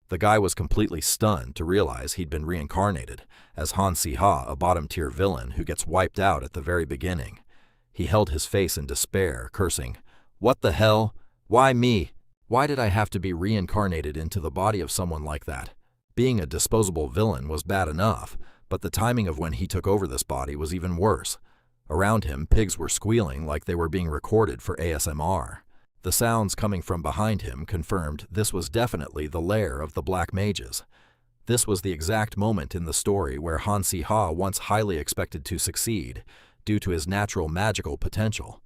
The guy was completely stunned to realize he'd been reincarnated as Han Si-ha, a bottom-tier villain who gets wiped out at the very beginning. He held his face in despair, cursing, "What the hell? Why me? Why did I have to be reincarnated into the body of someone like that?" Being a disposable villain was bad enough, but the timing of when he took over this body was even worse. Around him, pigs were squealing like they were being recorded for ASMR. The sounds coming from behind him confirmed this was definitely the lair of the Black Mages. This was the exact moment in the story where Han Si-ha, once highly expected to succeed due to his natural magical potential,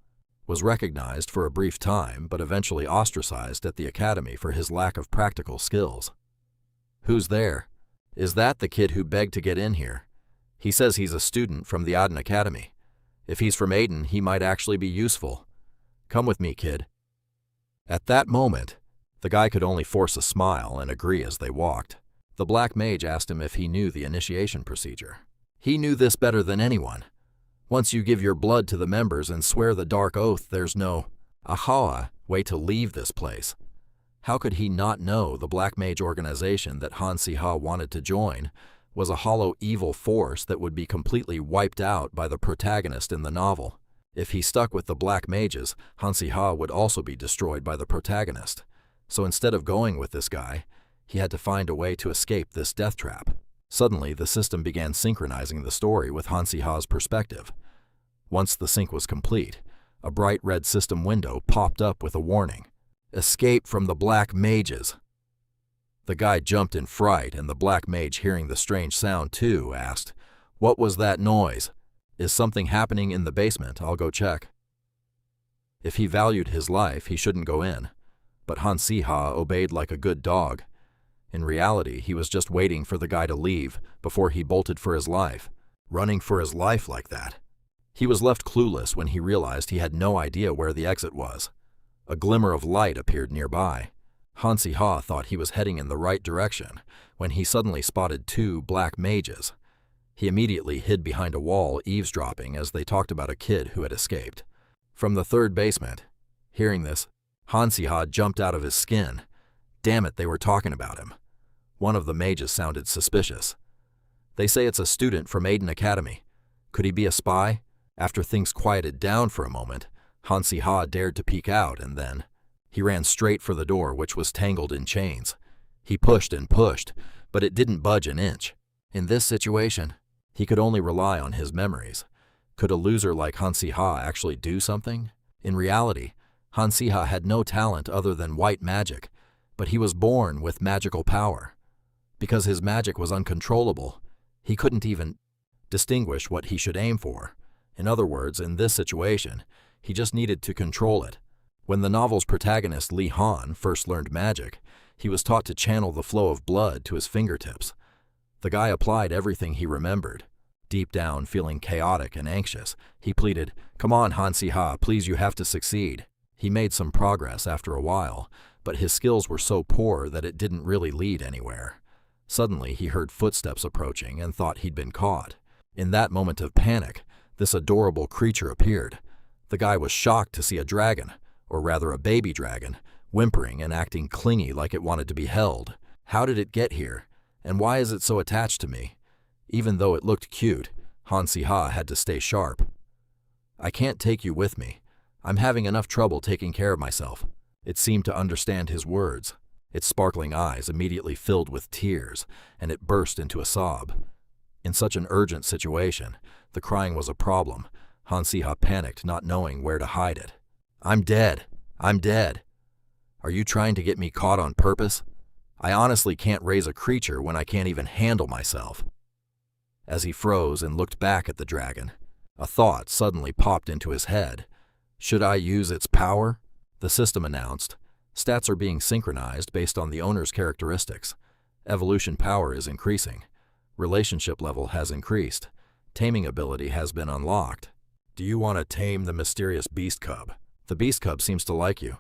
was recognized for a brief time but eventually ostracized at the academy for his lack of practical skills. "Who's there? Is that the kid who begged to get in here? He says he's a student from the Aden Academy. If he's from Aden, he might actually be useful. Come with me, kid." At that moment, the guy could only force a smile and agree as they walked. The Black Mage asked him if he knew the initiation procedure. He knew this better than anyone. Once you give your blood to the members and swear the dark oath, there's no way to leave this place. How could he not know the Black Mage organization that Han Si-ha wanted to join was a hollow evil force that would be completely wiped out by the protagonist in the novel? If he stuck with the Black Mages, Han Si-ha would also be destroyed by the protagonist. So instead of going with this guy, he had to find a way to escape this death trap. Suddenly, the system began synchronizing the story with Han Si-ha's perspective. Once the sync was complete, a bright red system window popped up with a warning: "Escape from the Black Mages." The guy jumped in fright, and the Black Mage, hearing the strange sound too, asked, "What was that noise? Is something happening in the basement? I'll go check." If he valued his life, he shouldn't go in. But Han Si-ha obeyed like a good dog. In reality, he was just waiting for the guy to leave before he bolted for his life. Running for his life like that. He was left clueless when he realized he had no idea where the exit was. A glimmer of light appeared nearby. Han Si-ha thought he was heading in the right direction when he suddenly spotted two Black Mages. He immediately hid behind a wall, eavesdropping as they talked about a kid who had escaped from the third basement. Hearing this, Han Si-ha jumped out of his skin. Damn it, they were talking about him. One of the mages sounded suspicious. "They say it's a student from Aden Academy. Could he be a spy?" After things quieted down for a moment, Han Si-ha dared to peek out, and then he ran straight for the door, which was tangled in chains. He pushed and pushed, but it didn't budge an inch. In this situation, he could only rely on his memories. Could a loser like Han Si-ha actually do something? In reality, Han Si-ha had no talent other than white magic, but he was born with magical power. Because his magic was uncontrollable, he couldn't even distinguish what he should aim for. In other words, in this situation, he just needed to control it. When the novel's protagonist Li Han first learned magic, he was taught to channel the flow of blood to his fingertips. The guy applied everything he remembered. Deep down, feeling chaotic and anxious, he pleaded, "Come on, Han Si-ha, please, you have to succeed." He made some progress after a while, but his skills were so poor that it didn't really lead anywhere. Suddenly, he heard footsteps approaching and thought he'd been caught. In that moment of panic, this adorable creature appeared. The guy was shocked to see a dragon, or rather a baby dragon, whimpering and acting clingy like it wanted to be held. How did it get here? And why is it so attached to me? Even though it looked cute, Han Si-ha had to stay sharp. "I can't take you with me. I'm having enough trouble taking care of myself." It seemed to understand his words. Its sparkling eyes immediately filled with tears, and it burst into a sob. In such an urgent situation, the crying was a problem. Han Si-ha panicked, not knowing where to hide it. "I'm dead. I'm dead. Are you trying to get me caught on purpose? I honestly can't raise a creature when I can't even handle myself." As he froze and looked back at the dragon, a thought suddenly popped into his head. Should I use its power? The system announced. Stats are being synchronized based on the owner's characteristics. Evolution power is increasing. Relationship level has increased. Taming ability has been unlocked. Do you want to tame the mysterious beast cub? The beast cub seems to like you.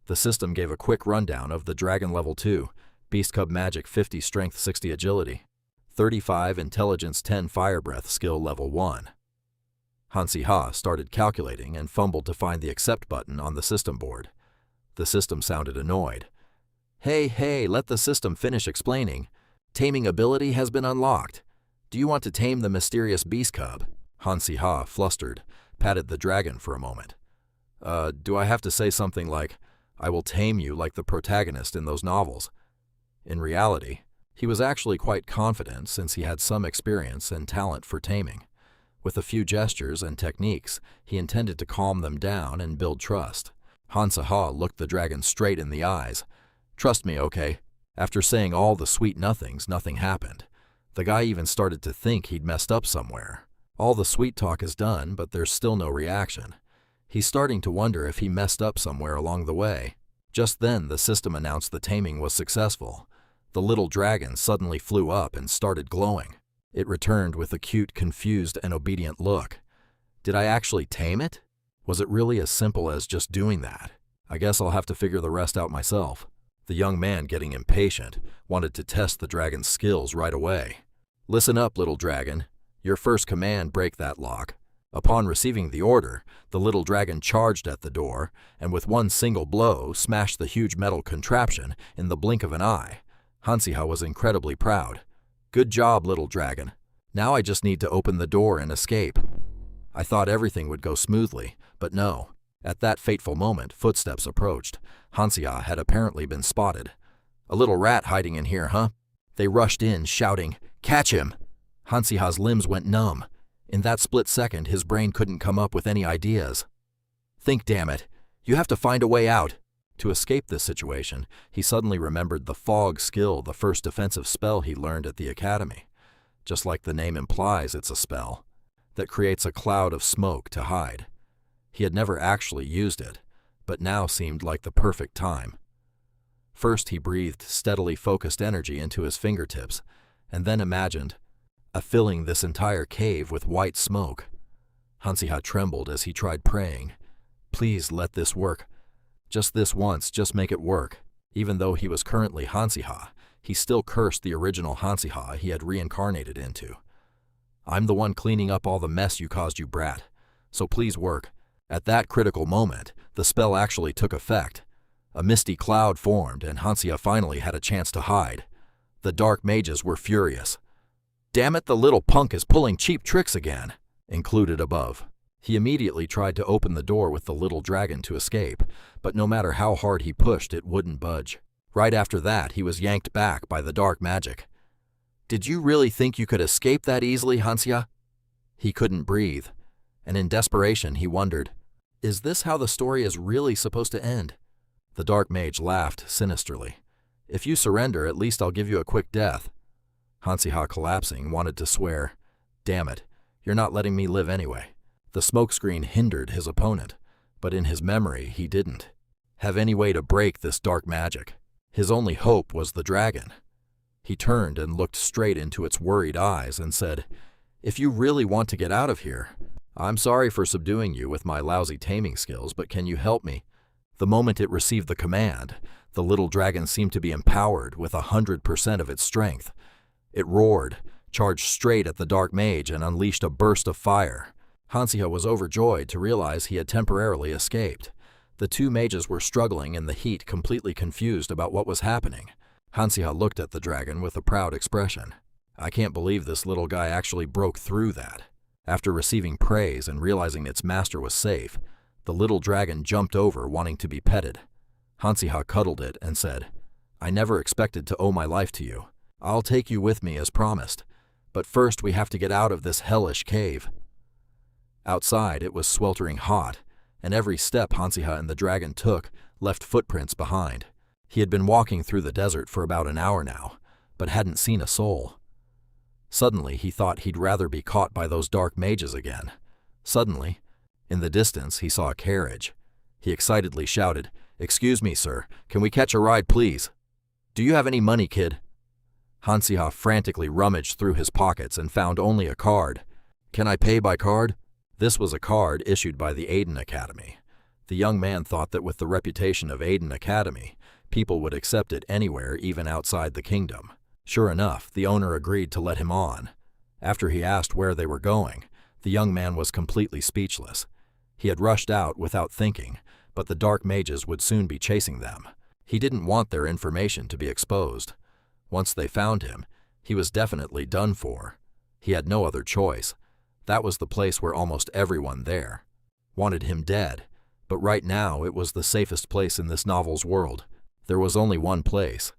The system gave a quick rundown of the dragon level 2, beast cub magic 50 strength 60 agility, 35 intelligence 10 fire breath skill level 1. Han Si-ha started calculating and fumbled to find the accept button on the system board. The system sounded annoyed. Hey, let the system finish explaining. Taming ability has been unlocked. Do you want to tame the mysterious beast cub? Han-si-ha, flustered, patted the dragon for a moment. Do I have to say something like, I will tame you like the protagonist in those novels? In reality, he was actually quite confident since he had some experience and talent for taming. With a few gestures and techniques, he intended to calm them down and build trust. Han-si-ha looked the dragon straight in the eyes. Trust me, okay? After saying all the sweet nothings, nothing happened. The guy even started to think he'd messed up somewhere. All the sweet talk is done, but there's still no reaction. He's starting to wonder if he messed up somewhere along the way. Just then, the system announced the taming was successful. The little dragon suddenly flew up and started glowing. It returned with a cute, confused, and obedient look. Did I actually tame it? Was it really as simple as just doing that? I guess I'll have to figure the rest out myself. The young man, getting impatient, wanted to test the dragon's skills right away. Listen up, little dragon. Your first command, break that lock. Upon receiving the order, the little dragon charged at the door and with one single blow smashed the huge metal contraption in the blink of an eye. Han-si-ha was incredibly proud. Good job, little dragon. Now I just need to open the door and escape. I thought everything would go smoothly, but no. At that fateful moment, footsteps approached. Han-si-ha had apparently been spotted. A little rat hiding in here, huh? They rushed in, shouting, "Catch him!" Han-si-ha's limbs went numb. In that split second, his brain couldn't come up with any ideas. Think, damn it. You have to find a way out. To escape this situation, he suddenly remembered the fog skill, the first defensive spell he learned at the academy. Just like the name implies, it's a spell that creates a cloud of smoke to hide. He had never actually used it, but now seemed like the perfect time. First, he breathed steadily focused energy into his fingertips, and then imagined filling this entire cave with white smoke. Han-si-ha trembled as he tried praying. Please let this work. Just this once, just make it work. Even though he was currently Han-si-ha, he still cursed the original Han-si-ha he had reincarnated into. I'm the one cleaning up all the mess you caused, you brat. So please work. At that critical moment, the spell actually took effect. A misty cloud formed, and Han-si-ha finally had a chance to hide. The dark mages were furious. Damn it, the little punk is pulling cheap tricks again. Included above. He immediately tried to open the door with the little dragon to escape, but no matter how hard he pushed, it wouldn't budge. Right after that, he was yanked back by the dark magic. Did you really think you could escape that easily, Han-si-ha? He couldn't breathe, and in desperation he wondered, is this how the story is really supposed to end? The dark mage laughed sinisterly. If you surrender, at least I'll give you a quick death. Han-si-ha, collapsing, wanted to swear, damn it, you're not letting me live anyway. The smokescreen hindered his opponent, but in his memory he didn't have any way to break this dark magic. His only hope was the dragon. He turned and looked straight into its worried eyes and said, if you really want to get out of here, I'm sorry for subduing you with my lousy taming skills, but can you help me? The moment it received the command, the little dragon seemed to be empowered with 100% of its strength. It roared, charged straight at the dark mage, and unleashed a burst of fire. Han-si-ha was overjoyed to realize he had temporarily escaped. The two mages were struggling in the heat, completely confused about what was happening. Han-si-ha looked at the dragon with a proud expression. I can't believe this little guy actually broke through that. After receiving praise and realizing its master was safe, the little dragon jumped over, wanting to be petted. Han-si-ha cuddled it and said, I never expected to owe my life to you. I'll take you with me as promised, but first we have to get out of this hellish cave. Outside, it was sweltering hot, and every step Han-si-ha and the dragon took left footprints behind. He had been walking through the desert for about an hour now, but hadn't seen a soul. Suddenly, he thought he'd rather be caught by those dark mages again. Suddenly, in the distance, he saw a carriage. He excitedly shouted, Excuse me, sir, can we catch a ride, please? Do you have any money, kid? Han-si-ha frantically rummaged through his pockets and found only a card. Can I pay by card? This was a card issued by the Aiden Academy. The young man thought that with the reputation of Aiden Academy, people would accept it anywhere, even outside the kingdom. Sure enough, the owner agreed to let him on. After he asked where they were going, the young man was completely speechless. He had rushed out without thinking, but the dark mages would soon be chasing them. He didn't want their information to be exposed. Once they found him, he was definitely done for. He had no other choice. That was the place where almost everyone there wanted him dead. But right now, it was the safest place in this novel's world. There was only one place.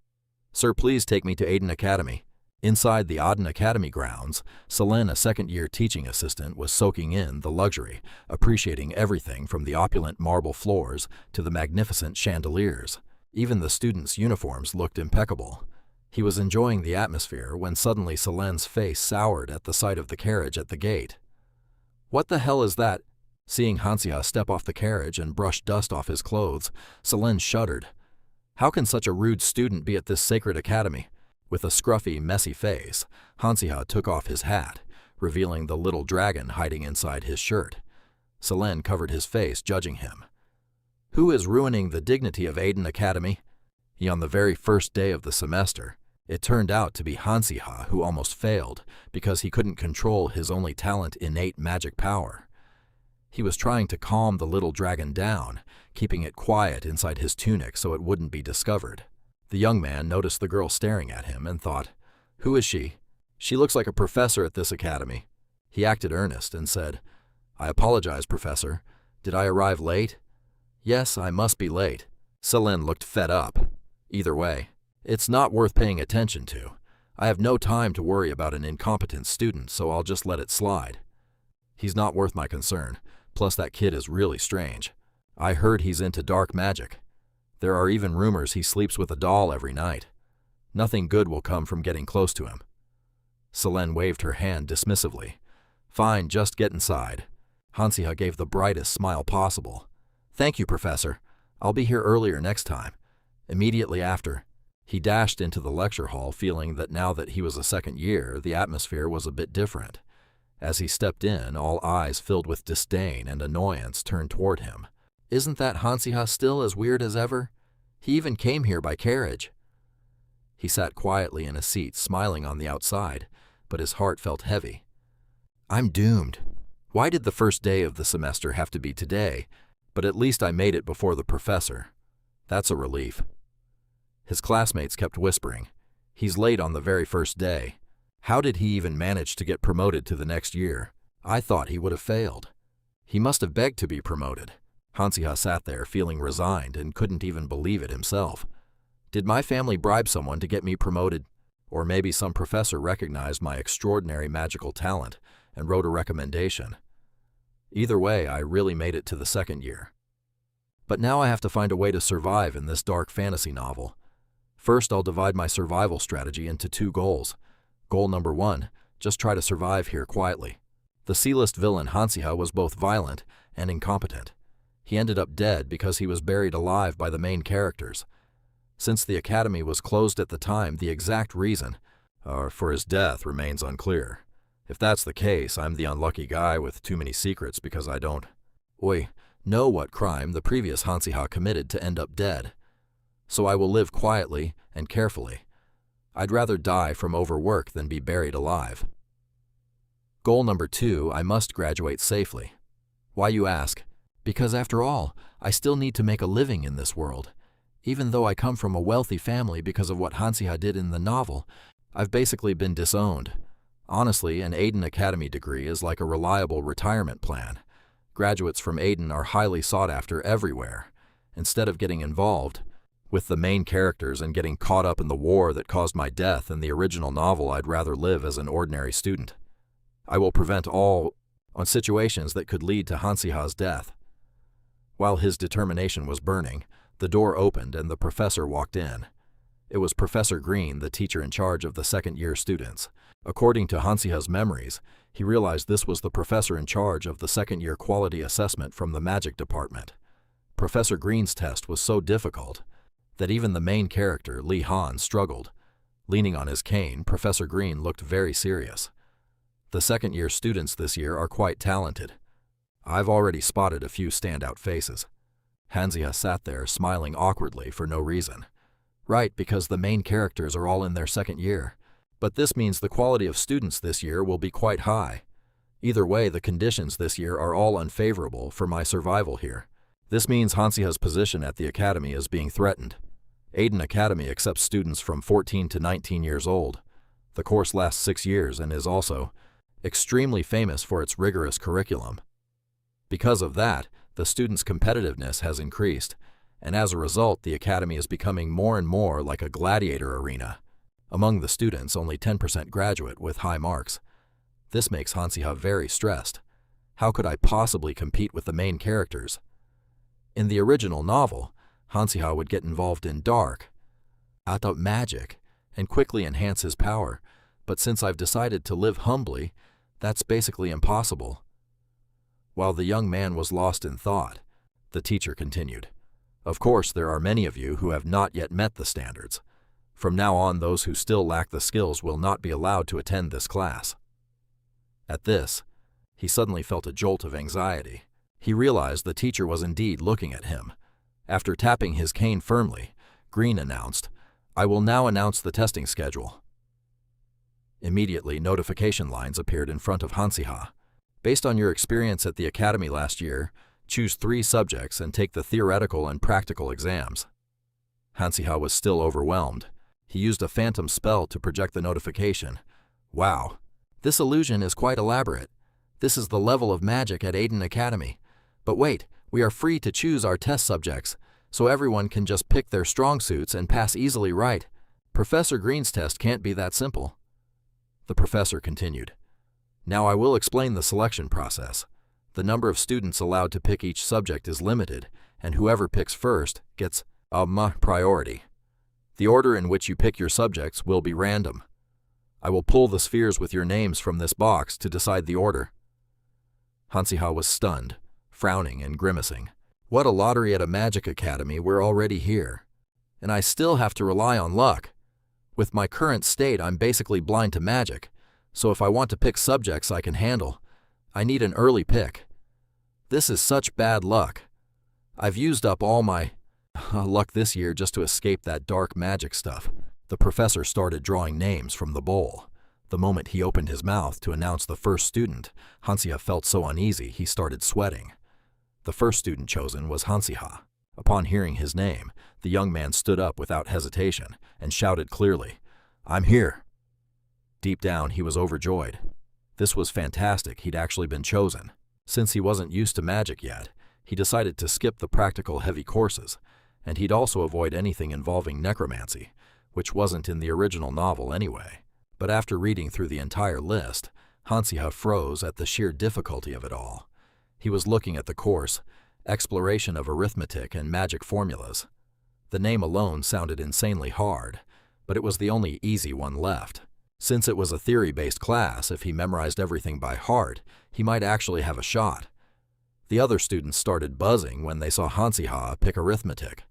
"Sir, please take me to Aiden Academy." Inside the Auden Academy grounds, Selene, a second-year teaching assistant, was soaking in the luxury, appreciating everything from the opulent marble floors to the magnificent chandeliers. Even the students' uniforms looked impeccable. He was enjoying the atmosphere when suddenly Selene's face soured at the sight of the carriage at the gate. "What the hell is that?" Seeing Hansiha step off the carriage and brush dust off his clothes, Selene shuddered. How can such a rude student be at this sacred academy? With a scruffy, messy face, Hansiha took off his hat, revealing the little dragon hiding inside his shirt. Selene covered his face, judging him. Who is ruining the dignity of Aiden Academy? On the very first day of the semester, it turned out to be Hansiha who almost failed because he couldn't control his only talent, innate magic power. He was trying to calm the little dragon down, keeping it quiet inside his tunic so it wouldn't be discovered. The young man noticed the girl staring at him and thought, "Who is she? She looks like a professor at this academy." He acted earnest and said, "I apologize, Professor. Did I arrive late?" "Yes, I must be late." Selene looked fed up. "Either way, it's not worth paying attention to. I have no time to worry about an incompetent student, so I'll just let it slide. He's not worth my concern. Plus, that kid is really strange. I heard he's into dark magic. There are even rumors he sleeps with a doll every night. Nothing good will come from getting close to him." Selene waved her hand dismissively. "Fine, just get inside." Hansiha gave the brightest smile possible. "Thank you, Professor. I'll be here earlier next time." Immediately after, he dashed into the lecture hall, feeling that now that he was a second year, the atmosphere was a bit different. As he stepped in, all eyes filled with disdain and annoyance turned toward him. Isn't that Hansiha still as weird as ever? He even came here by carriage. He sat quietly in a seat, smiling on the outside, but his heart felt heavy. I'm doomed. Why did the first day of the semester have to be today? But at least I made it before the professor. That's a relief. His classmates kept whispering, "He's late on the very first day. How did he even manage to get promoted to the next year? I thought he would have failed. He must have begged to be promoted." Hansiha sat there feeling resigned and couldn't even believe it himself. Did my family bribe someone to get me promoted? Or maybe some professor recognized my extraordinary magical talent and wrote a recommendation. Either way, I really made it to the second year. But now I have to find a way to survive in this dark fantasy novel. First, I'll divide my survival strategy into 2 goals. Goal number 1, just try to survive here quietly. The C-list villain Hansiha was both violent and incompetent. He ended up dead because he was buried alive by the main characters. Since the academy was closed at the time, the exact reason for his death remains unclear. If that's the case, I'm the unlucky guy with too many secrets because I don't know what crime the previous Hansiha committed to end up dead. So I will live quietly and carefully. I'd rather die from overwork than be buried alive. Goal number 2, I must graduate safely. Why, you ask? Because after all, I still need to make a living in this world. Even though I come from a wealthy family because of what Hansiha did in the novel, I've basically been disowned. Honestly, an Aiden Academy degree is like a reliable retirement plan. Graduates from Aiden are highly sought after everywhere. Instead of getting involved with the main characters and getting caught up in the war that caused my death in the original novel, I'd rather live as an ordinary student. I will prevent all on situations that could lead to Hansiha's death. While his determination was burning, the door opened and the professor walked in. It was Professor Green, the teacher in charge of the second-year students. According to Hansiha's memories, he realized this was the professor in charge of the second-year quality assessment from the magic department. Professor Green's test was so difficult that even the main character, Lee Han, struggled. Leaning on his cane, Professor Green looked very serious. The second-year students this year are quite talented. I've already spotted a few standout faces. Hansiha sat there, smiling awkwardly for no reason. Right, because the main characters are all in their second year. But this means the quality of students this year will be quite high. Either way, the conditions this year are all unfavorable for my survival here. This means Hansiha's position at the academy is being threatened. Aiden Academy accepts students from 14 to 19 years old. The course lasts 6 years and is also extremely famous for its rigorous curriculum. Because of that, the students' competitiveness has increased, and as a result, the academy is becoming more and more like a gladiator arena. Among the students, only 10% graduate with high marks. This makes Hansiha very stressed. How could I possibly compete with the main characters? In the original novel, Hansiha would get involved in dark magic and quickly enhance his power, but since I've decided to live humbly, that's basically impossible. While the young man was lost in thought, the teacher continued. Of course, there are many of you who have not yet met the standards. From now on, those who still lack the skills will not be allowed to attend this class. At this, he suddenly felt a jolt of anxiety. He realized the teacher was indeed looking at him. After tapping his cane firmly, Green announced, "I will now announce the testing schedule." Immediately, notification lines appeared in front of Hansiha. Based on your experience at the academy last year, choose 3 subjects and take the theoretical and practical exams. Hansiha was still overwhelmed. He used a phantom spell to project the notification. Wow, this illusion is quite elaborate. This is the level of magic at Aiden Academy. But wait, we are free to choose our test subjects, so everyone can just pick their strong suits and pass easily, right? Professor Green's test can't be that simple. The professor continued. Now I will explain the selection process. The number of students allowed to pick each subject is limited, and whoever picks first gets a priority. The order in which you pick your subjects will be random. I will pull the spheres with your names from this box to decide the order. Hansiha was stunned, frowning and grimacing. What a lottery at a magic academy, we're already here. And I still have to rely on luck. With my current state, I'm basically blind to magic, so if I want to pick subjects I can handle, I need an early pick. This is such bad luck. I've used up all my luck this year just to escape that dark magic stuff. The professor started drawing names from the bowl. The moment he opened his mouth to announce the first student, Hansiha felt so uneasy he started sweating. The first student chosen was Hansiha. Upon hearing his name, the young man stood up without hesitation and shouted clearly, "I'm here." Deep down, he was overjoyed. This was fantastic, he'd actually been chosen. Since he wasn't used to magic yet, he decided to skip the practical heavy courses, and he'd also avoid anything involving necromancy, which wasn't in the original novel anyway. But after reading through the entire list, Hansiha froze at the sheer difficulty of it all. He was looking at the course, Exploration of Arithmetic and Magic Formulas. The name alone sounded insanely hard, but it was the only easy one left. Since it was a theory-based class, if he memorized everything by heart, he might actually have a shot. The other students started buzzing when they saw Hansiha pick arithmetic.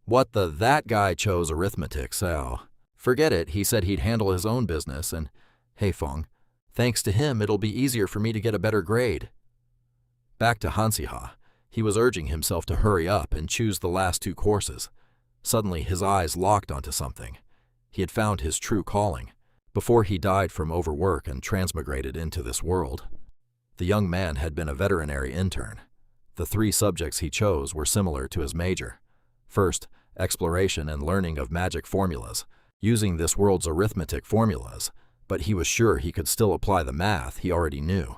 That guy chose arithmetic, so forget it, he said he'd handle his own business, and hey Feng, thanks to him it'll be easier for me to get a better grade. Back to Hansiha. He was urging himself to hurry up and choose the last 2 courses. Suddenly his eyes locked onto something. He had found his true calling, before he died from overwork and transmigrated into this world. The young man had been a veterinary intern. The 3 subjects he chose were similar to his major. First, exploration and learning of magic formulas, using this world's arithmetic formulas, but he was sure he could still apply the math he already knew.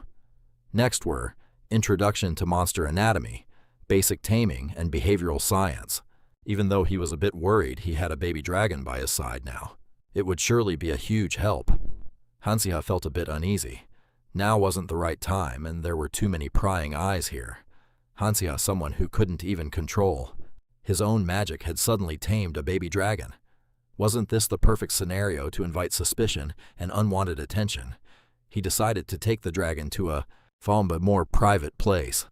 Next were introduction to monster anatomy, basic taming, and behavioral science. Even though he was a bit worried he had a baby dragon by his side now, it would surely be a huge help. Hansiha felt a bit uneasy. Now wasn't the right time, and there were too many prying eyes here. Hansiha, someone who couldn't even control his own magic, had suddenly tamed a baby dragon. Wasn't this the perfect scenario to invite suspicion and unwanted attention? He decided to take the dragon to a more private place.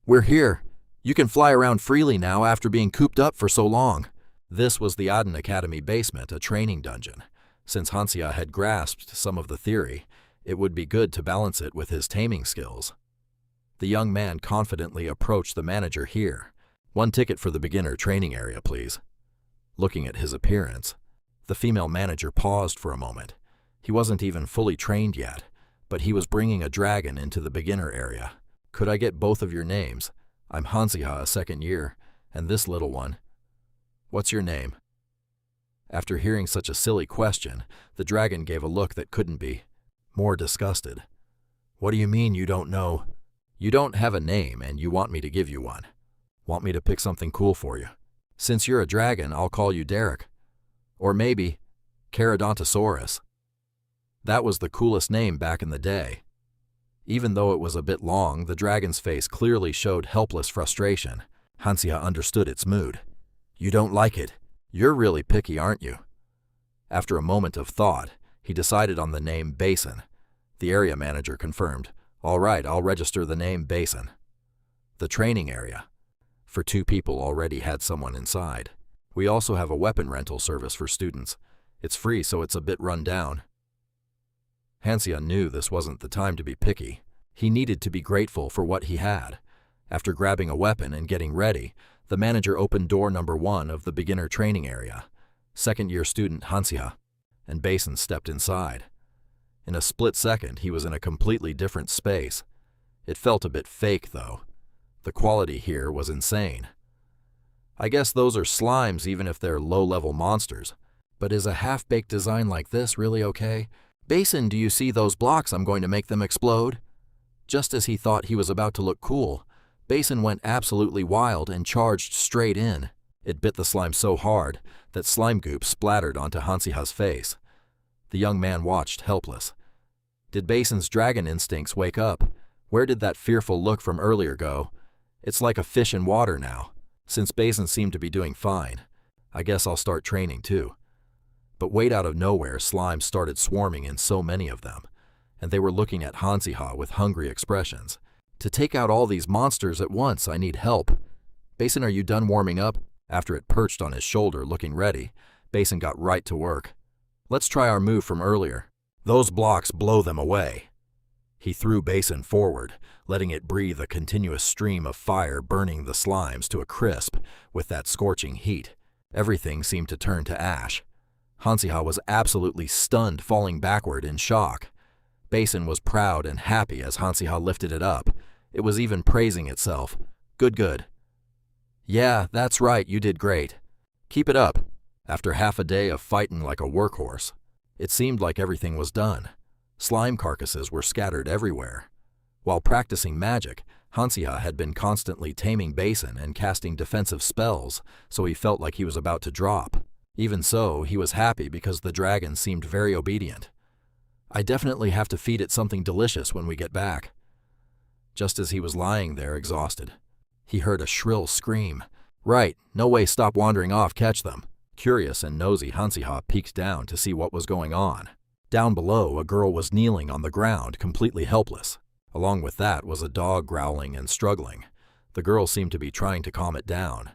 "We're here. You can fly around freely now after being cooped up for so long." This was the Aiden Academy basement, a training dungeon. Since Hansiha had grasped some of the theory, it would be good to balance it with his taming skills. The young man confidently approached the manager here. "1 ticket for the beginner training area, please." Looking at his appearance, the female manager paused for a moment. He wasn't even fully trained yet, but he was bringing a dragon into the beginner area. "Could I get both of your names? I'm Hansiha, a 2nd year, and this little one." "What's your name?" After hearing such a silly question, the dragon gave a look that couldn't be more disgusted. What do you mean you don't know? You don't have a name and you want me to give you one. Want me to pick something cool for you? Since you're a dragon, I'll call you Derek. Or maybe Caradontosaurus. That was the coolest name back in the day. Even though it was a bit long, the dragon's face clearly showed helpless frustration. Hansia understood its mood. You don't like it. You're really picky, aren't you? After a moment of thought, he decided on the name Basin. The area manager confirmed. All right, I'll register the name Basin. The training area. For 2 people already had someone inside. We also have a weapon rental service for students. It's free, so it's a bit run down. Hansia knew this wasn't the time to be picky. He needed to be grateful for what he had. After grabbing a weapon and getting ready, the manager opened door number 1 of the beginner training area. Second-year student Hansia and Basin stepped inside. In a split second, he was in a completely different space. It felt a bit fake, though. The quality here was insane. I guess those are slimes even if they're low-level monsters. But is a half-baked design like this really okay? Basin, do you see those blocks? I'm going to make them explode. Just as he thought he was about to look cool, Basin went absolutely wild and charged straight in. It bit the slime so hard that slime goop splattered onto Hansiha's face. The young man watched, helpless. Did Basin's dragon instincts wake up? Where did that fearful look from earlier go? It's like a fish in water now. Since Basin seemed to be doing fine, I guess I'll start training too. But wait, out of nowhere, slimes started swarming in, so many of them, and they were looking at Hansiha with hungry expressions. To take out all these monsters at once, I need help. Basin, are you done warming up? After it perched on his shoulder looking ready, Basin got right to work. Let's try our move from earlier. Those blocks, blow them away. He threw Basin forward, letting it breathe a continuous stream of fire, burning the slimes to a crisp with that scorching heat. Everything seemed to turn to ash. Hansiha was absolutely stunned, falling backward in shock. Basin was proud and happy as Hansiha lifted it up. It was even praising itself. Good. Yeah, that's right, you did great. Keep it up. After half a day of fighting like a workhorse, it seemed like everything was done. Slime carcasses were scattered everywhere. While practicing magic, Hansiha had been constantly taming Basin and casting defensive spells, so he felt like he was about to drop. Even so, he was happy because the dragon seemed very obedient. I definitely have to feed it something delicious when we get back. Just as he was lying there exhausted, he heard a shrill scream. Right, no way, stop wandering off, catch them. Curious and nosy, Hansiha peeked down to see what was going on. Down below, a girl was kneeling on the ground, completely helpless. Along with that was a dog growling and struggling. The girl seemed to be trying to calm it down.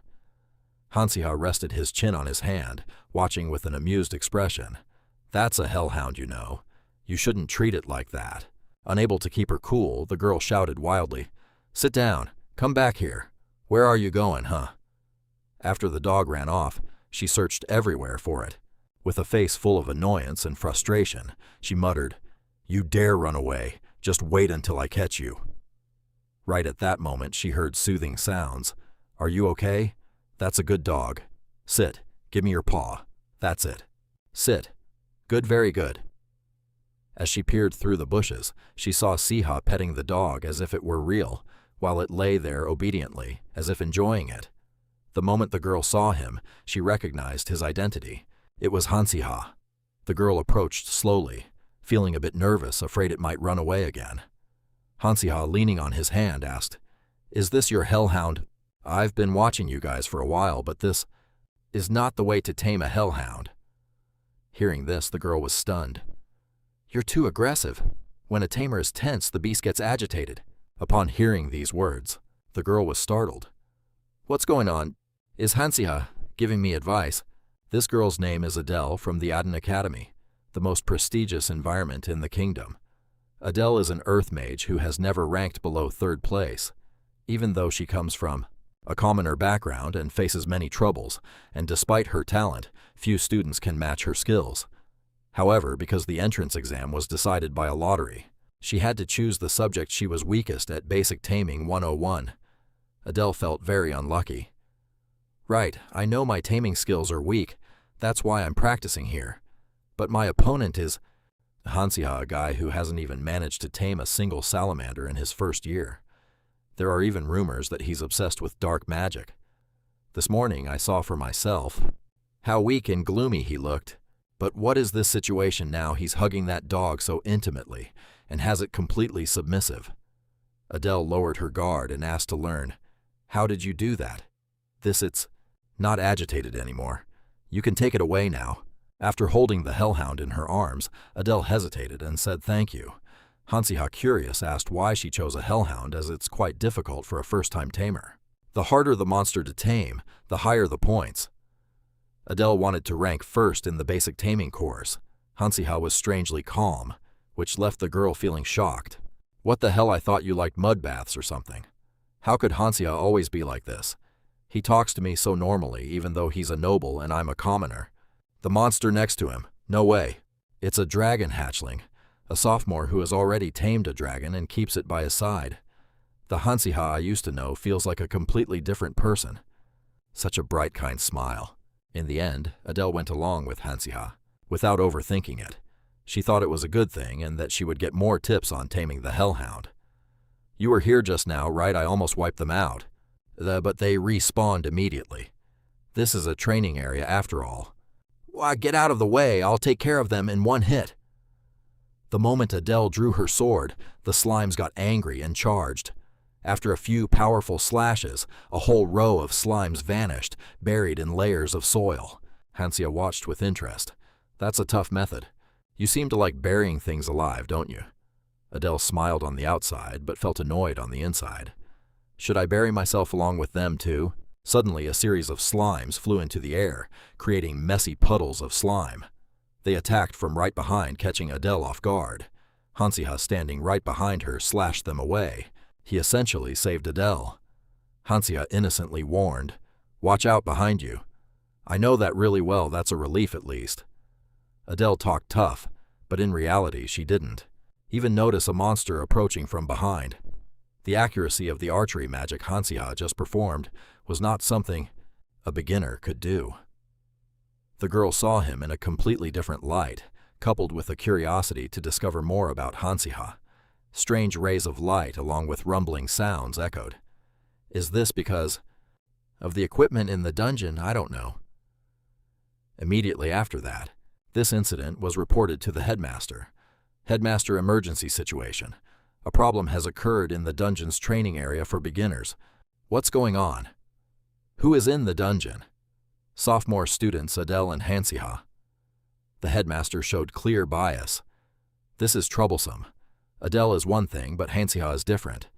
Hansiha rested his chin on his hand, watching with an amused expression. That's a hellhound, you know. You shouldn't treat it like that. Unable to keep her cool, the girl shouted wildly, Sit down. Come back here. Where are you going, huh? After the dog ran off, she searched everywhere for it. With a face full of annoyance and frustration, she muttered, You dare run away. Just wait until I catch you. Right at that moment, she heard soothing sounds. Are you okay? That's a good dog. Sit. Give me your paw. That's it. Sit. Good, very good. As she peered through the bushes, she saw Siha petting the dog as if it were real, while it lay there obediently, as if enjoying it. The moment the girl saw him, she recognized his identity. It was Hansiha. The girl approached slowly, feeling a bit nervous, afraid it might run away again. Hansiha, leaning on his hand, asked, Is this your hellhound? I've been watching you guys for a while, but this is not the way to tame a hellhound. Hearing this, the girl was stunned. You're too aggressive. When a tamer is tense, the beast gets agitated. Upon hearing these words, the girl was startled. What's going on? Is Hansiha giving me advice? This girl's name is Adele from the Aden Academy, the most prestigious environment in the kingdom. Adele is an earth mage who has never ranked below 3rd place. Even though she comes from a commoner background and faces many troubles, and despite her talent, few students can match her skills. However, because the entrance exam was decided by a lottery, she had to choose the subject she was weakest at, Basic Taming 101. Adele felt very unlucky. Right, I know my taming skills are weak, That's why I'm practicing here. But my opponent is Hansiha, a guy who hasn't even managed to tame a single salamander in his first year. There are even rumors that he's obsessed with dark magic. This morning I saw for myself how weak and gloomy he looked. But what is this situation now? He's hugging that dog so intimately and has it completely submissive. Adele lowered her guard and asked to learn, "How did you do that?" It's not agitated anymore. You can take it away now." After holding the hellhound in her arms, Adele hesitated and said thank you. Hansiha, curious, asked why she chose a hellhound, as it's quite difficult for a first-time tamer. The harder the monster to tame, the higher the points. Adele wanted to rank first in the basic taming course. Hansiha was strangely calm, which left the girl feeling shocked. "What the hell, I thought you liked mud baths or something. How could Hansiha always be like this? He talks to me so normally, even though he's a noble and I'm a commoner." The monster next to him, no way. It's a dragon hatchling, a sophomore who has already tamed a dragon and keeps it by his side. The Hansiha I used to know feels like a completely different person. Such a bright, kind smile. In the end, Adele went along with Hansiha, without overthinking it. She thought it was a good thing and that she would get more tips on taming the hellhound. "You were here just now, right? I almost wiped them out. But they respawned immediately. This is a training area after all." "Why, get out of the way, I'll take care of them in one hit." The moment Adele drew her sword, the slimes got angry and charged. After a few powerful slashes, a whole row of slimes vanished, buried in layers of soil. Hansiha watched with interest. "That's a tough method. You seem to like burying things alive, don't you?" Adele smiled on the outside, but felt annoyed on the inside. "Should I bury myself along with them too?" Suddenly, a series of slimes flew into the air, creating messy puddles of slime. They attacked from right behind, catching Adele off guard. Hansiha, standing right behind her, slashed them away. He essentially saved Adele. Hansiha innocently warned, "Watch out behind you." "I know that really well, that's a relief at least." Adele talked tough, but in reality she didn't even notice a monster approaching from behind. The accuracy of the archery magic Hansiha just performed was not something a beginner could do. The girl saw him in a completely different light, coupled with a curiosity to discover more about Hansiha. Strange rays of light along with rumbling sounds echoed. "Is this because of the equipment in the dungeon? I don't know." Immediately after that, this incident was reported to the headmaster. "Headmaster, emergency situation. A problem has occurred in the dungeon's training area for beginners. What's going on? Who is in the dungeon?" "Sophomore students Adele and Hansiha." The headmaster showed clear bias. "This is troublesome. Adele is one thing, but Hansiha is different.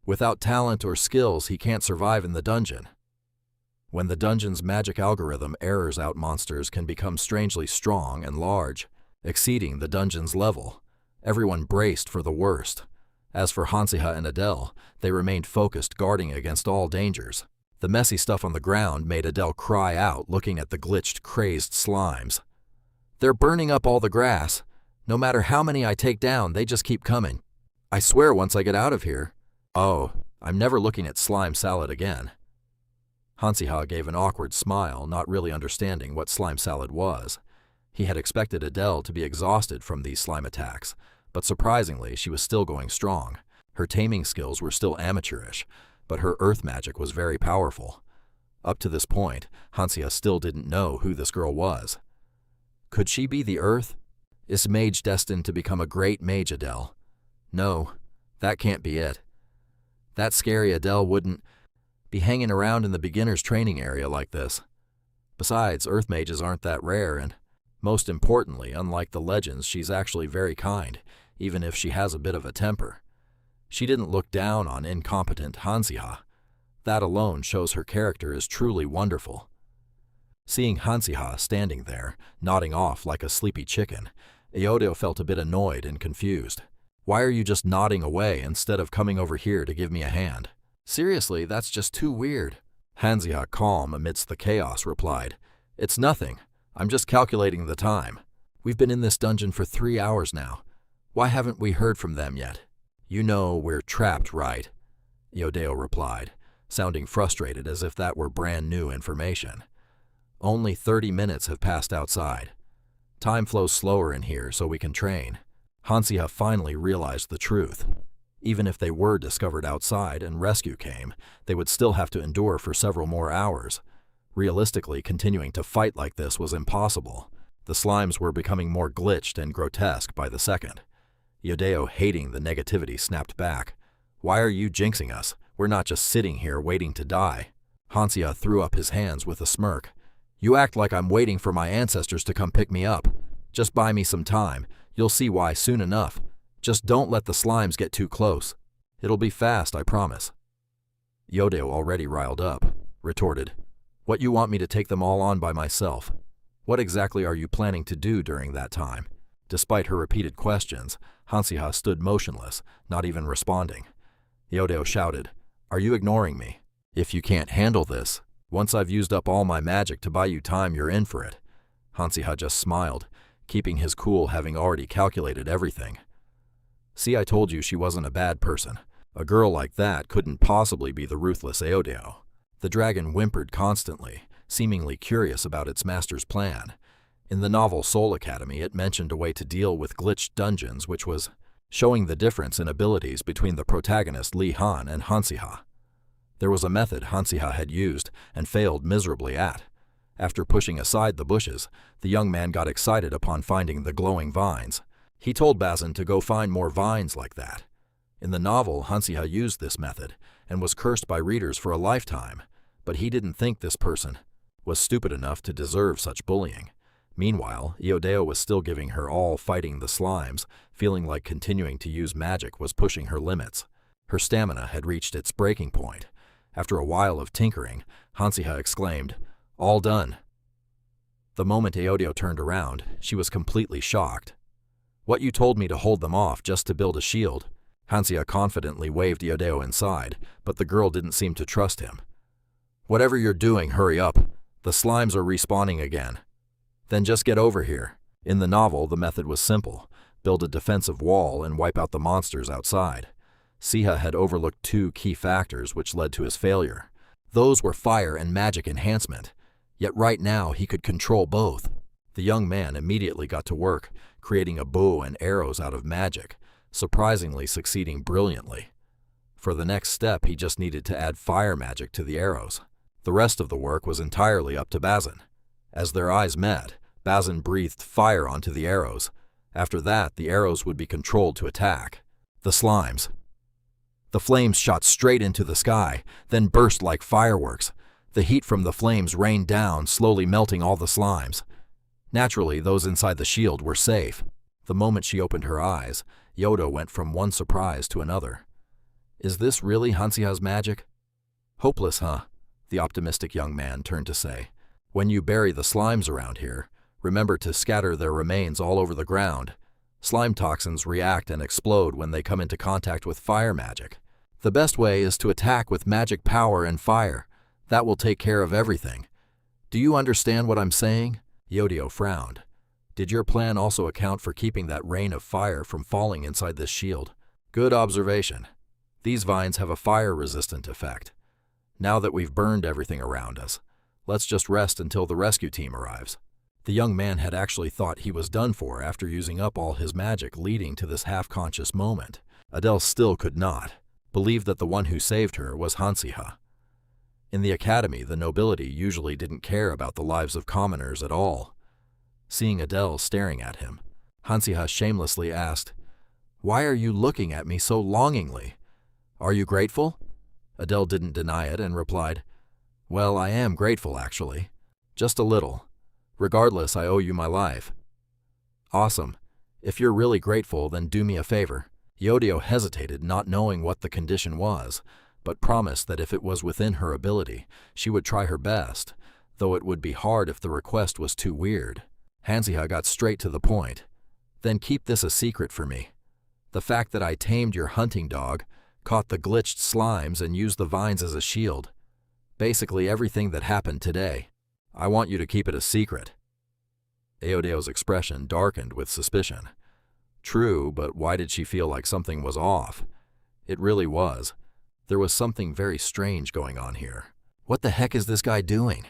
Without talent or skills, he can't survive in the dungeon. When the dungeon's magic algorithm errors out, monsters can become strangely strong and large, exceeding the dungeon's level. Everyone braced for the worst. As for Hansiha and Adele, they remained focused, guarding against all dangers." The messy stuff on the ground made Adele cry out, looking at the glitched, crazed slimes. "They're burning up all the grass. No matter how many I take down, they just keep coming. I swear once I get out of here. Oh, I'm never looking at slime salad again." Hansiha gave an awkward smile, not really understanding what slime salad was. He had expected Adele to be exhausted from these slime attacks, but surprisingly, she was still going strong. Her taming skills were still amateurish, but her earth magic was very powerful. Up to this point, Hansiha still didn't know who this girl was. Could she be the earth? Is mage destined to become a great mage, Adele? No, that can't be it. That scary Adele wouldn't be hanging around in the beginner's training area like this. Besides, earth mages aren't that rare, and most importantly, unlike the legends, she's actually very kind, even if she has a bit of a temper. She didn't look down on incompetent Hansiha. That alone shows her character is truly wonderful. Seeing Hansiha standing there, nodding off like a sleepy chicken, Iodo felt a bit annoyed and confused. "Why are you just nodding away instead of coming over here to give me a hand?" "Seriously, that's just too weird." Hansiha, calm amidst the chaos, replied, "It's nothing. I'm just calculating the time. We've been in this dungeon for 3 hours now. Why haven't we heard from them yet?" "You know we're trapped, right?" Iodeo replied, sounding frustrated as if that were brand new information. Only 30 minutes have passed outside. Time flows slower in here so we can train. Hansiha finally realized the truth. Even if they were discovered outside and rescue came, they would still have to endure for several more hours. Realistically, continuing to fight like this was impossible. The slimes were becoming more glitched and grotesque by the second. Yodeo, hating the negativity, snapped back. "Why are you jinxing us? We're not just sitting here waiting to die." Hansiha threw up his hands with a smirk. "You act like I'm waiting for my ancestors to come pick me up. Just buy me some time. You'll see why soon enough. Just don't let the slimes get too close. It'll be fast, I promise." Yodeo, already riled up, retorted, "What, you want me to take them all on by myself? What exactly are you planning to do during that time?" Despite her repeated questions, Hansiha stood motionless, not even responding. Yodeo shouted, "Are you ignoring me? If you can't handle this, once I've used up all my magic to buy you time, you're in for it." Hansiha just smiled, keeping his cool, having already calculated everything. "See, I told you she wasn't a bad person. A girl like that couldn't possibly be the ruthless Yodeo." The dragon whimpered constantly, seemingly curious about its master's plan. In the novel Soul Academy, it mentioned a way to deal with glitched dungeons, which was showing the difference in abilities between the protagonist Li Han and Hansiha. There was a method Hansiha had used and failed miserably at. After pushing aside the bushes, the young man got excited upon finding the glowing vines. He told Bazin to go find more vines like that. In the novel, Hansiha used this method and was cursed by readers for a lifetime, but he didn't think this person was stupid enough to deserve such bullying. Meanwhile, Yodeo was still giving her all fighting the slimes, feeling like continuing to use magic was pushing her limits. Her stamina had reached its breaking point. After a while of tinkering, Hansiha exclaimed, "All done." The moment Yodeo turned around, she was completely shocked. "What, you told me to hold them off just to build a shield?" Hansiha confidently waved Yodeo inside, but the girl didn't seem to trust him. "Whatever you're doing, hurry up. The slimes are respawning again." "Then just get over here." In the novel, the method was simple: build a defensive wall and wipe out the monsters outside. Siha had overlooked two key factors which led to his failure. Those were fire and magic enhancement, yet right now he could control both. The young man immediately got to work, creating a bow and arrows out of magic, surprisingly succeeding brilliantly. For the next step, he just needed to add fire magic to the arrows. The rest of the work was entirely up to Bazin. As their eyes met, Bazin breathed fire onto the arrows. After that, the arrows would be controlled to attack the slimes. The flames shot straight into the sky, then burst like fireworks. The heat from the flames rained down, slowly melting all the slimes. Naturally, those inside the shield were safe. The moment she opened her eyes, Yoda went from one surprise to another. "Is this really Hansiha's magic?" "Hopeless, huh?" the optimistic young man turned to say. "When you bury the slimes around here, remember to scatter their remains all over the ground. Slime toxins react and explode when they come into contact with fire magic. The best way is to attack with magic power and fire. That will take care of everything. Do you understand what I'm saying?" Yodeo frowned. "Did your plan also account for keeping that rain of fire from falling inside this shield?" "Good observation. These vines have a fire-resistant effect. Now that we've burned everything around us, let's just rest until the rescue team arrives." The young man had actually thought he was done for after using up all his magic leading to this half-conscious moment. Adele still could not believe that the one who saved her was Hansiha. In the academy, the nobility usually didn't care about the lives of commoners at all. Seeing Adele staring at him, Hansiha shamelessly asked, "Why are you looking at me so longingly? Are you grateful?" Adele didn't deny it and replied, "Well, I am grateful, actually. Just a little. Regardless, I owe you my life." "Awesome. If you're really grateful, then do me a favor." Yodeo hesitated, not knowing what the condition was, but promised that if it was within her ability, she would try her best, though it would be hard if the request was too weird. Hansiha got straight to the point. "Then keep this a secret for me. The fact that I tamed your hunting dog, caught the glitched slimes, and used the vines as a shield. Basically everything that happened today. I want you to keep it a secret." Aodeo's expression darkened with suspicion. True, but why did she feel like something was off? It really was. There was something very strange going on here. What the heck is this guy doing?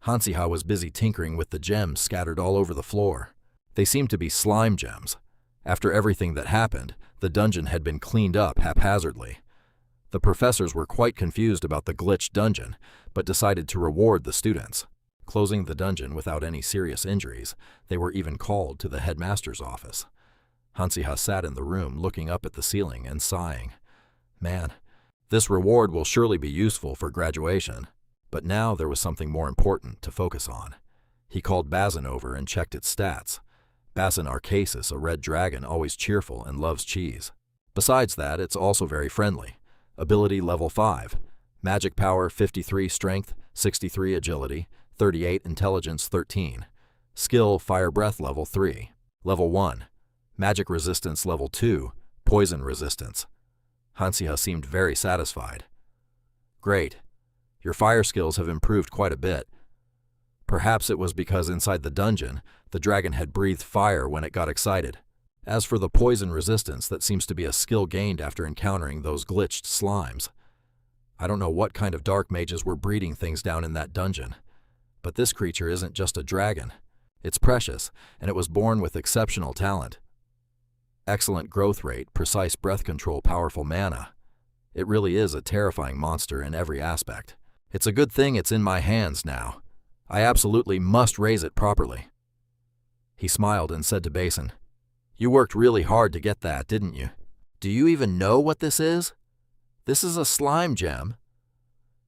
Hansiha was busy tinkering with the gems scattered all over the floor. They seemed to be slime gems. After everything that happened, the dungeon had been cleaned up haphazardly. The professors were quite confused about the glitched dungeon, but decided to reward the students. Closing the dungeon without any serious injuries, they were even called to the headmaster's office. Hansiha sat in the room looking up at the ceiling and sighing. Man, this reward will surely be useful for graduation. But now there was something more important to focus on. He called Bazin over and checked its stats. Bazin Arcasis, a red dragon, always cheerful and loves cheese. Besides that, it's also very friendly. Ability level 5. Magic power 53 strength, 63 agility, 38 intelligence 13. Skill fire breath level 3. Level 1. Magic resistance level 2. Poison resistance. Hansiha seemed very satisfied. Great. Your fire skills have improved quite a bit. Perhaps it was because inside the dungeon, the dragon had breathed fire when it got excited. As for the poison resistance, that seems to be a skill gained after encountering those glitched slimes. I don't know what kind of dark mages were breeding things down in that dungeon. But this creature isn't just a dragon. It's precious, and it was born with exceptional talent. Excellent growth rate, precise breath control, powerful mana. It really is a terrifying monster in every aspect. It's a good thing it's in my hands now. I absolutely must raise it properly. He smiled and said to Basin, "You worked really hard to get that, didn't you? Do you even know what this is? This is a slime gem."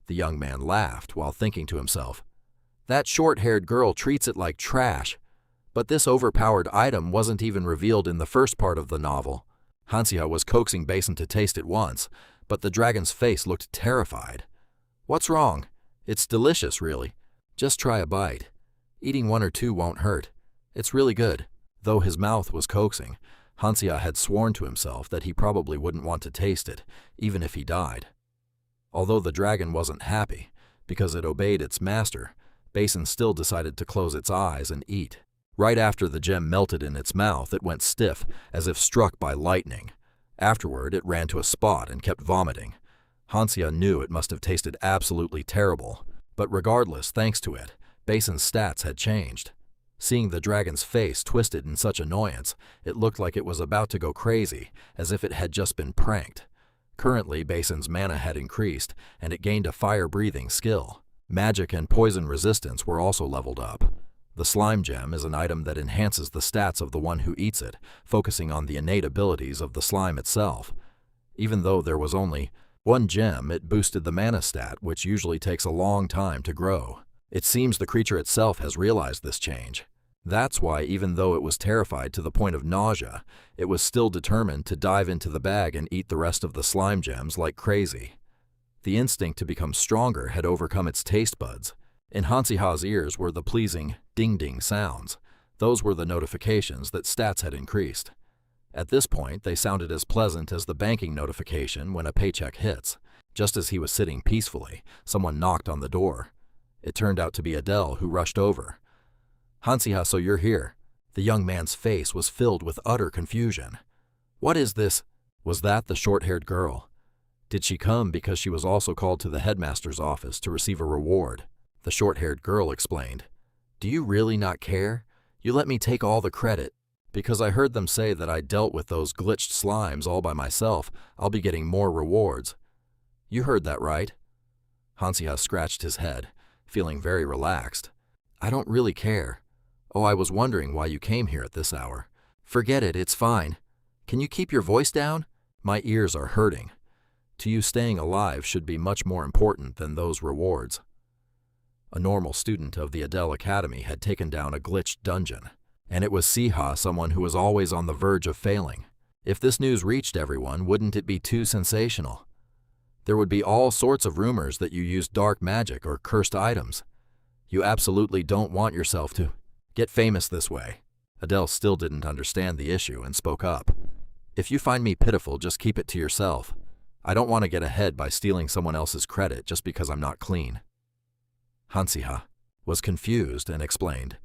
The young man laughed while thinking to himself, "That short-haired girl treats it like trash. But this overpowered item wasn't even revealed in the first part of the novel." Hansiha was coaxing Basin to taste it once, but the dragon's face looked terrified. "What's wrong? It's delicious, really. Just try a bite. Eating 1 or 2 won't hurt. It's really good." Though his mouth was coaxing, Hansiha had sworn to himself that he probably wouldn't want to taste it, even if he died. Although the dragon wasn't happy, because it obeyed its master, Basin still decided to close its eyes and eat. Right after the gem melted in its mouth, it went stiff, as if struck by lightning. Afterward, it ran to a spot and kept vomiting. Hansiha knew it must have tasted absolutely terrible, but regardless, thanks to it, Basin's stats had changed. Seeing the dragon's face twisted in such annoyance, it looked like it was about to go crazy, as if it had just been pranked. Currently, Basin's mana had increased, and it gained a fire-breathing skill. Magic and poison resistance were also leveled up. The slime gem is an item that enhances the stats of the one who eats it, focusing on the innate abilities of the slime itself. Even though there was only 1 gem, it boosted the mana stat, which usually takes a long time to grow. It seems the creature itself has realized this change. That's why, even though it was terrified to the point of nausea, it was still determined to dive into the bag and eat the rest of the slime gems like crazy. The instinct to become stronger had overcome its taste buds. In Hansiha's ears were the pleasing ding-ding sounds. Those were the notifications that stats had increased. At this point, they sounded as pleasant as the banking notification when a paycheck hits. Just as he was sitting peacefully, someone knocked on the door. It turned out to be Adele, who rushed over. "Hansiha, so you're here." The young man's face was filled with utter confusion. "What is this?" Was that the short-haired girl? Did she come because she was also called to the headmaster's office to receive a reward? The short-haired girl explained, "Do you really not care? You let me take all the credit. Because I heard them say that I dealt with those glitched slimes all by myself, I'll be getting more rewards." "You heard that right?" Hansiha scratched his head, feeling very relaxed. "I don't really care. Oh, I was wondering why you came here at this hour." "Forget it, it's fine. Can you keep your voice down? My ears are hurting. To you, staying alive should be much more important than those rewards." A normal student of the Adele Academy had taken down a glitched dungeon, and it was Siha, someone who was always on the verge of failing. If this news reached everyone, wouldn't it be too sensational? There would be all sorts of rumors that you used dark magic or cursed items. You absolutely don't want yourself to get famous this way. Adele still didn't understand the issue and spoke up. "If you find me pitiful, just keep it to yourself. I don't want to get ahead by stealing someone else's credit just because I'm not clean." Hansiha was confused and explained,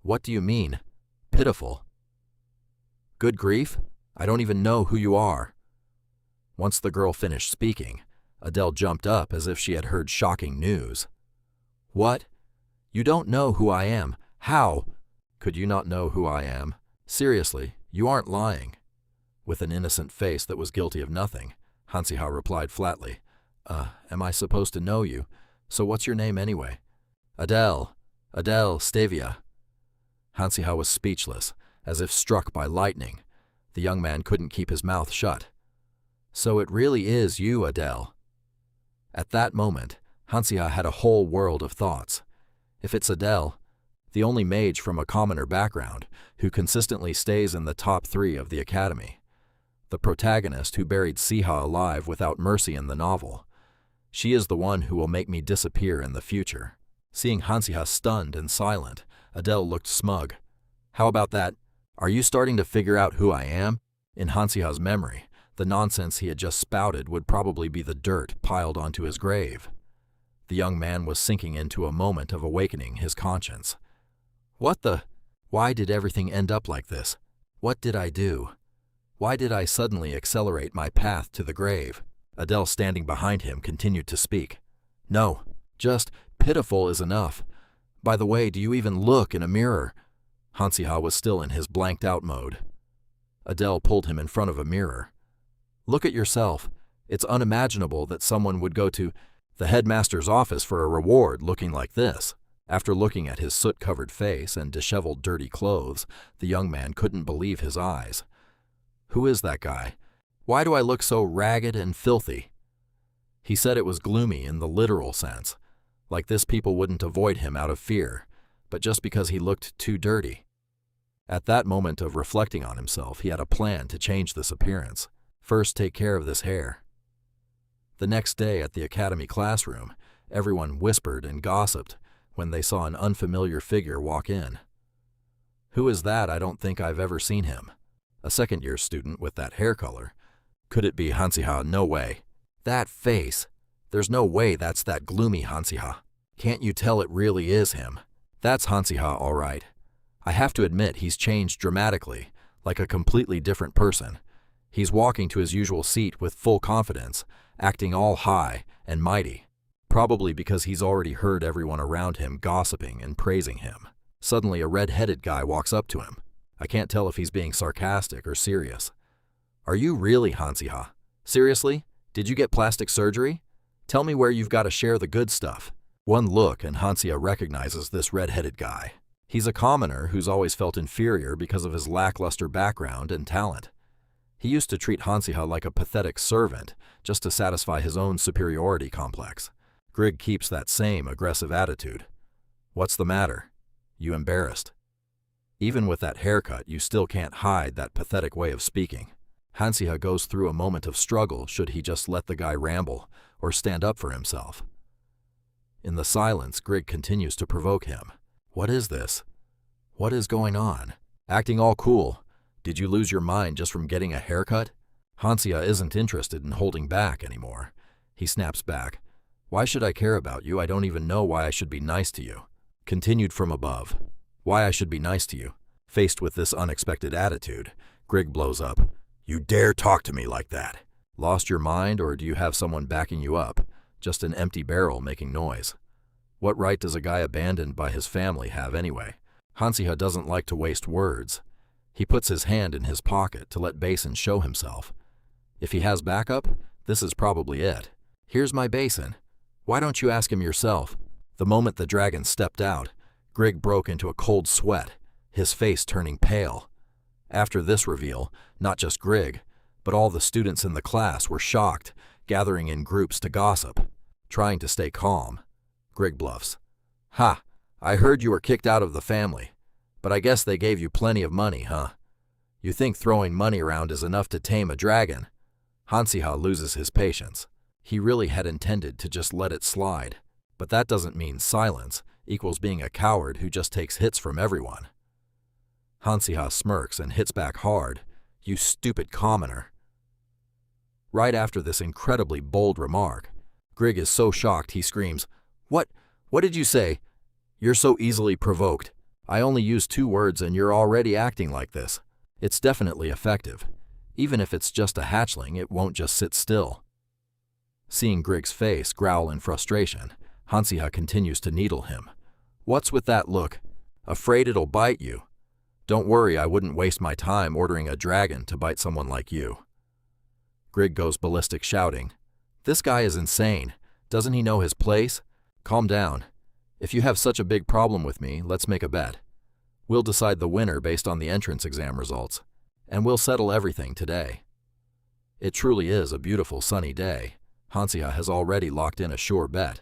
"What do you mean, pitiful?" "Good grief, I don't even know who you are." Once the girl finished speaking, Adele jumped up as if she had heard shocking news. "What? You don't know who I am. How could you not know who I am? Seriously, you aren't lying. With an innocent face that was guilty of nothing, Hansiha replied flatly, am I supposed to know you? So what's your name anyway? Adele Stavia. Hansiha was speechless, as if struck by lightning. The young man couldn't keep his mouth shut. So it really is you, Adele. At that moment, Hansiha had a whole world of thoughts. If it's Adele, the only mage from a commoner background who consistently stays in the top 3 of the academy, the protagonist who buried Siha alive without mercy in the novel, she is the one who will make me disappear in the future. Seeing Hansiha stunned and silent, Adele looked smug. How about that? Are you starting to figure out who I am? In Hansiha's memory, the nonsense he had just spouted would probably be the dirt piled onto his grave. The young man was sinking into a moment of awakening his conscience. What the? Why did everything end up like this? What did I do? Why did I suddenly accelerate my path to the grave? Adele, standing behind him, continued to speak. No, just pitiful is enough. By the way, do you even look in a mirror? Hansiha was still in his blanked-out mode. Adele pulled him in front of a mirror. Look at yourself. It's unimaginable that someone would go to the headmaster's office for a reward looking like this. After looking at his soot-covered face and disheveled, dirty clothes, the young man couldn't believe his eyes. Who is that guy? Why do I look so ragged and filthy? He said it was gloomy in the literal sense, like this people wouldn't avoid him out of fear, but just because he looked too dirty. At that moment of reflecting on himself, he had a plan to change this appearance. First, take care of this hair. The next day at the academy classroom, everyone whispered and gossiped when they saw an unfamiliar figure walk in. Who is that? I don't think I've ever seen him. A second-year student with that hair color. Could it be Hansiha? No way. That face. There's no way that's that gloomy Hansiha. Can't you tell it really is him? That's Hansiha, all right. I have to admit he's changed dramatically, like a completely different person. He's walking to his usual seat with full confidence, acting all high and mighty, probably because he's already heard everyone around him gossiping and praising him. Suddenly, a red-headed guy walks up to him. I can't tell if he's being sarcastic or serious. Are you really Hansiha? Seriously? Did you get plastic surgery? Tell me where you've got to share the good stuff. One look and Hansiha recognizes this red-headed guy. He's a commoner who's always felt inferior because of his lackluster background and talent. He used to treat Hansiha like a pathetic servant just to satisfy his own superiority complex. Grig keeps that same aggressive attitude. What's the matter? You embarrassed? Even with that haircut, you still can't hide that pathetic way of speaking. Hansiha goes through a moment of struggle should he just let the guy ramble or stand up for himself. In the silence, Grig continues to provoke him. What is this? What is going on? Acting all cool. Did you lose your mind just from getting a haircut? Hansiha isn't interested in holding back anymore. He snaps back. Why should I care about you? I don't even know why I should be nice to you. Continued from above. Why I should be nice to you. Faced with this unexpected attitude, Grig blows up. You dare talk to me like that? Lost your mind, or do you have someone backing you up? Just an empty barrel making noise. What right does a guy abandoned by his family have anyway? Hansiha doesn't like to waste words. He puts his hand in his pocket to let Basin show himself. If he has backup, this is probably it. Here's my Basin. Why don't you ask him yourself? The moment the dragon stepped out, Grig broke into a cold sweat, his face turning pale. After this reveal, not just Grig, but all the students in the class were shocked, gathering in groups to gossip. Trying to stay calm, Grig bluffs. Ha! I heard you were kicked out of the family, but I guess they gave you plenty of money, huh? You think throwing money around is enough to tame a dragon? Hansiha loses his patience. He really had intended to just let it slide, but that doesn't mean silence equals being a coward who just takes hits from everyone. Hansiha smirks and hits back hard. You stupid commoner. Right after this incredibly bold remark, Grig is so shocked he screams, What did you say? You're so easily provoked. I only used 2 words and you're already acting like this. It's definitely effective. Even if it's just a hatchling, it won't just sit still. Seeing Grig's face growl in frustration, Hansiha continues to needle him. What's with that look? Afraid it'll bite you? Don't worry, I wouldn't waste my time ordering a dragon to bite someone like you. Grig goes ballistic, shouting, "This guy is insane. Doesn't he know his place? Calm down. If you have such a big problem with me, let's make a bet. We'll decide the winner based on the entrance exam results, and we'll settle everything today." It truly is a beautiful sunny day. Hansia has already locked in a sure bet.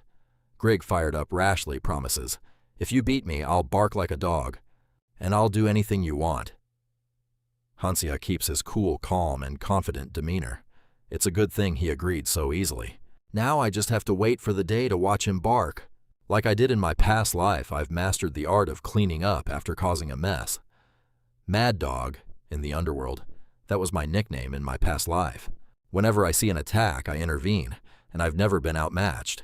Grig, fired up, rashly promises, "If you beat me, I'll bark like a dog, and I'll do anything you want." Hansia keeps his cool, calm, and confident demeanor. It's a good thing he agreed so easily. Now I just have to wait for the day to watch him bark. Like I did in my past life, I've mastered the art of cleaning up after causing a mess. Mad Dog, in the underworld, that was my nickname in my past life. Whenever I see an attack, I intervene, and I've never been outmatched.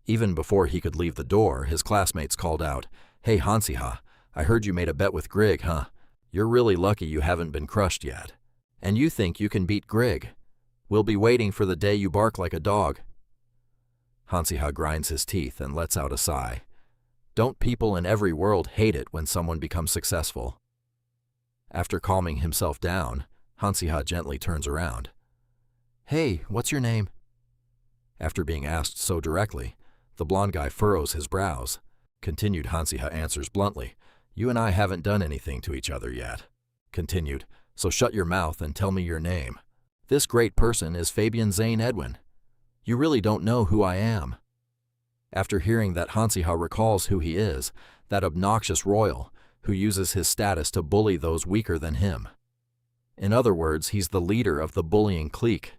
Even before he could leave the door, his classmates called out, "Hey Hansiha, I heard you made a bet with Grig, huh? You're really lucky you haven't been crushed yet. And you think you can beat Grig? We'll be waiting for the day you bark like a dog." Hansiha grinds his teeth and lets out a sigh. Don't people in every world hate it when someone becomes successful? After calming himself down, Hansiha gently turns around. "Hey, what's your name?" After being asked so directly, the blond guy furrows his brows. Continued, Hansiha answers bluntly, "You and I haven't done anything to each other yet." Continued, "So shut your mouth and tell me your name." "This great person is Fabian Zane Edwin. You really don't know who I am." After hearing that, Hansiha recalls who he is, that obnoxious royal who uses his status to bully those weaker than him. In other words, he's the leader of the bullying clique.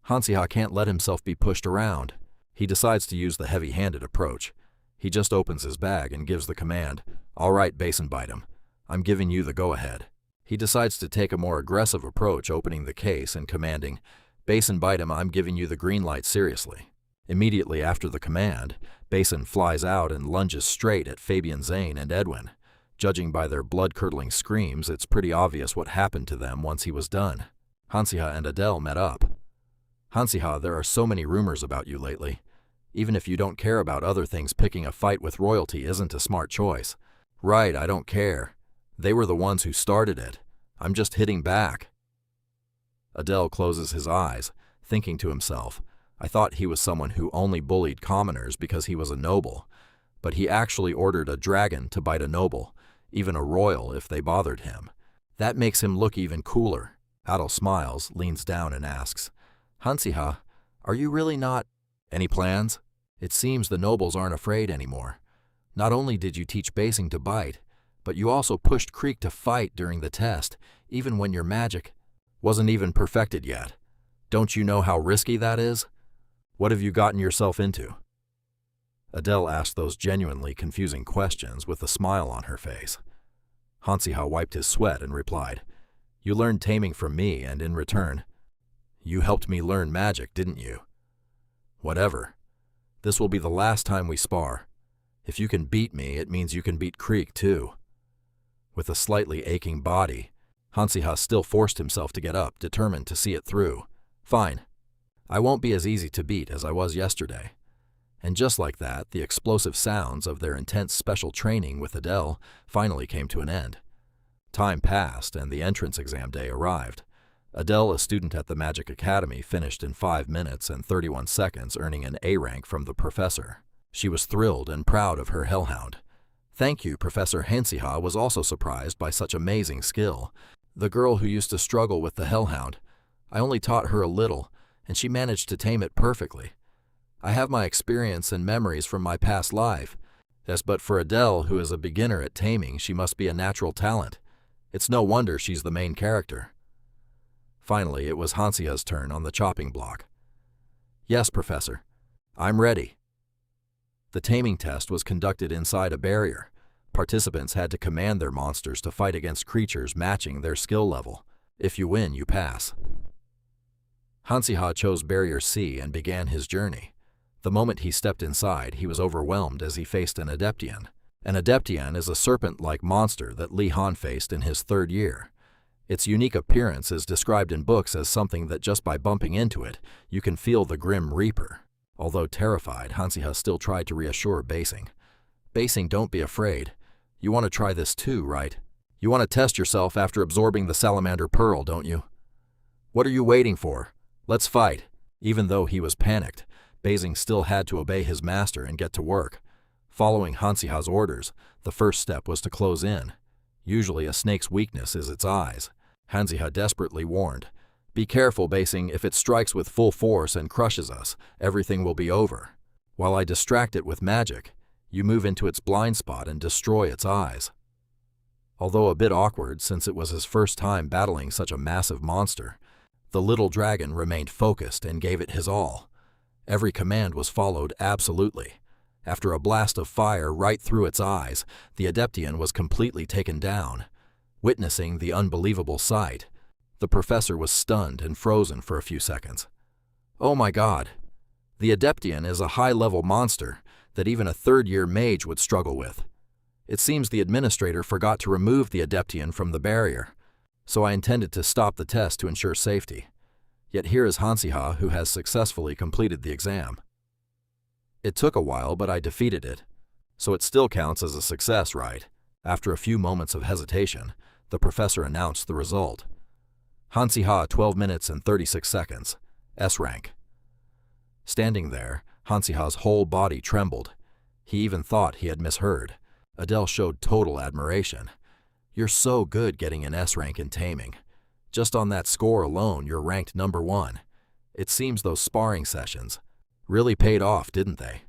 Hansiha can't let himself be pushed around. He decides to use the heavy-handed approach. He just opens his bag and gives the command, "All right, Basin Bite him. I'm giving you the go-ahead." He decides to take a more aggressive approach, opening the case and commanding, "Basin Bite him, I'm giving you the green light, seriously." Immediately after the command, Basin flies out and lunges straight at Fabian Zane and Edwin. Judging by their blood-curdling screams, it's pretty obvious what happened to them once he was done. Hansiha and Adele met up. "Hansiha, there are so many rumors about you lately. Even if you don't care about other things, picking a fight with royalty isn't a smart choice." "Right, I don't care. They were the ones who started it. I'm just hitting back." Adele closes his eyes, thinking to himself, "I thought he was someone who only bullied commoners because he was a noble, but he actually ordered a dragon to bite a noble, even a royal if they bothered him. That makes him look even cooler." Adele smiles, leans down and asks, "Hansiha, are you really not... any plans? It seems the nobles aren't afraid anymore. Not only did you teach Basing to bite, but you also pushed Creek to fight during the test, even when your magic wasn't even perfected yet. Don't you know how risky that is? What have you gotten yourself into?" Adele asked those genuinely confusing questions with a smile on her face. Hansiha wiped his sweat and replied, "You learned taming from me, and in return, you helped me learn magic, didn't you? Whatever. This will be the last time we spar. If you can beat me, it means you can beat Creek too." With a slightly aching body, Hansiha still forced himself to get up, determined to see it through. "Fine. I won't be as easy to beat as I was yesterday." And just like that, the explosive sounds of their intense special training with Adele finally came to an end. Time passed, and the entrance exam day arrived. Adele, a student at the Magic Academy, finished in 5 minutes and 31 seconds, earning an A rank from the professor. She was thrilled and proud of her hellhound. "Thank you, Professor." Hansiha was also surprised by such amazing skill. "The girl who used to struggle with the hellhound, I only taught her a little, and she managed to tame it perfectly. I have my experience and memories from my past life. Yes, but for Adele, who is a beginner at taming, she must be a natural talent. It's no wonder she's the main character." Finally, it was Hansiha's turn on the chopping block. "Yes, Professor. I'm ready." The taming test was conducted inside a barrier. Participants had to command their monsters to fight against creatures matching their skill level. If you win, you pass. Hansiha chose Barrier C and began his journey. The moment he stepped inside, he was overwhelmed as he faced an Adeptian. An Adeptian is a serpent-like monster that Li Han faced in his 3rd year. Its unique appearance is described in books as something that just by bumping into it, you can feel the Grim Reaper. Although terrified, Hansiha still tried to reassure Basing. Basing, don't be afraid. You want to try this too, right? You want to test yourself after absorbing the salamander pearl, don't you? What are you waiting for? Let's fight. Even though he was panicked, Basing still had to obey his master and get to work. Following Hansiha's orders, the first step was to close in. Usually a snake's weakness is its eyes. Hansiha desperately warned, "Be careful, Basing. If it strikes with full force and crushes us, everything will be over. While I distract it with magic, you move into its blind spot and destroy its eyes." Although a bit awkward since it was his first time battling such a massive monster, the little dragon remained focused and gave it his all. Every command was followed absolutely. After a blast of fire right through its eyes, the Adeptian was completely taken down. Witnessing the unbelievable sight, the professor was stunned and frozen for a few seconds. Oh my God! The Adeptian is a high-level monster that even a third-year mage would struggle with. It seems the administrator forgot to remove the Adeptian from the barrier, so I intended to stop the test to ensure safety. Yet here is Hansiha, who has successfully completed the exam. It took a while, but I defeated it, so it still counts as a success, right? After a few moments of hesitation, the professor announced the result. Hansiha, 12 minutes and 36 seconds, S rank. Standing there, Hansiha's whole body trembled. He even thought he had misheard. Adele showed total admiration. "You're so good getting an S rank in taming. Just on that score alone, you're ranked number 1. It seems those sparring sessions really paid off, didn't they?"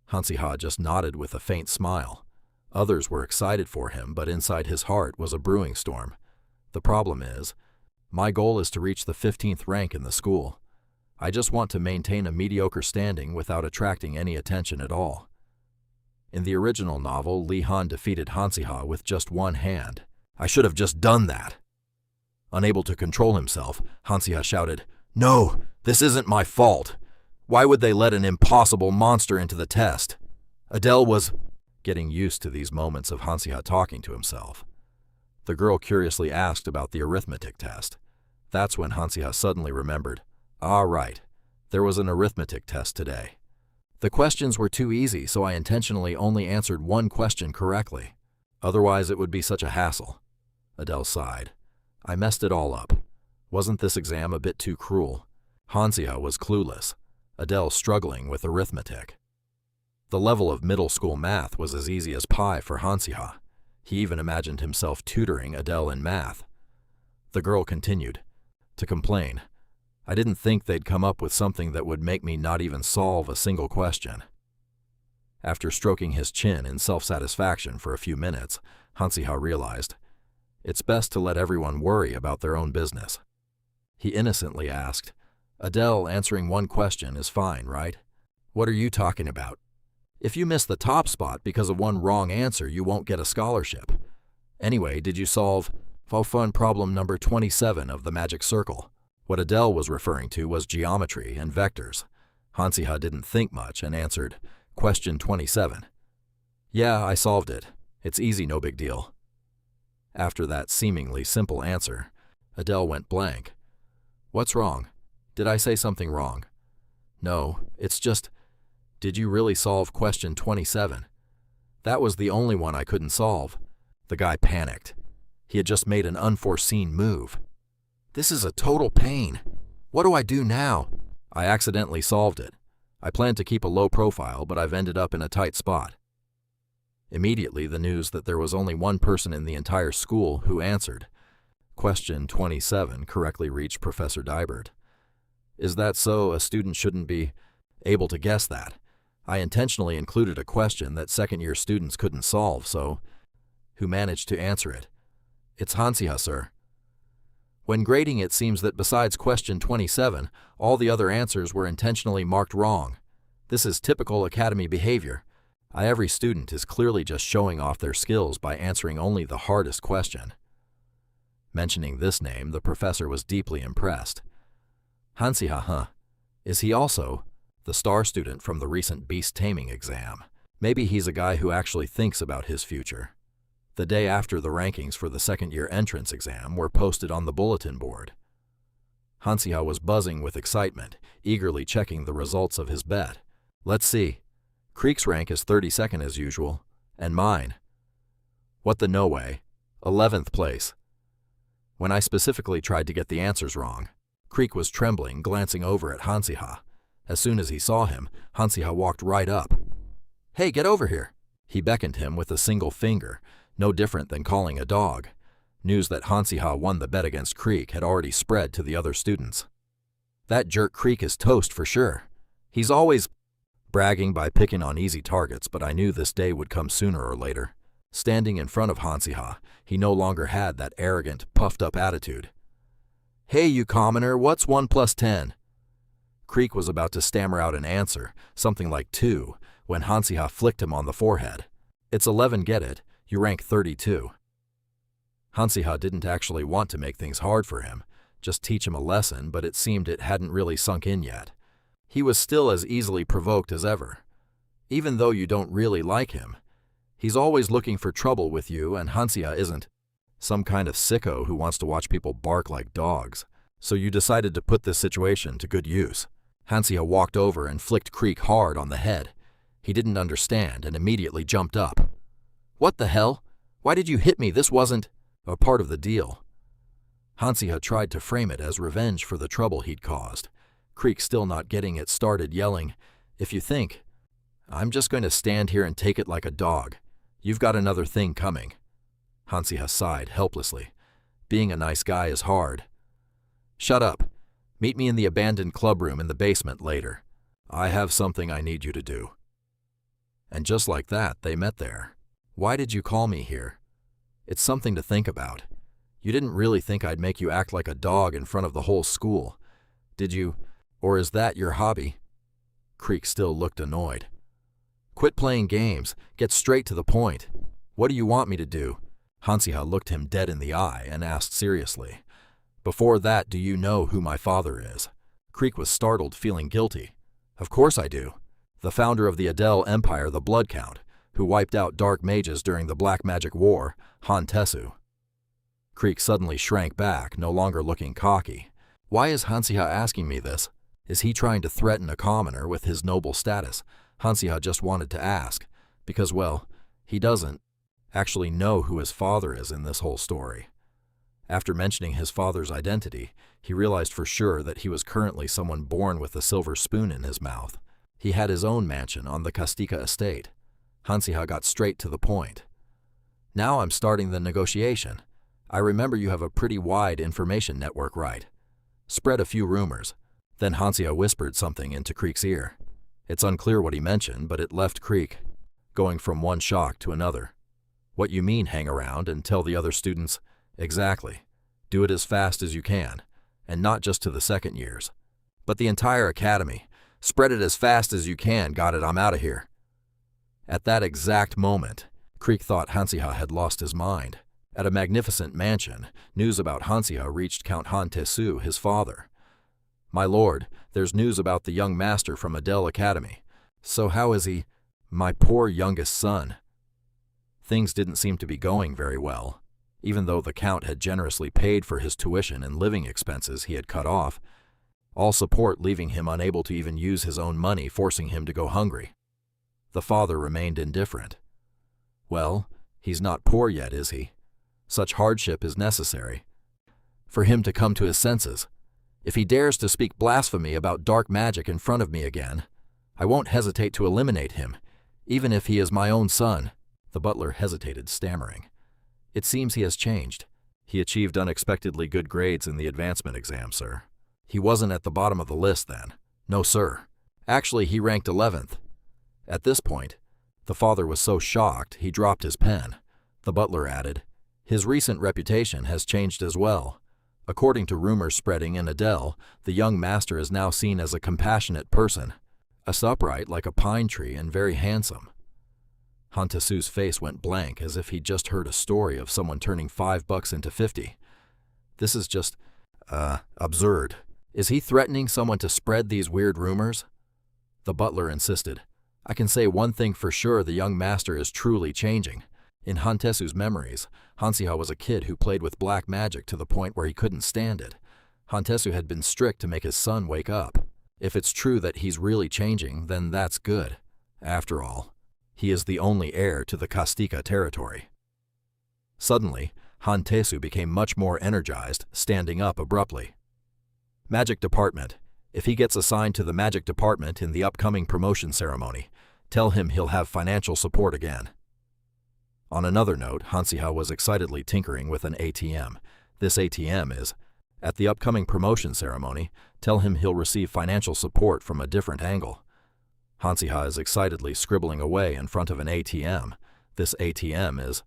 Hansiha just nodded with a faint smile. Others were excited for him, but inside his heart was a brewing storm. The problem is, my goal is to reach the 15th rank in the school. I just want to maintain a mediocre standing without attracting any attention at all. In the original novel, Li Han defeated Hansiha with just one hand. I should have just done that. Unable to control himself, Hansiha shouted, "No, this isn't my fault. Why would they let an impossible monster into the test?" Adele was getting used to these moments of Hansiha talking to himself. The girl curiously asked about the arithmetic test. That's when Hansiha suddenly remembered. Ah, right. There was an arithmetic test today. The questions were too easy, so I intentionally only answered one question correctly. Otherwise, it would be such a hassle. Adele sighed. I messed it all up. Wasn't this exam a bit too cruel? Hansiha was clueless. Adele struggling with arithmetic. The level of middle school math was as easy as pie for Hansiha. He even imagined himself tutoring Adele in math. The girl continued to complain. I didn't think they'd come up with something that would make me not even solve a single question. After stroking his chin in self-satisfaction for a few minutes, Hansiha realized, it's best to let everyone worry about their own business. He innocently asked, Adele, answering one question is fine, right? What are you talking about? If you miss the top spot because of one wrong answer, you won't get a scholarship. Anyway, did you solve fun problem number 27 of the magic circle? What Adele was referring to was geometry and vectors. Hansiha didn't think much and answered, question 27. Yeah, I solved it. It's easy, no big deal. After that seemingly simple answer, Adele went blank. What's wrong? Did I say something wrong? No, it's just, did you really solve question 27? That was the only one I couldn't solve. The guy panicked. He had just made an unforeseen move. This is a total pain. What do I do now? I accidentally solved it. I planned to keep a low profile, but I've ended up in a tight spot. Immediately, the news that there was only one person in the entire school who answered. Question 27 correctly reached Professor Dybert. Is that so? A student shouldn't be able to guess that. I intentionally included a question that second-year students couldn't solve, so who managed to answer it? It's Hansiha, sir. When grading, it seems that besides question 27, all the other answers were intentionally marked wrong. This is typical academy behavior. Every student is clearly just showing off their skills by answering only the hardest question. Mentioning this name, the professor was deeply impressed. Hansiha, huh? Is he also the star student from the recent beast taming exam? Maybe he's a guy who actually thinks about his future. The day after the rankings for the second-year entrance exam were posted on the bulletin board. Hansiha was buzzing with excitement, eagerly checking the results of his bet. Let's see. Creek's rank is 32nd as usual. And mine. What the no way? 11th place. When I specifically tried to get the answers wrong, Creek was trembling, glancing over at Hansiha. As soon as he saw him, Hansiha walked right up. "Hey, get over here!" He beckoned him with a single finger, no different than calling a dog. News that Hansiha won the bet against Creek had already spread to the other students. "That jerk Creek is toast for sure. He's always bragging by picking on easy targets, but I knew this day would come sooner or later. Standing in front of Hansiha, he no longer had that arrogant, puffed-up attitude. "Hey, you commoner, what's 1 plus 10? Creek was about to stammer out an answer, something like 2, when Hansiha flicked him on the forehead. "It's 11, get it? You rank 32. Hansiha didn't actually want to make things hard for him, just teach him a lesson, but it seemed it hadn't really sunk in yet. He was still as easily provoked as ever. Even though you don't really like him, he's always looking for trouble with you, and Hansiha isn't some kind of sicko who wants to watch people bark like dogs. So you decided to put this situation to good use." Hansiha walked over and flicked Creek hard on the head. He didn't understand and immediately jumped up. "What the hell? Why did you hit me? This wasn't a part of the deal." Hansiha tried to frame it as revenge for the trouble he'd caused. Creek, still not getting it, started yelling, "If you think I'm just going to stand here and take it like a dog, you've got another thing coming." Hansiha sighed helplessly. Being a nice guy is hard. "Shut up. Meet me in the abandoned clubroom in the basement later. I have something I need you to do." And just like that, they met there. "Why did you call me here? It's something to think about. You didn't really think I'd make you act like a dog in front of the whole school, did you? Or is that your hobby?" Creek still looked annoyed. "Quit playing games. Get straight to the point. What do you want me to do?" Hansiha looked him dead in the eye and asked seriously, "Before that, do you know who my father is?" Creek was startled, feeling guilty. "Of course I do. The founder of the Adel Empire, the Blood Count, who wiped out dark mages during the Black Magic War, Han Tessu." Creek suddenly shrank back, no longer looking cocky. Why is Hansiha asking me this? Is he trying to threaten a commoner with his noble status? Hansiha just wanted to ask, because, well, he doesn't actually know who his father is in this whole story. After mentioning his father's identity, he realized for sure that he was currently someone born with a silver spoon in his mouth. He had his own mansion on the Kastika estate. Hansiha got straight to the point. "Now I'm starting the negotiation. I remember you have a pretty wide information network, right? Spread a few rumors." Then Hansiha whispered something into Creek's ear. It's unclear what he mentioned, but it left Creek going from one shock to another. "What you mean, hang around and tell the other students?" "Exactly. Do it as fast as you can, and not just to the second years, but the entire academy. Spread it as fast as you can. Got it, I'm out of here." At that exact moment, Creek thought Hansiha had lost his mind. At a magnificent mansion, news about Hansiha reached Count Han Tessu, his father. "My lord, there's news about the young master from Adel Academy. So how is he?" "My poor youngest son." Things didn't seem to be going very well. Even though the Count had generously paid for his tuition and living expenses, he had cut off all support, leaving him unable to even use his own money, forcing him to go hungry. The father remained indifferent. "Well, he's not poor yet, is he? Such hardship is necessary for him to come to his senses. If he dares to speak blasphemy about dark magic in front of me again, I won't hesitate to eliminate him, even if he is my own son." The butler hesitated, stammering. "It seems he has changed. He achieved unexpectedly good grades in the advancement exam, sir." "He wasn't at the bottom of the list, then?" "No, sir. Actually, he ranked 11th. At this point, the father was so shocked he dropped his pen. The butler added, "His recent reputation has changed as well. According to rumors spreading in Adel, the young master is now seen as a compassionate person, as upright like a pine tree and very handsome." Han Tessu's face went blank, as if he'd just heard a story of someone turning $5 into 50. "This is just, absurd. Is he threatening someone to spread these weird rumors?" The butler insisted. "I can say one thing for sure, the young master is truly changing. In Han Tessu's memories, Hansiha was a kid who played with black magic to the point where he couldn't stand it. Han Tessu had been strict to make his son wake up. If it's true that he's really changing, then that's good. After all, He is the only heir to the Kastika territory. Suddenly, Hantesu became much more energized, standing up abruptly. Magic Department. If he gets assigned to the Magic Department in the upcoming promotion ceremony, tell him he'll have financial support again. On another note, Hansiha was excitedly tinkering with an ATM. This ATM is, at the upcoming promotion ceremony, tell him he'll receive financial support from a different angle. Hansiha is excitedly scribbling away in front of an ATM. This ATM is,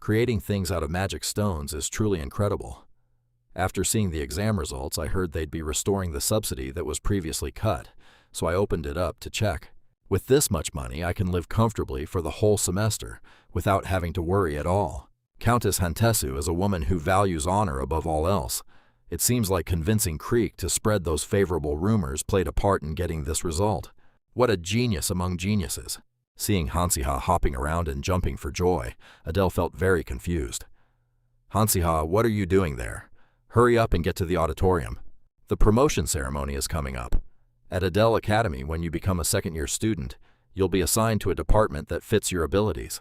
creating things out of magic stones is truly incredible. After seeing the exam results, I heard they'd be restoring the subsidy that was previously cut, so I opened it up to check. With this much money, I can live comfortably for the whole semester, without having to worry at all. Countess Hantesu is a woman who values honor above all else. It seems like convincing Creek to spread those favorable rumors played a part in getting this result. What a genius among geniuses. Seeing Hansiha hopping around and jumping for joy, Adele felt very confused. Hansiha, what are you doing there? Hurry up and get to the auditorium. The promotion ceremony is coming up. At Adele Academy, when you become a second-year student, you'll be assigned to a department that fits your abilities.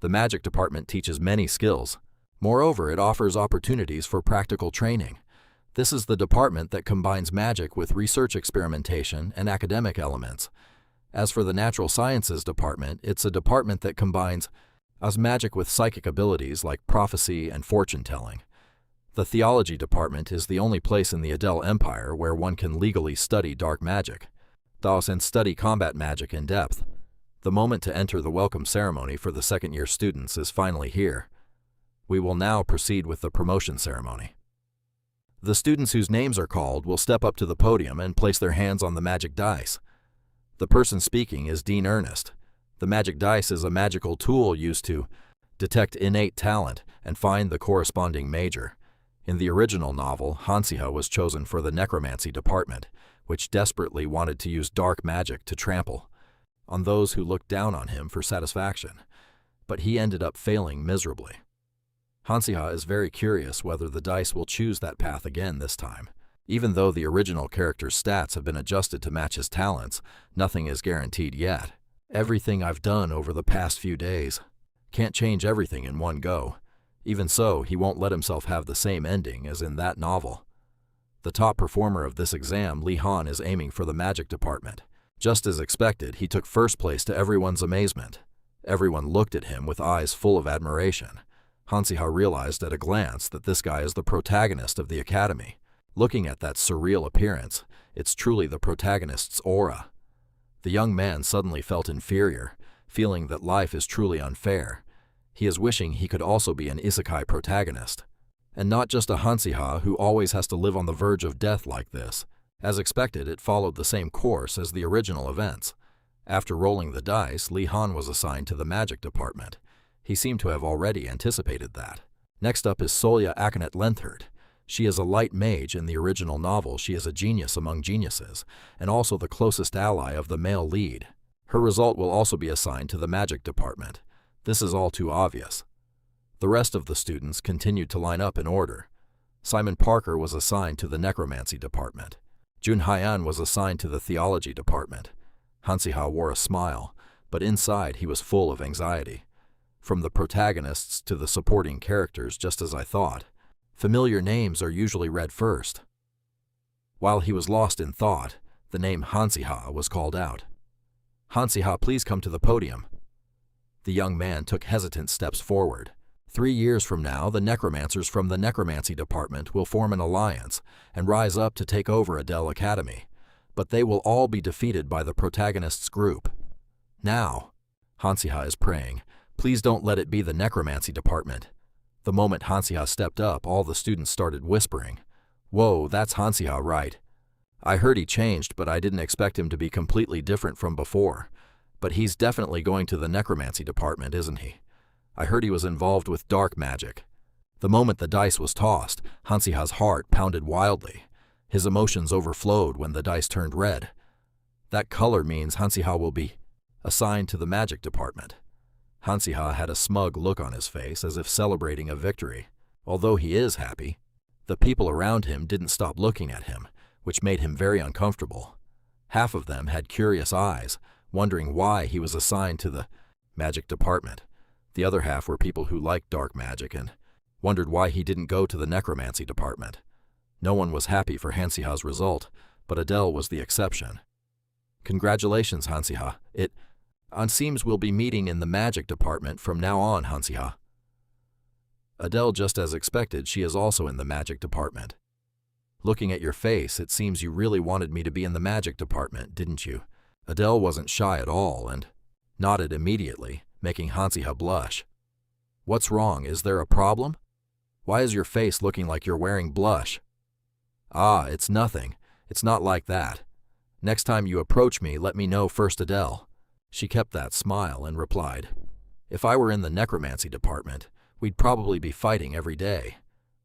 The Magic Department teaches many skills. Moreover, it offers opportunities for practical training. This is the department that combines magic with research experimentation and academic elements. As for the Natural Sciences Department, it's a department that combines magic with psychic abilities like prophecy and fortune-telling. The Theology Department is the only place in the Adele Empire where one can legally study dark magic, thus and study combat magic in depth. The moment to enter the welcome ceremony for the second-year students is finally here. We will now proceed with the promotion ceremony. The students whose names are called will step up to the podium and place their hands on the magic dice. The person speaking is Dean Ernest. The magic dice is a magical tool used to detect innate talent and find the corresponding major. In the original novel, Hansiha was chosen for the necromancy department, which desperately wanted to use dark magic to trample on those who looked down on him for satisfaction, but he ended up failing miserably. Hansiha is very curious whether the dice will choose that path again this time. Even though the original character's stats have been adjusted to match his talents, nothing is guaranteed yet. Everything I've done over the past few days. Can't change everything in one go. Even so, he won't let himself have the same ending as in that novel. The top performer of this exam, Li Han, is aiming for the magic department. Just as expected, he took first place to everyone's amazement. Everyone looked at him with eyes full of admiration. Hansiha realized at a glance that this guy is the protagonist of the academy. Looking at that surreal appearance, it's truly the protagonist's aura. The young man suddenly felt inferior, feeling that life is truly unfair. He is wishing he could also be an isekai protagonist, and not just a Hansiha who always has to live on the verge of death like this. As expected, it followed the same course as the original events. After rolling the dice, Li Han was assigned to the magic department. He seemed to have already anticipated that. Next up is Solya Akanet Lenthard. She is a light mage. In the original novel, she is a genius among geniuses, and also the closest ally of the male lead. Her result will also be assigned to the magic department. This is all too obvious. The rest of the students continued to line up in order. Simon Parker was assigned to the necromancy department. Jun Hyan was assigned to the theology department. Hansiha wore a smile, but inside he was full of anxiety. From the protagonists to the supporting characters, just as I thought. Familiar names are usually read first. While he was lost in thought, the name Hansiha was called out. Hansiha, please come to the podium. The young man took hesitant steps forward. 3 years from now, the necromancers from the necromancy department will form an alliance and rise up to take over Adele Academy, but they will all be defeated by the protagonist's group. Now, Hansiha is praying, please don't let it be the necromancy department. The moment Hansiha stepped up, all the students started whispering, "Whoa, that's Hansiha, right? I heard he changed, but I didn't expect him to be completely different from before. But he's definitely going to the necromancy department, isn't he? I heard he was involved with dark magic." The moment the dice was tossed, Hansiha's heart pounded wildly. His emotions overflowed when the dice turned red. That color means Hansiha will be assigned to the magic department. Hansiha had a smug look on his face as if celebrating a victory. Although he is happy, the people around him didn't stop looking at him, which made him very uncomfortable. Half of them had curious eyes, wondering why he was assigned to the magic department. The other half were people who liked dark magic and wondered why he didn't go to the necromancy department. No one was happy for Hansiha's result, but Adele was the exception. Congratulations, Hansiha. It seems we'll be meeting in the magic department from now on, Hansiha. Adele, just as expected, she is also in the magic department. Looking at your face, it seems you really wanted me to be in the magic department, didn't you? Adele wasn't shy at all and nodded immediately, making Hansiha blush. What's wrong? Is there a problem? Why is your face looking like you're wearing blush? Ah, it's nothing. It's not like that. Next time you approach me, let me know first, Adele. She kept that smile and replied, If I were in the necromancy department, we'd probably be fighting every day.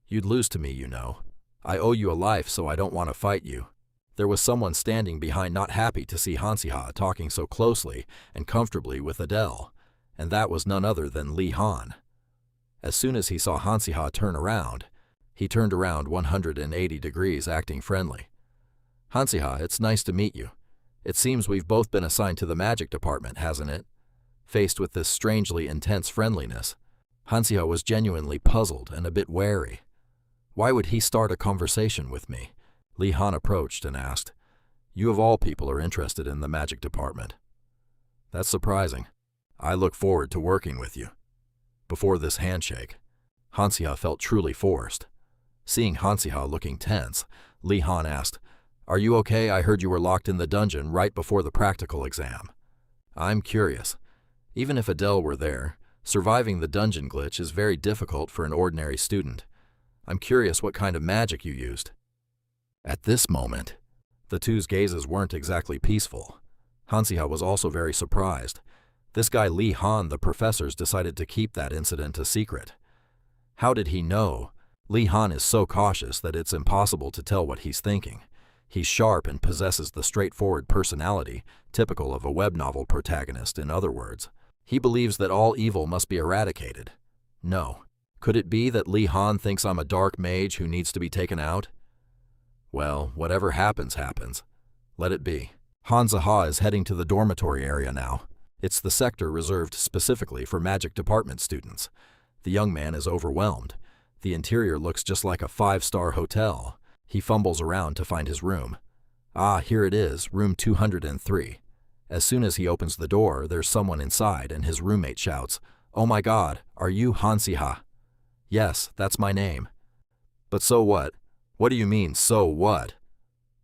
You'd lose to me, you know. I owe you a life, so I don't want to fight you. There was someone standing behind, not happy to see Hansiha talking so closely and comfortably with Adele, and that was none other than Li Han. As soon as he saw Hansiha turn around, he turned around 180 degrees, acting friendly. Hansiha, it's nice to meet you. It seems we've both been assigned to the magic department, hasn't it? Faced with this strangely intense friendliness, Hansiha was genuinely puzzled and a bit wary. Why would he start a conversation with me? Li Han approached and asked, You of all people are interested in the magic department. That's surprising. I look forward to working with you. Before this handshake, Hansiha felt truly forced. Seeing Hansiha looking tense, Li Han asked, Are you okay? I heard you were locked in the dungeon right before the practical exam. I'm curious. Even if Adele were there, surviving the dungeon glitch is very difficult for an ordinary student. I'm curious what kind of magic you used. At this moment, the two's gazes weren't exactly peaceful. Hansiha was also very surprised. This guy Li Han, the professors, decided to keep that incident a secret. How did he know? Li Han is so cautious that it's impossible to tell what he's thinking. He's sharp and possesses the straightforward personality typical of a web novel protagonist, in other words. He believes that all evil must be eradicated. No. Could it be that Li Han thinks I'm a dark mage who needs to be taken out? Well, whatever happens, happens. Let it be. Hansiha is heading to the dormitory area now. It's the sector reserved specifically for magic department students. The young man is overwhelmed. The interior looks just like a 5-star hotel. He fumbles around to find his room. Ah, here it is, room 203. As soon as he opens the door, there's someone inside, and his roommate shouts, Oh my God, are you Hansiha? Yes, that's my name. But so what? What do you mean, so what?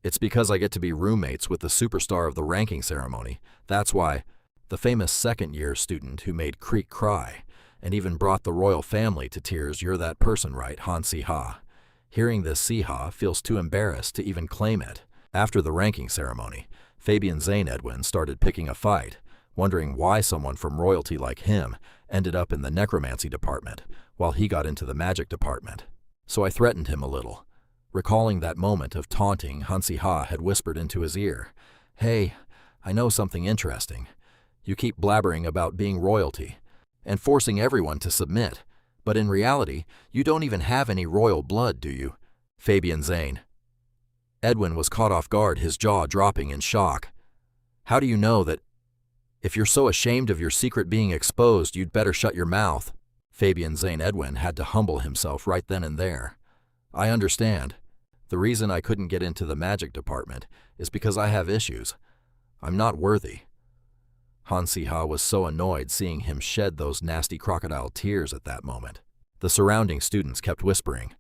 It's because I get to be roommates with the superstar of the ranking ceremony. That's why. The famous second-year student who made Creek cry, and even brought the royal family to tears. You're that person, right, Hansiha? Hearing this, Siha feels too embarrassed to even claim it. After the ranking ceremony, Fabian Zane Edwin started picking a fight, wondering why someone from royalty like him ended up in the necromancy department, while he got into the magic department. So I threatened him a little. Recalling that moment of taunting, Hansiha had whispered into his ear, Hey, I know something interesting. You keep blabbering about being royalty and forcing everyone to submit, but in reality, you don't even have any royal blood, do you? Fabian Zane. Edwin was caught off guard, his jaw dropping in shock. How do you know that? If you're so ashamed of your secret being exposed, you'd better shut your mouth. Fabian Zane Edwin had to humble himself right then and there. I understand. The reason I couldn't get into the magic department is because I have issues. I'm not worthy. Hansiha was so annoyed seeing him shed those nasty crocodile tears at that moment. The surrounding students kept whispering,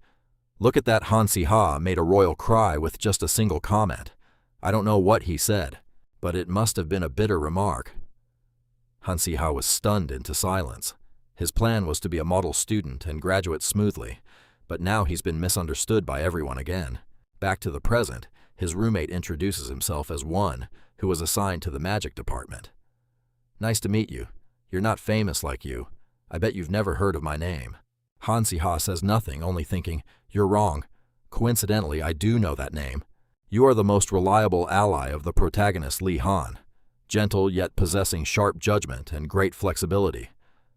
Look at that, Hansiha made a royal cry with just a single comment. I don't know what he said, but it must have been a bitter remark. Hansiha was stunned into silence. His plan was to be a model student and graduate smoothly, but now he's been misunderstood by everyone again. Back to the present, his roommate introduces himself as one who was assigned to the magic department. Nice to meet you. You're not famous like you. I bet you've never heard of my name. Hansiha says nothing, only thinking, You're wrong. Coincidentally, I do know that name. You are the most reliable ally of the protagonist Li Han. Gentle yet possessing sharp judgment and great flexibility.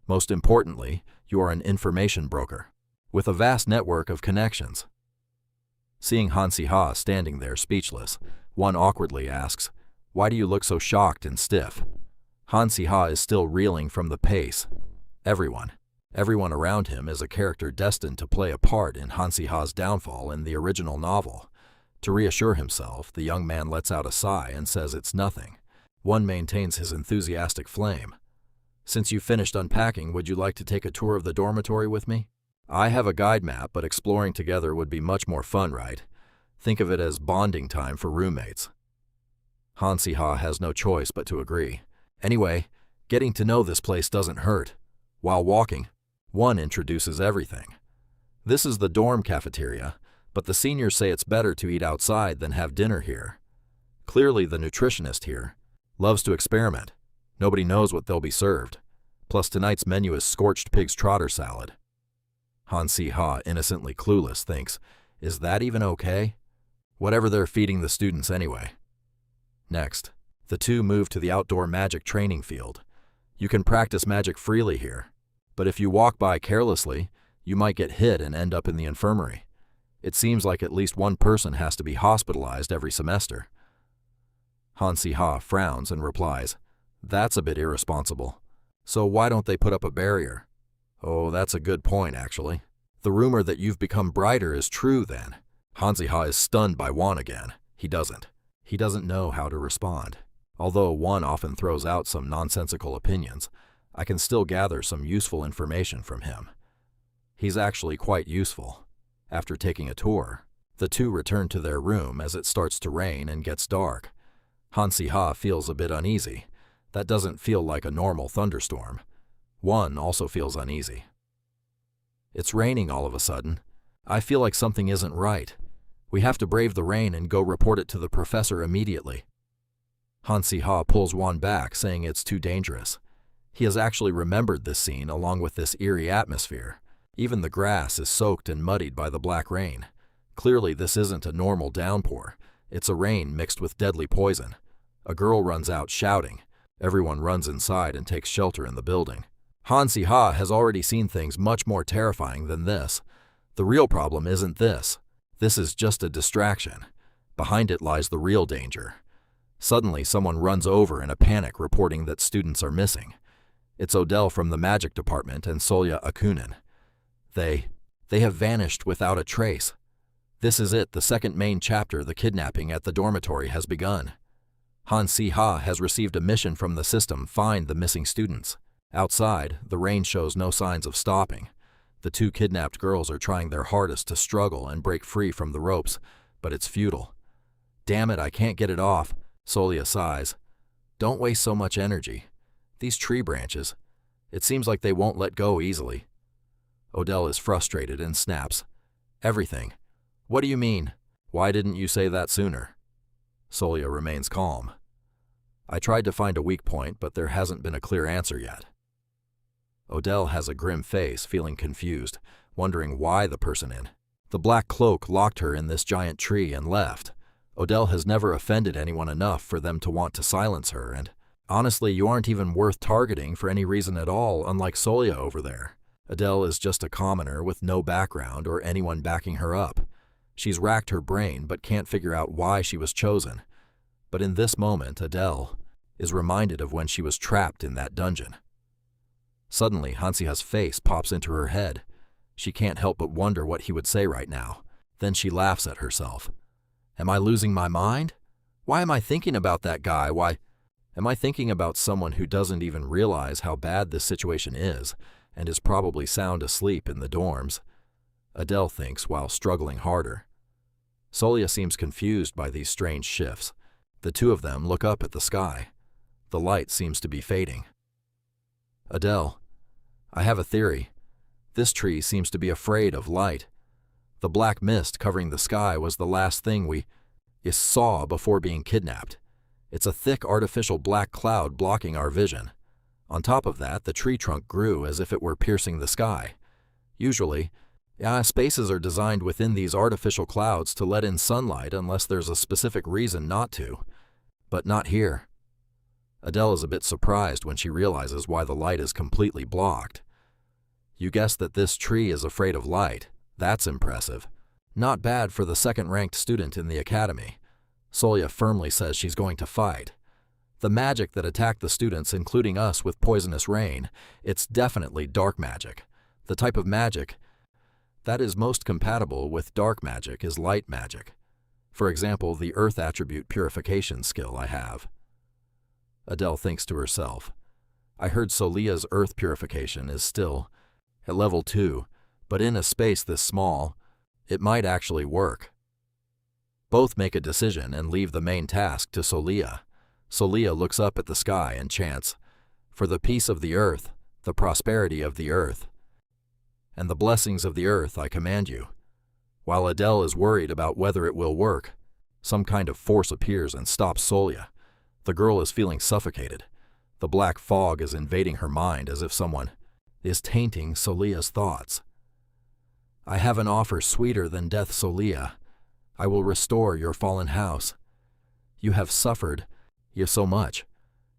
Most importantly, you are an information broker, with a vast network of connections. Seeing Hansiha standing there speechless, one awkwardly asks, Why do you look so shocked and stiff? Han-si-ha is still reeling from the pace. Everyone around him is a character destined to play a part in Han-si-ha's downfall in the original novel. To reassure himself, the young man lets out a sigh and says it's nothing. One maintains his enthusiastic flame. "Since you've finished unpacking, would you like to take a tour of the dormitory with me? I have a guide map, but exploring together would be much more fun, right? Think of it as bonding time for roommates." Han-si-ha has no choice but to agree. Anyway, getting to know this place doesn't hurt. While walking, one introduces everything. "This is the dorm cafeteria, but the seniors say it's better to eat outside than have dinner here. Clearly the nutritionist here loves to experiment. Nobody knows what they'll be served. Plus tonight's menu is scorched pig's trotter salad." Han-si-ha, innocently clueless, thinks, is that even okay? Whatever they're feeding the students anyway. Next, the two move to the outdoor magic training field. You can practice magic freely here, but if you walk by carelessly, you might get hit and end up in the infirmary. It seems like at least one person has to be hospitalized every semester. Han-si-ha frowns and replies, "That's a bit irresponsible. So why don't they put up a barrier?" "Oh, that's a good point, actually. The rumor that you've become brighter is true, then." Han-si-ha is stunned by Juan again. He doesn't know how to respond. Although Juan often throws out some nonsensical opinions, I can still gather some useful information from him. He's actually quite useful. After taking a tour, the two return to their room as it starts to rain and gets dark. Han-si-ha feels a bit uneasy. That doesn't feel like a normal thunderstorm. One also feels uneasy. "It's raining all of a sudden. I feel like something isn't right. We have to brave the rain and go report it to the professor immediately." Han-si-ha pulls Juan back, saying it's too dangerous. He has actually remembered this scene along with this eerie atmosphere. Even the grass is soaked and muddied by the black rain. Clearly this isn't a normal downpour. It's a rain mixed with deadly poison. A girl runs out shouting. Everyone runs inside and takes shelter in the building. Han-si-ha has already seen things much more terrifying than this. The real problem isn't this. This is just a distraction. Behind it lies the real danger. Suddenly, someone runs over in a panic reporting that students are missing. It's Odell from the magic department and Solya Akunin. They have vanished without a trace. This is it, the second main chapter, the kidnapping at the dormitory, has begun. Han-si-ha has received a mission from the system, find the missing students. Outside, the rain shows no signs of stopping. The two kidnapped girls are trying their hardest to struggle and break free from the ropes, but it's futile. "Damn it, I can't get it off," Solya sighs. "Don't waste so much energy. These tree branches, it seems like they won't let go easily." Odell is frustrated and snaps, "Everything. What do you mean? Why didn't you say that sooner?" Solya remains calm. "I tried to find a weak point, but there hasn't been a clear answer yet." Odell has a grim face, feeling confused, wondering why the person in the black cloak locked her in this giant tree and left. Odell has never offended anyone enough for them to want to silence her, and honestly, you aren't even worth targeting for any reason at all, unlike Solya over there. Adele is just a commoner with no background or anyone backing her up. She's racked her brain but can't figure out why she was chosen. But in this moment, Adele is reminded of when she was trapped in that dungeon. Suddenly, Han-si-ha's face pops into her head. She can't help but wonder what he would say right now. Then she laughs at herself. Am I losing my mind? Why am I thinking about that guy? Why am I thinking about someone who doesn't even realize how bad this situation is and is probably sound asleep in the dorms? Adele thinks while struggling harder. Solya seems confused by these strange shifts. The two of them look up at the sky. The light seems to be fading. Adele, I have a theory. This tree seems to be afraid of light. The black mist covering the sky was the last thing we saw before being kidnapped. It's a thick artificial black cloud blocking our vision. On top of that, the tree trunk grew as if it were piercing the sky. Usually, spaces are designed within these artificial clouds to let in sunlight unless there's a specific reason not to. But not here. Adele is a bit surprised when she realizes why the light is completely blocked. You guessed that this tree is afraid of light. That's impressive. Not bad for the second-ranked student in the academy. Solya firmly says she's going to fight. The magic that attacked the students, including us, with poisonous rain, it's definitely dark magic. The type of magic that is most compatible with dark magic is light magic. For example, the earth attribute purification skill I have. Adele thinks to herself. I heard Solia's earth purification is still at level 2, but in a space this small, it might actually work. Both make a decision and leave the main task to Solia. Solia looks up at the sky and chants, "For the peace of the earth, the prosperity of the earth, and the blessings of the earth I command you." While Adele is worried about whether it will work, some kind of force appears and stops Solia. The girl is feeling suffocated. The black fog is invading her mind as if someone is tainting Solia's thoughts. I have an offer sweeter than death, Solia. I will restore your fallen house. You have suffered so much.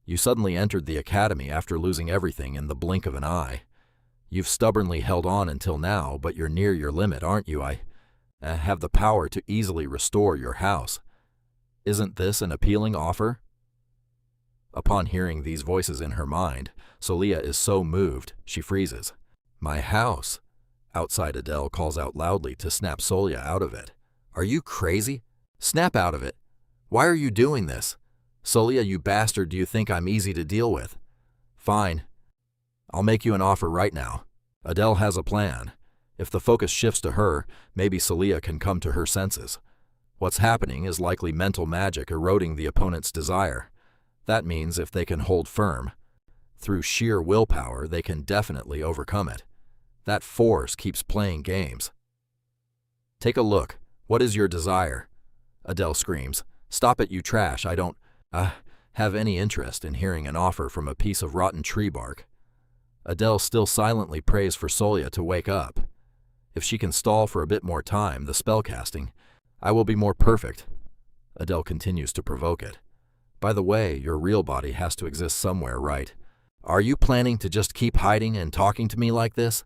You suddenly entered the academy after losing everything in the blink of an eye. You've stubbornly held on until now, but you're near your limit, aren't you? I have the power to easily restore your house. Isn't this an appealing offer? Upon hearing these voices in her mind, Solia is so moved, she freezes. My house? Outside, Adele calls out loudly to snap Solia out of it. Are you crazy? Snap out of it. Why are you doing this? Solia, you bastard, do you think I'm easy to deal with? Fine. I'll make you an offer right now. Adele has a plan. If the focus shifts to her, maybe Solia can come to her senses. What's happening is likely mental magic eroding the opponent's desire. That means if they can hold firm, through sheer willpower, they can definitely overcome it. That force keeps playing games. Take a look. What is your desire? Adele screams. Stop it, you trash. I don't have any interest in hearing an offer from a piece of rotten tree bark. Adele still silently prays for Solia to wake up. If she can stall for a bit more time, the spellcasting, I will be more perfect. Adele continues to provoke it. By the way, your real body has to exist somewhere, right? Are you planning to just keep hiding and talking to me like this?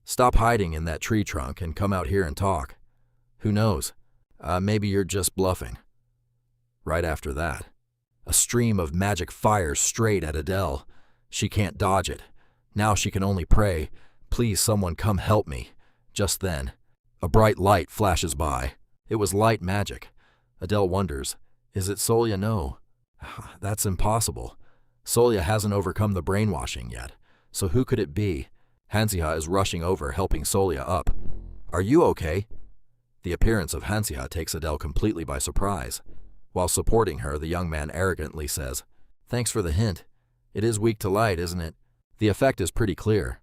Stop hiding in that tree trunk and come out here and talk. Who knows? Maybe you're just bluffing. Right after that, a stream of magic fires straight at Adele. She can't dodge it. Now she can only pray, please someone come help me. Just then, a bright light flashes by. It was light magic. Adele wonders, is it Solia? No. That's impossible. Solia hasn't overcome the brainwashing yet. So who could it be? Hansiha is rushing over, helping Solia up. Are you okay? The appearance of Hansiha takes Adele completely by surprise. While supporting her, the young man arrogantly says, Thanks for the hint. It is weak to light, isn't it? The effect is pretty clear.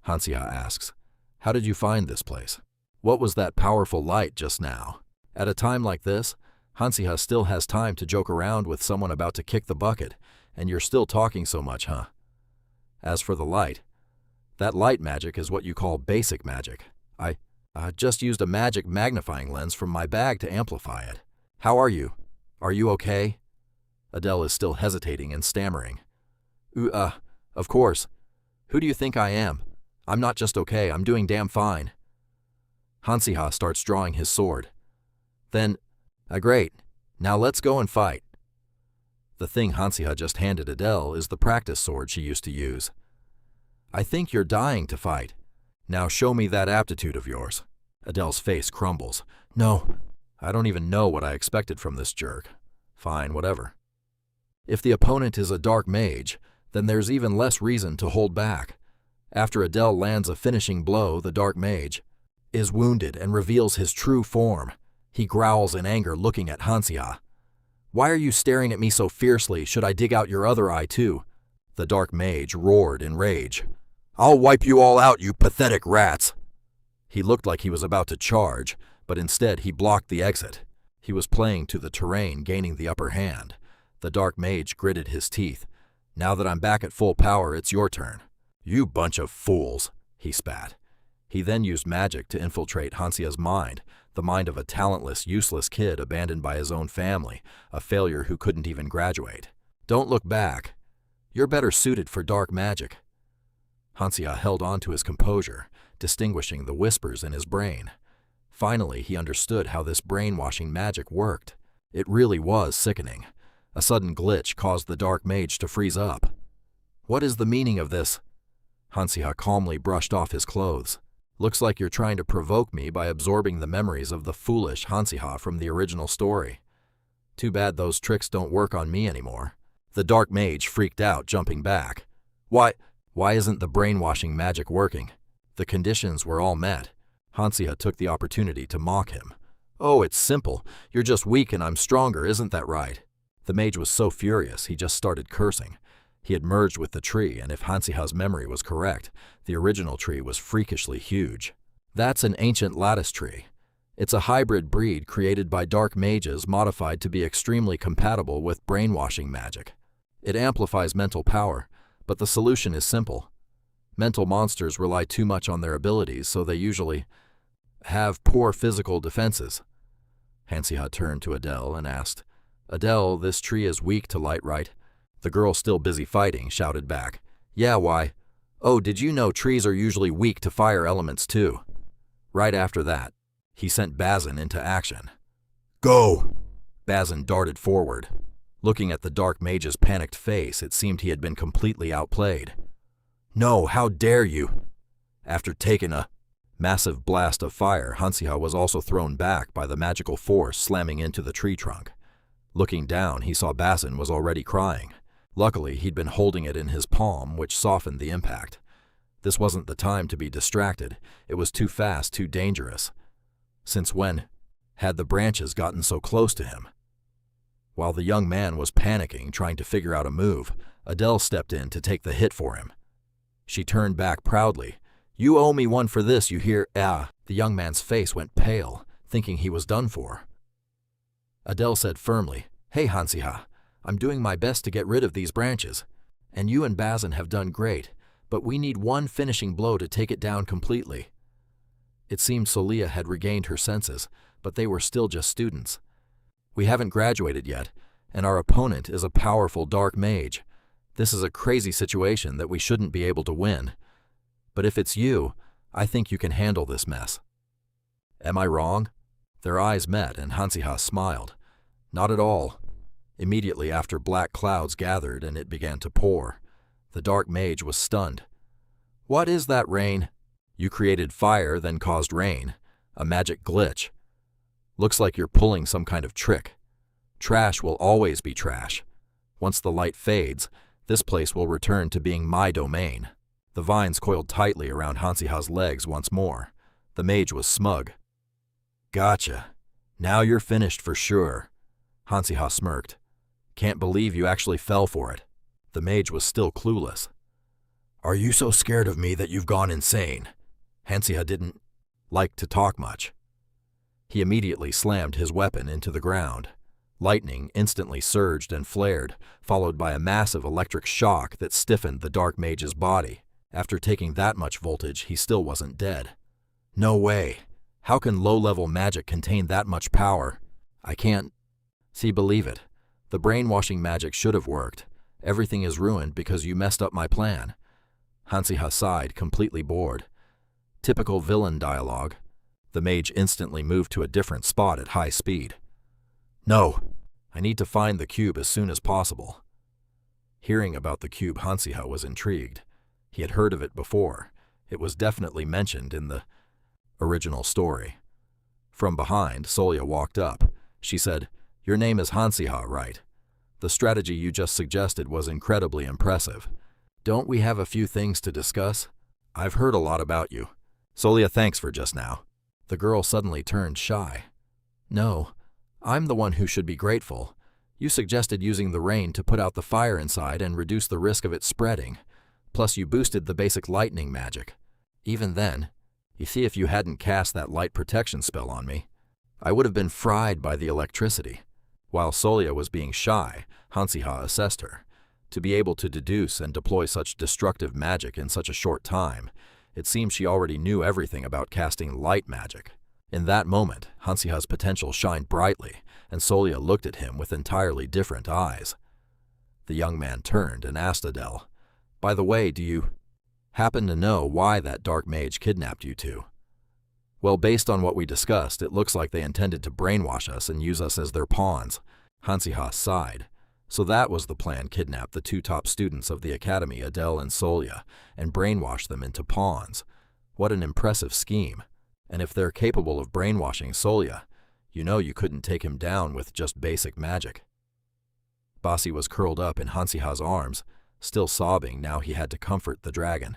Hansiha asks, How did you find this place? What was that powerful light just now? At a time like this, Hansiha still has time to joke around with someone about to kick the bucket, and you're still talking so much, huh? As for the light, that light magic is what you call basic magic. I just used a magic magnifying lens from my bag to amplify it. How are you? Are you okay? Adele is still hesitating and stammering. Of course. Who do you think I am? I'm not just okay, I'm doing damn fine. Hansiha starts drawing his sword. Then, great. Now let's go and fight. The thing Hansiha just handed Adele is the practice sword she used to use. I think you're dying to fight. Now show me that aptitude of yours. Adele's face crumbles. No, I don't even know what I expected from this jerk. Fine, whatever. If the opponent is a dark mage, then there's even less reason to hold back. After Adele lands a finishing blow, the dark mage is wounded and reveals his true form. He growls in anger, looking at Hansiha. Why are you staring at me so fiercely? Should I dig out your other eye too? The dark mage roared in rage. I'll wipe you all out, you pathetic rats. He looked like he was about to charge, but instead he blocked the exit. He was playing to the terrain, gaining the upper hand. The dark mage gritted his teeth. Now that I'm back at full power, it's your turn. You bunch of fools, he spat. He then used magic to infiltrate Hansiha's mind, the mind of a talentless, useless kid abandoned by his own family, a failure who couldn't even graduate. Don't look back. You're better suited for dark magic. Hansiha held on to his composure, distinguishing the whispers in his brain. Finally, he understood how this brainwashing magic worked. It really was sickening. A sudden glitch caused the dark mage to freeze up. What is the meaning of this? Hansiha calmly brushed off his clothes. Looks like you're trying to provoke me by absorbing the memories of the foolish Hansiha from the original story. Too bad those tricks don't work on me anymore. The dark mage freaked out, jumping back. Why isn't the brainwashing magic working? The conditions were all met. Hansiha took the opportunity to mock him. Oh, it's simple. You're just weak and I'm stronger, isn't that right? The mage was so furious he just started cursing. He had merged with the tree, and if Hansiha's memory was correct, the original tree was freakishly huge. That's an ancient lattice tree. It's a hybrid breed created by dark mages modified to be extremely compatible with brainwashing magic. It amplifies mental power, but the solution is simple. Mental monsters rely too much on their abilities, so they usually have poor physical defenses. Hansiha turned to Adele and asked, Adele, this tree is weak to light, right? The girl, still busy fighting, shouted back, Yeah, why? Oh, did you know trees are usually weak to fire elements too? Right after that, he sent Bazin into action. Go! Bazin darted forward. Looking at the dark mage's panicked face, it seemed he had been completely outplayed. No, how dare you! After taking a massive blast of fire, Hansiha was also thrown back by the magical force slamming into the tree trunk. Looking down, he saw Bazin was already crying. Luckily, he'd been holding it in his palm, which softened the impact. This wasn't the time to be distracted. It was too fast, too dangerous. Since when had the branches gotten so close to him? While the young man was panicking, trying to figure out a move, Adele stepped in to take the hit for him. She turned back proudly. You owe me one for this, you hear? The young man's face went pale, thinking he was done for. Adele said firmly, Hey, Hansiha, I'm doing my best to get rid of these branches. And you and Bazin have done great, but we need one finishing blow to take it down completely. It seemed Solia had regained her senses, but they were still just students. We haven't graduated yet, and our opponent is a powerful dark mage. This is a crazy situation that we shouldn't be able to win. But if it's you, I think you can handle this mess. Am I wrong? Their eyes met, and Hansiha smiled. Not at all. Immediately after, black clouds gathered and it began to pour. The dark mage was stunned. What is that, rain? You created fire, then caused rain. A magic glitch. Looks like you're pulling some kind of trick. Trash will always be trash. Once the light fades, this place will return to being my domain. The vines coiled tightly around Hansiha's legs once more. The mage was smug. Gotcha. Now you're finished for sure. Hansiha smirked. Can't believe you actually fell for it. The mage was still clueless. Are you so scared of me that you've gone insane? Hansiha didn't like to talk much. He immediately slammed his weapon into the ground. Lightning instantly surged and flared, followed by a massive electric shock that stiffened the dark mage's body. After taking that much voltage, he still wasn't dead. No way. How can low-level magic contain that much power? I can't believe it. The brainwashing magic should have worked. Everything is ruined because you messed up my plan. Hansiha sighed, completely bored. Typical villain dialogue. The mage instantly moved to a different spot at high speed. No, I need to find the cube as soon as possible. Hearing about the cube, Hansiha was intrigued. He had heard of it before. It was definitely mentioned in the original story. From behind, Solia walked up. She said, Your name is Hansiha, right? The strategy you just suggested was incredibly impressive. Don't we have a few things to discuss? I've heard a lot about you. Solia, thanks for just now. The girl suddenly turned shy. No, I'm the one who should be grateful. You suggested using the rain to put out the fire inside and reduce the risk of it spreading. Plus you boosted the basic lightning magic. Even then, you see, if you hadn't cast that light protection spell on me, I would have been fried by the electricity. While Solia was being shy, Hansiha assessed her. To be able to deduce and deploy such destructive magic in such a short time, it seemed she already knew everything about casting light magic. In that moment, Hansiha's potential shined brightly, and Solia looked at him with entirely different eyes. The young man turned and asked Adele, By the way, do you happen to know why that dark mage kidnapped you two? Well, based on what we discussed, it looks like they intended to brainwash us and use us as their pawns. Hansiha sighed. So that was the plan: kidnap the two top students of the academy, Adele and Solya, and brainwash them into pawns. What an impressive scheme. And if they're capable of brainwashing Solya, you know you couldn't take him down with just basic magic. Basi was curled up in Hansiha's arms, still sobbing. Now he had to comfort the dragon.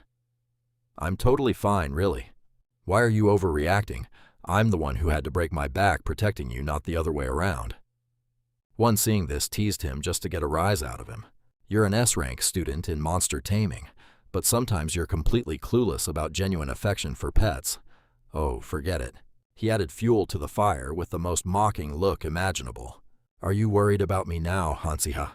I'm totally fine, really. Why are you overreacting? I'm the one who had to break my back protecting you, not the other way around. One, seeing this, teased him just to get a rise out of him. You're an S-rank student in monster taming, but sometimes you're completely clueless about genuine affection for pets. Oh, forget it. He added fuel to the fire with the most mocking look imaginable. Are you worried about me now, Hansiha?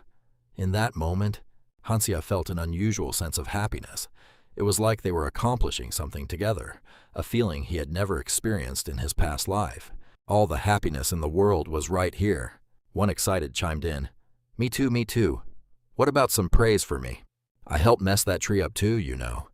In that moment, Hansiha felt an unusual sense of happiness. It was like they were accomplishing something together, a feeling he had never experienced in his past life. All the happiness in the world was right here. One excited chimed in, Me too, me too. What about some praise for me? I helped mess that tree up too, you know.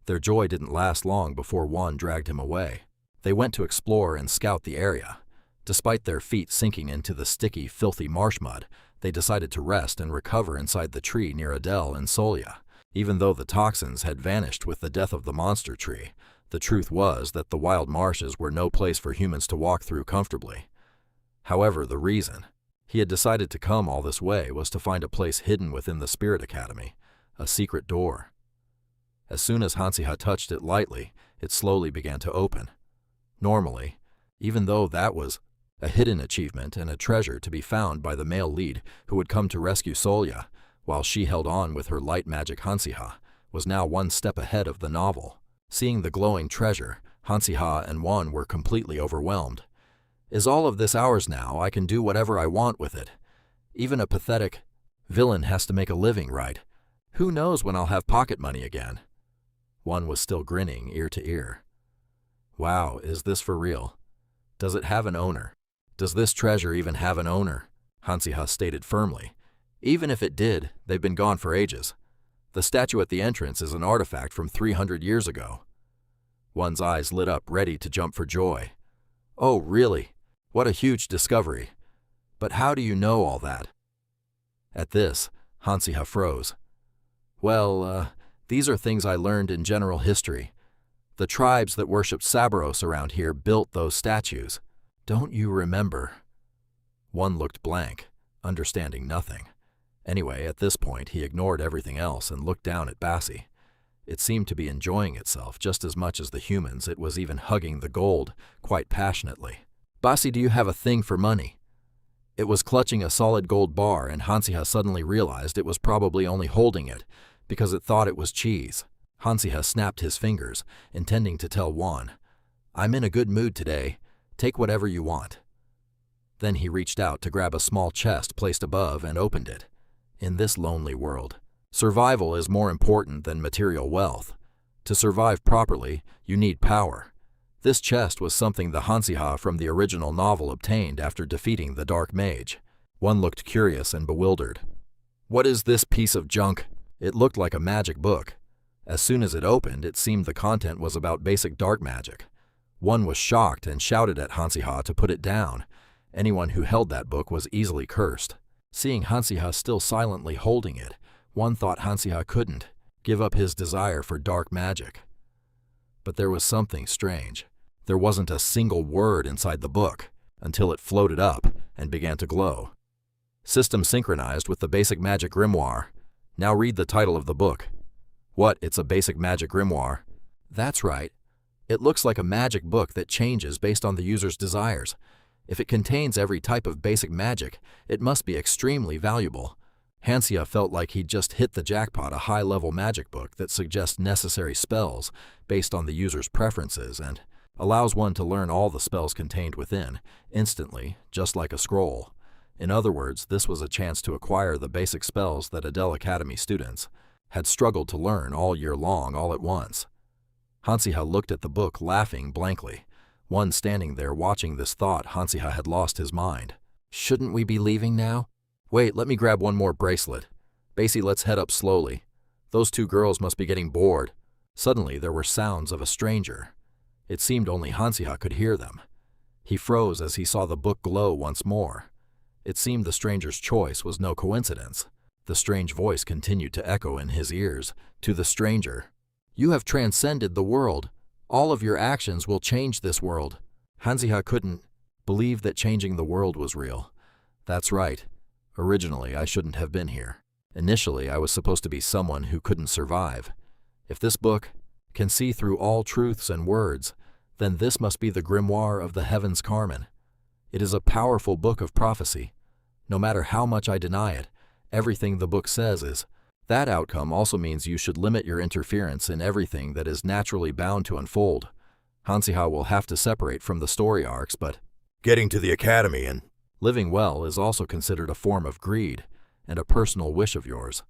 Their joy didn't last long before one dragged him away. They went to explore and scout the area. Despite their feet sinking into the sticky, filthy marsh mud, they decided to rest and recover inside the tree near Adele and Solya. Even though the toxins had vanished with the death of the monster tree, the truth was that the wild marshes were no place for humans to walk through comfortably. However, the reason he had decided to come all this way was to find a place hidden within the Spirit Academy, a secret door. As soon as Hansiha touched it lightly, it slowly began to open. Normally, even though that was a hidden achievement and a treasure to be found by the male lead who would come to rescue Solya, while she held on with her light magic, Hansiha was now one step ahead of the novel. Seeing the glowing treasure, Hansiha and Wan were completely overwhelmed. Is all of this ours now? I can do whatever I want with it. Even a pathetic villain has to make a living, right? Who knows when I'll have pocket money again? One was still grinning ear to ear. Wow, is this for real? Does it have an owner? Does this treasure even have an owner? Hansiha stated firmly. Even if it did, they've been gone for ages. The statue at the entrance is an artifact from 300 years ago. One's eyes lit up, ready to jump for joy. Oh, really? What a huge discovery. But how do you know all that? At this, Hansiha froze. Well, these are things I learned in general history. The tribes that worshipped Sabaros around here built those statues. Don't you remember? One looked blank, understanding nothing. Anyway, at this point, he ignored everything else and looked down at Basi. It seemed to be enjoying itself just as much as the humans. It was even hugging the gold quite passionately. Basi, do you have a thing for money? It was clutching a solid gold bar, and Hansiha suddenly realized it was probably only holding it because it thought it was cheese. Hansiha snapped his fingers, intending to tell Wan, I'm in a good mood today. Take whatever you want. Then he reached out to grab a small chest placed above and opened it. In this lonely world, survival is more important than material wealth. To survive properly, you need power. This chest was something the Hansiha from the original novel obtained after defeating the Dark Mage. One looked curious and bewildered. What is this piece of junk? It looked like a magic book. As soon as it opened, it seemed the content was about basic dark magic. One was shocked and shouted at Hansiha to put it down. Anyone who held that book was easily cursed. Seeing Hansiha still silently holding it, one thought Hansiha couldn't give up his desire for dark magic. But there was something strange. There wasn't a single word inside the book until it floated up and began to glow. System synchronized with the basic magic grimoire. Now read the title of the book. What, it's a basic magic grimoire? That's right. It looks like a magic book that changes based on the user's desires. If it contains every type of basic magic, it must be extremely valuable. Hansiha felt like he'd just hit the jackpot, a high-level magic book that suggests necessary spells based on the user's preferences and allows one to learn all the spells contained within, instantly, just like a scroll. In other words, this was a chance to acquire the basic spells that Adele Academy students had struggled to learn all year long all at once. Hansiha looked at the book, laughing blankly. One standing there watching this thought Hansiha had lost his mind. Shouldn't we be leaving now? Wait, let me grab one more bracelet. Basi, let's head up slowly. Those two girls must be getting bored. Suddenly there were sounds of a stranger. It seemed only Hansiha could hear them. He froze as he saw the book glow once more. It seemed the stranger's choice was no coincidence. The strange voice continued to echo in his ears. To the stranger, "You have transcended the world. All of your actions will change this world." Hanziha couldn't believe that changing the world was real. That's right. Originally, I shouldn't have been here. Initially, I was supposed to be someone who couldn't survive. If this book can see through all truths and words, then this must be the grimoire of the heavens Carmen. It is a powerful book of prophecy. No matter how much I deny it, everything the book says is. That outcome also means you should limit your interference in everything that is naturally bound to unfold. Hanziha will have to separate from the story arcs, but getting to the academy and living well is also considered a form of greed and a personal wish of yours.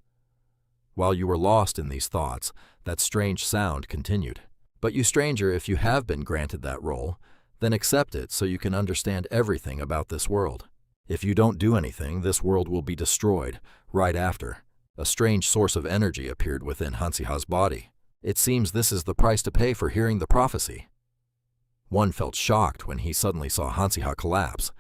While you were lost in these thoughts, that strange sound continued. But you stranger, if you have been granted that role, then accept it so you can understand everything about this world. If you don't do anything, this world will be destroyed right after. A strange source of energy appeared within Hanziha's body. It seems this is the price to pay for hearing the prophecy. One felt shocked when he suddenly saw Hanziha collapse.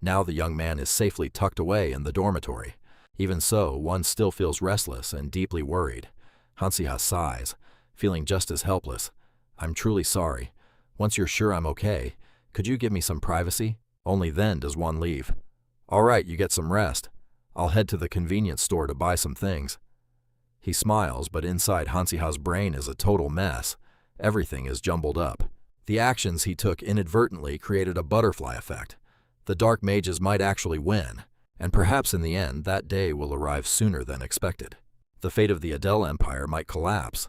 Now the young man is safely tucked away in the dormitory. Even so, one still feels restless and deeply worried. Hanziha sighs, feeling just as helpless. "I'm truly sorry. Once you're sure I'm okay, could you give me some privacy?" Only then does one leave. "All right, you get some rest. I'll head to the convenience store to buy some things." He smiles, but inside Hanziha's brain is a total mess. Everything is jumbled up. The actions he took inadvertently created a butterfly effect. The dark mages might actually win, and perhaps in the end that day will arrive sooner than expected. The fate of the Adel Empire might collapse.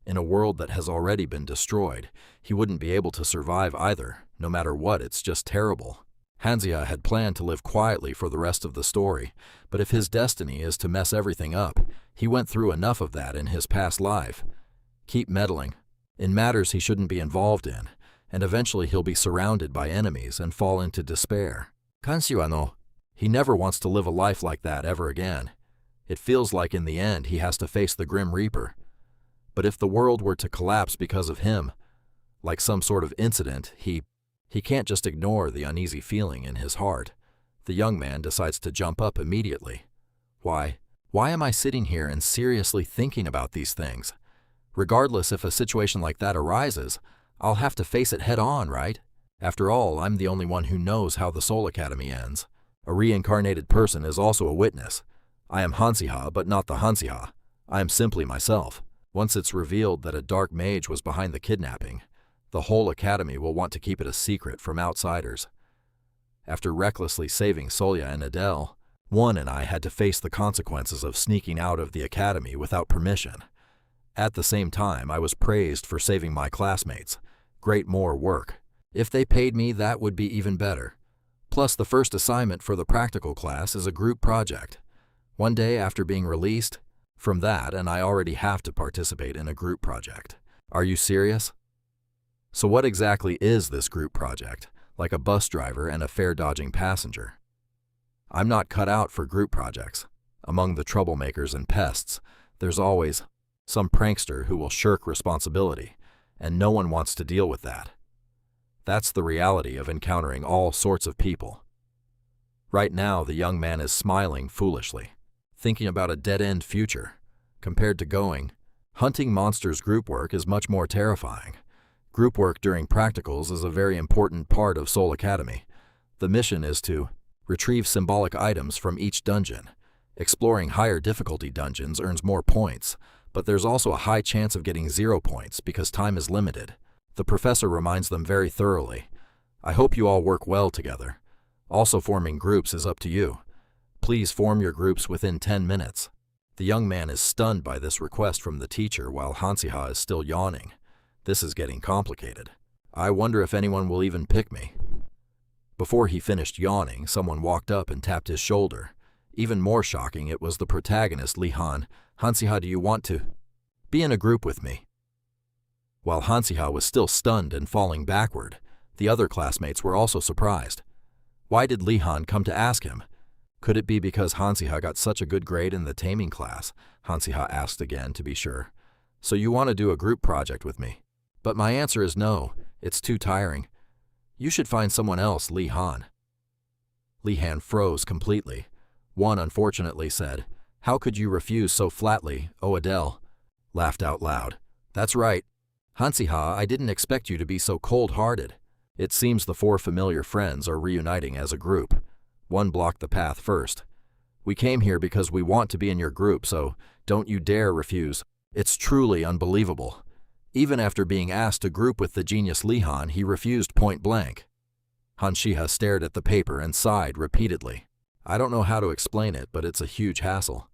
In a world that has already been destroyed, he wouldn't be able to survive either. No matter what, it's just terrible. Hanziha had planned to live quietly for the rest of the story, but if his destiny is to mess everything up, he went through enough of that in his past life. Keep meddling in matters he shouldn't be involved in, and eventually he'll be surrounded by enemies and fall into despair. Kanshua no. He never wants to live a life like that ever again. It feels like in the end he has to face the Grim Reaper. But if the world were to collapse because of him, like some sort of incident, he can't just ignore the uneasy feeling in his heart. The young man decides to jump up immediately. Why am I sitting here and seriously thinking about these things? Regardless if a situation like that arises, I'll have to face it head on, right? After all, I'm the only one who knows how the Soul Academy ends. A reincarnated person is also a witness. I am Hanziha, but not the Hanziha. I am simply myself. Once it's revealed that a dark mage was behind the kidnapping, the whole academy will want to keep it a secret from outsiders. After recklessly saving Solya and Adele, One and I had to face the consequences of sneaking out of the academy without permission. At the same time, I was praised for saving my classmates. Great more work. If they paid me, that would be even better. Plus, the first assignment for the practical class is a group project. One day after being released from that, and I already have to participate in a group project. Are you serious? So what exactly is this group project? Like a bus driver and a fare-dodging passenger. I'm not cut out for group projects. Among the troublemakers and pests, there's always some prankster who will shirk responsibility, and no one wants to deal with that. That's the reality of encountering all sorts of people. Right now, the young man is smiling foolishly, thinking about a dead-end future. Compared to hunting monsters group work is much more terrifying. Group work during practicals is a very important part of Soul Academy. The mission is to retrieve symbolic items from each dungeon. Exploring higher difficulty dungeons earns more points, but there's also a high chance of getting 0 points because time is limited. The professor reminds them very thoroughly. I hope you all work well together. Also, forming groups is up to you. Please form your groups within 10 minutes. The young man is stunned by this request from the teacher while Hanziha is still yawning. This is getting complicated. I wonder if anyone will even pick me. Before he finished yawning, someone walked up and tapped his shoulder. Even more shocking, it was the protagonist, Li-Han. Hanziha, do you want to be in a group with me? While Hanziha was still stunned and falling backward, the other classmates were also surprised. Why did Li-Han come to ask him? Could it be because Hanziha got such a good grade in the taming class? Hanziha asked again to be sure. So you want to do a group project with me? But my answer is no. It's too tiring. You should find someone else, Li-Han. Li-Han froze completely. One unfortunately said, How could you refuse so flatly, oh Adele? Laughed out loud. That's right. Hansi-ha, I didn't expect you to be so cold-hearted. It seems the four familiar friends are reuniting as a group. One blocked the path first. We came here because we want to be in your group, so don't you dare refuse. It's truly unbelievable. Even after being asked to group with the genius Li-han, he refused point blank. Han-shi-ha stared at the paper and sighed repeatedly. I don't know how to explain it, but it's a huge hassle.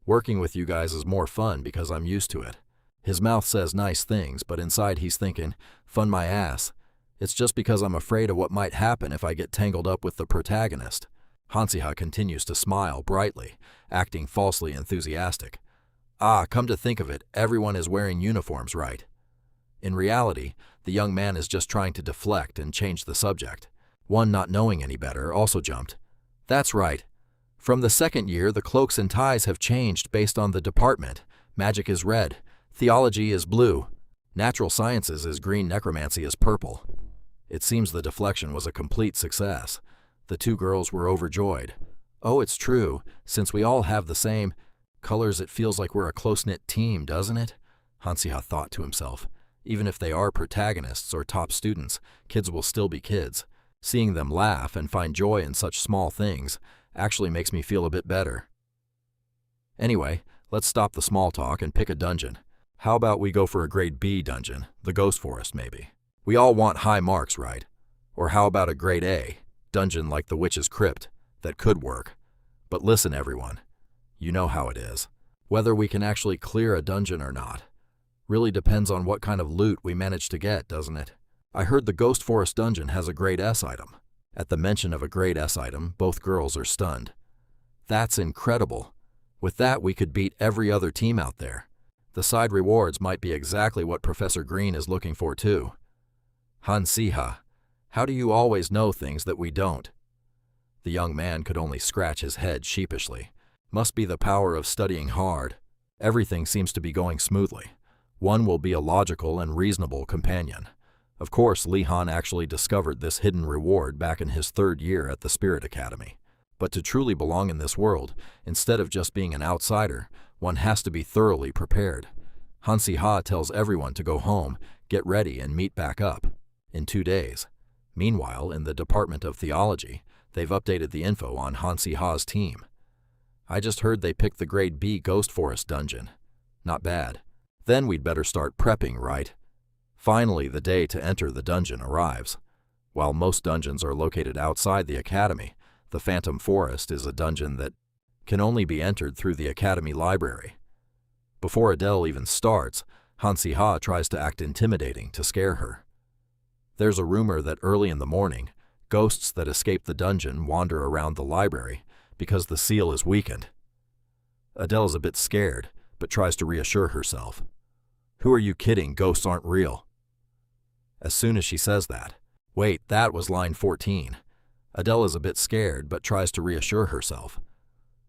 Working with you guys is more fun because I'm used to it. His mouth says nice things, but inside he's thinking, fun my ass. It's just because I'm afraid of what might happen if I get tangled up with the protagonist. Hansi-ha continues to smile brightly, acting falsely enthusiastic. Ah, come to think of it, everyone is wearing uniforms, right? In reality, the young man is just trying to deflect and change the subject. One, not knowing any better, also jumped. That's right. From the second year, the cloaks and ties have changed based on the department. Magic is red, theology is blue, natural sciences is green, necromancy is purple. It seems the deflection was a complete success. The two girls were overjoyed. Oh, it's true. Since we all have the same colors, it feels like we're a close-knit team, doesn't it? Hansi-ha thought to himself. Even if they are protagonists or top students, kids will still be kids. Seeing them laugh and find joy in such small things actually makes me feel a bit better. Anyway, let's stop the small talk and pick a dungeon. How about we go for a grade B dungeon, the Ghost Forest maybe? We all want high marks, right? Or how about a grade A dungeon like the Witch's Crypt? That could work. But listen everyone, you know how it is. Whether we can actually clear a dungeon or not really depends on what kind of loot we manage to get, doesn't it? I heard the Ghost Forest dungeon has a grade S item. At the mention of a grade S item, both girls are stunned. That's incredible. With that, we could beat every other team out there. The side rewards might be exactly what Professor Green is looking for too. Hansi-ha, how do you always know things that we don't? The young man could only scratch his head sheepishly. Must be the power of studying hard. Everything seems to be going smoothly. One will be a logical and reasonable companion. Of course, Li-han actually discovered this hidden reward back in his third year at the Spirit Academy. But to truly belong in this world, instead of just being an outsider, one has to be thoroughly prepared. Hansi-ha tells everyone to go home, get ready, and meet back up in 2 days. Meanwhile, in the Department of Theology, they've updated the info on Hansi-ha's team. I just heard they picked the grade B Ghost Forest dungeon. Not bad. Then we'd better start prepping, right? Finally, the day to enter the dungeon arrives. While most dungeons are located outside the academy, the Phantom Forest is a dungeon that can only be entered through the academy library. Before Adele even starts, Hansi-ha tries to act intimidating to scare her. There's a rumor that early in the morning, ghosts that escape the dungeon wander around the library because the seal is weakened. Adele is a bit scared, but tries to reassure herself. Who are you kidding? Ghosts aren't real. As soon as she says that, wait, that was line 14. Adele is a bit scared, but tries to reassure herself.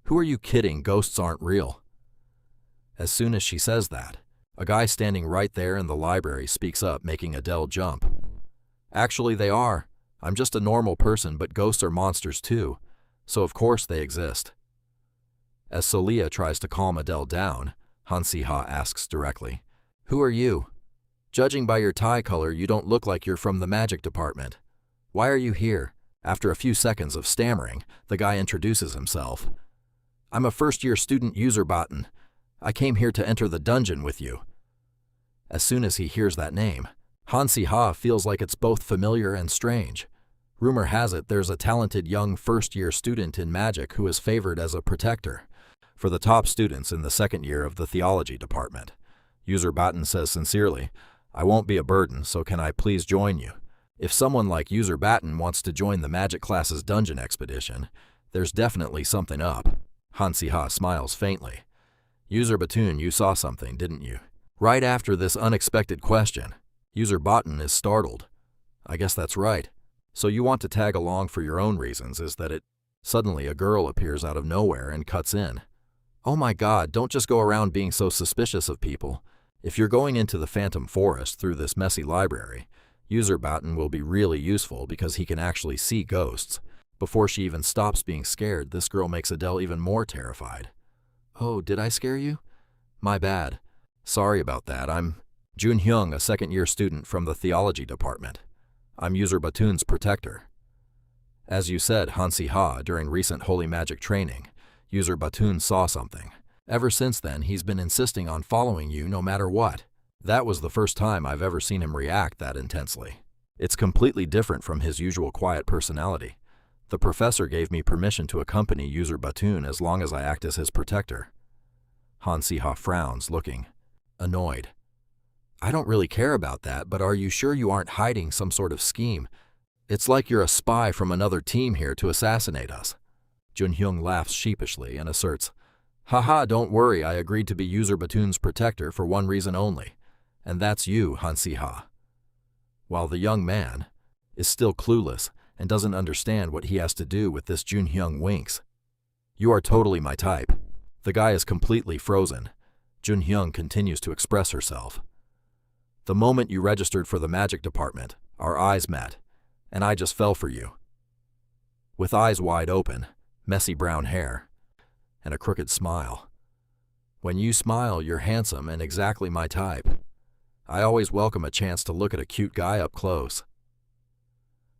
Who are you kidding? Ghosts aren't real. As soon as she says that, a guy standing right there in the library speaks up, making Adele jump. Actually, they are. I'm just a normal person, but ghosts are monsters too, so of course they exist. As Solia tries to calm Adele down, Hansi-ha asks directly, Who are you? Judging by your tie color, you don't look like you're from the magic department. Why are you here? After a few seconds of stammering, the guy introduces himself. I'm a first-year student, User-Botten. I came here to enter the dungeon with you. As soon as he hears that name, Hansi-ha feels like it's both familiar and strange. Rumor has it there's a talented young first-year student in magic who is favored as a protector for the top students in the second year of the theology department. User-Botten says sincerely, I won't be a burden, so can I please join you? If someone like User-Botten wants to join the magic class's dungeon expedition, there's definitely something up. Hansi-ha smiles faintly. User-Botten, you saw something, didn't you? Right after this unexpected question, User-Botten is startled. I guess that's right. So you want to tag along for your own reasons, is that it? Suddenly a girl appears out of nowhere and cuts in. Oh my god, don't just go around being so suspicious of people. If you're going into the Phantom Forest through this messy library, User-Botten will be really useful because he can actually see ghosts. Before she even stops being scared, this girl makes Adele even more terrified. Oh, did I scare you? My bad. Sorry about that. I'm Jun Hyung, a second-year student from the theology department. I'm user Batoon's protector. As you said, Hansi Ha, during recent holy magic training, user Batoon saw something. Ever since then, he's been insisting on following you no matter what. That was the first time I've ever seen him react that intensely. It's completely different from his usual quiet personality. The professor gave me permission to accompany user Batoon as long as I act as his protector. Hansi Ha frowns, looking annoyed. I don't really care about that, but are you sure you aren't hiding some sort of scheme? It's like you're a spy from another team here to assassinate us. Jun Hyung laughs sheepishly and asserts, Haha, don't worry, I agreed to be user Batoon's protector for one reason only, and that's you, Hansi Ha. While the young man is still clueless and doesn't understand what he has to do with this, Jun Hyung winks. You are totally my type. The guy is completely frozen. Jun Hyung continues to express herself. The moment you registered for the magic department, our eyes met, and I just fell for you. With eyes wide open, messy brown hair, and a crooked smile. When you smile, you're handsome and exactly my type. I always welcome a chance to look at a cute guy up close.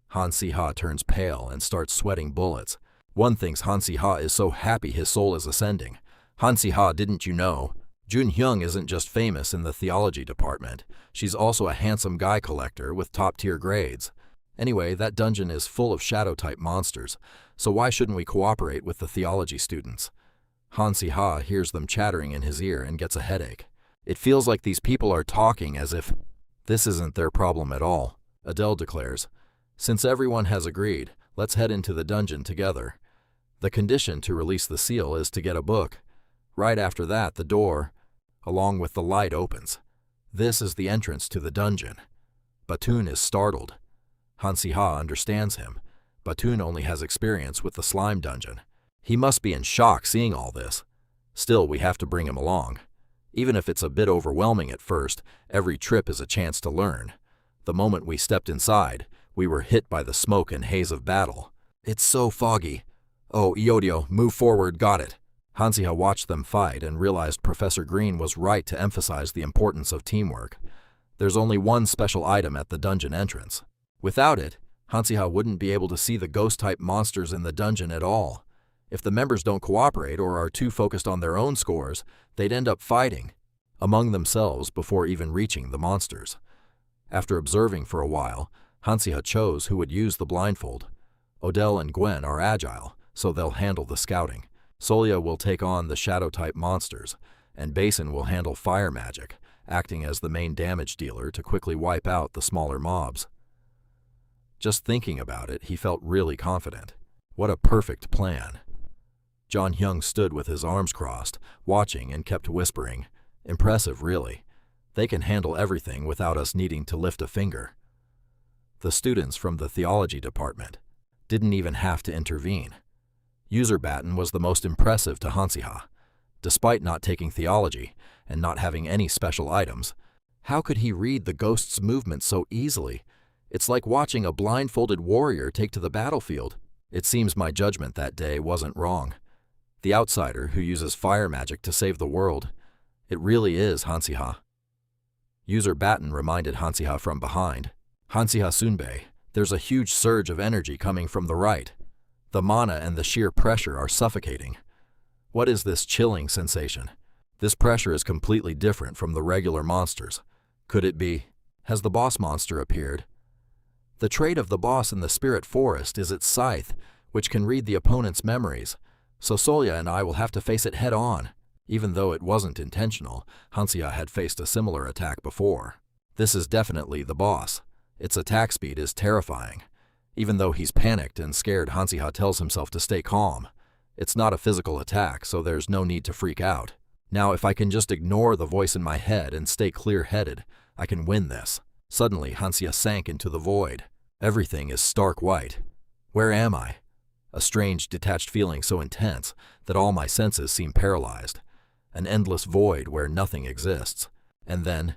Hansi Ha turns pale and starts sweating bullets. One thinks Hansi Ha is so happy his soul is ascending. Hansi Ha, didn't you know? Jun Hyung isn't just famous in the theology department. She's also a handsome guy collector with top-tier grades. Anyway, that dungeon is full of shadow-type monsters, so why shouldn't we cooperate with the theology students? Hansi Ha hears them chattering in his ear and gets a headache. It feels like these people are talking as if this isn't their problem at all. Adele declares, Since everyone has agreed, let's head into the dungeon together. The condition to release the seal is to get a book. Right after that, the door, along with the light, opens. This is the entrance to the dungeon. Batoon is startled. Hansi Ha understands him. Batoon only has experience with the slime dungeon. He must be in shock seeing all this. Still, we have to bring him along. Even if it's a bit overwhelming at first, every trip is a chance to learn. The moment we stepped inside, we were hit by the smoke and haze of battle. It's so foggy. Oh, Iodio, move forward, got it. Hansi Ha watched them fight and realized Professor Green was right to emphasize the importance of teamwork. There's only one special item at the dungeon entrance. Without it, Hansi Ha wouldn't be able to see the ghost-type monsters in the dungeon at all. If the members don't cooperate or are too focused on their own scores, they'd end up fighting among themselves before even reaching the monsters. After observing for a while, Hansi Ha chose who would use the blindfold. Odell and Gwen are agile, so they'll handle the scouting. Solia will take on the shadow-type monsters, and Basin will handle fire magic, acting as the main damage dealer to quickly wipe out the smaller mobs. Just thinking about it, he felt really confident. What a perfect plan. John Hyung stood with his arms crossed, watching and kept whispering. Impressive, really. They can handle everything without us needing to lift a finger. The students from the theology department didn't even have to intervene. User Batten was the most impressive to Hansi Ha. Despite not taking theology and not having any special items, how could he read the ghost's movements so easily? It's like watching a blindfolded warrior take to the battlefield. It seems my judgment that day wasn't wrong. The outsider who uses fire magic to save the world. It really is Hansi Ha. User Batten reminded Hansi Ha from behind. Hansi Ha Sunbei, there's a huge surge of energy coming from the right. The mana and the sheer pressure are suffocating. What is this chilling sensation? This pressure is completely different from the regular monsters. Could it be? Has the boss monster appeared? The trait of the boss in the spirit forest is its scythe, which can read the opponent's memories. So Solia and I will have to face it head on. Even though it wasn't intentional, Hansi Ha had faced a similar attack before. This is definitely the boss. Its attack speed is terrifying. Even though he's panicked and scared, Hansi Ha tells himself to stay calm. It's not a physical attack, so there's no need to freak out. Now, if I can just ignore the voice in my head and stay clear-headed, I can win this. Suddenly, Hansi Ha sank into the void. Everything is stark white. Where am I? A strange, detached feeling so intense that all my senses seem paralyzed. An endless void where nothing exists. And then,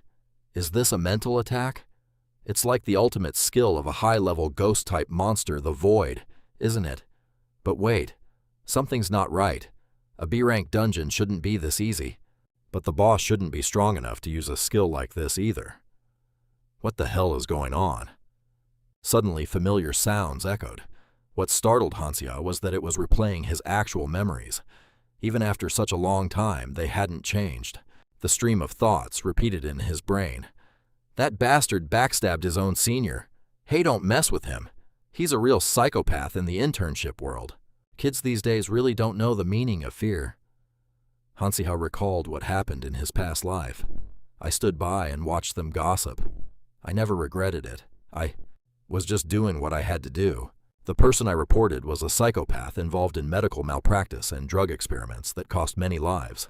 is this a mental attack? It's like the ultimate skill of a high-level ghost-type monster, the Void, isn't it? But wait, something's not right. A B-rank dungeon shouldn't be this easy, but the boss shouldn't be strong enough to use a skill like this either. What the hell is going on? Suddenly, familiar sounds echoed. What startled Hansia was that it was replaying his actual memories. Even after such a long time, they hadn't changed. The stream of thoughts repeated in his brain. That bastard backstabbed his own senior. Hey, don't mess with him. He's a real psychopath in the internship world. Kids these days really don't know the meaning of fear. Hansia recalled what happened in his past life. I stood by and watched them gossip. I never regretted it. I was just doing what I had to do. The person I reported was a psychopath involved in medical malpractice and drug experiments that cost many lives.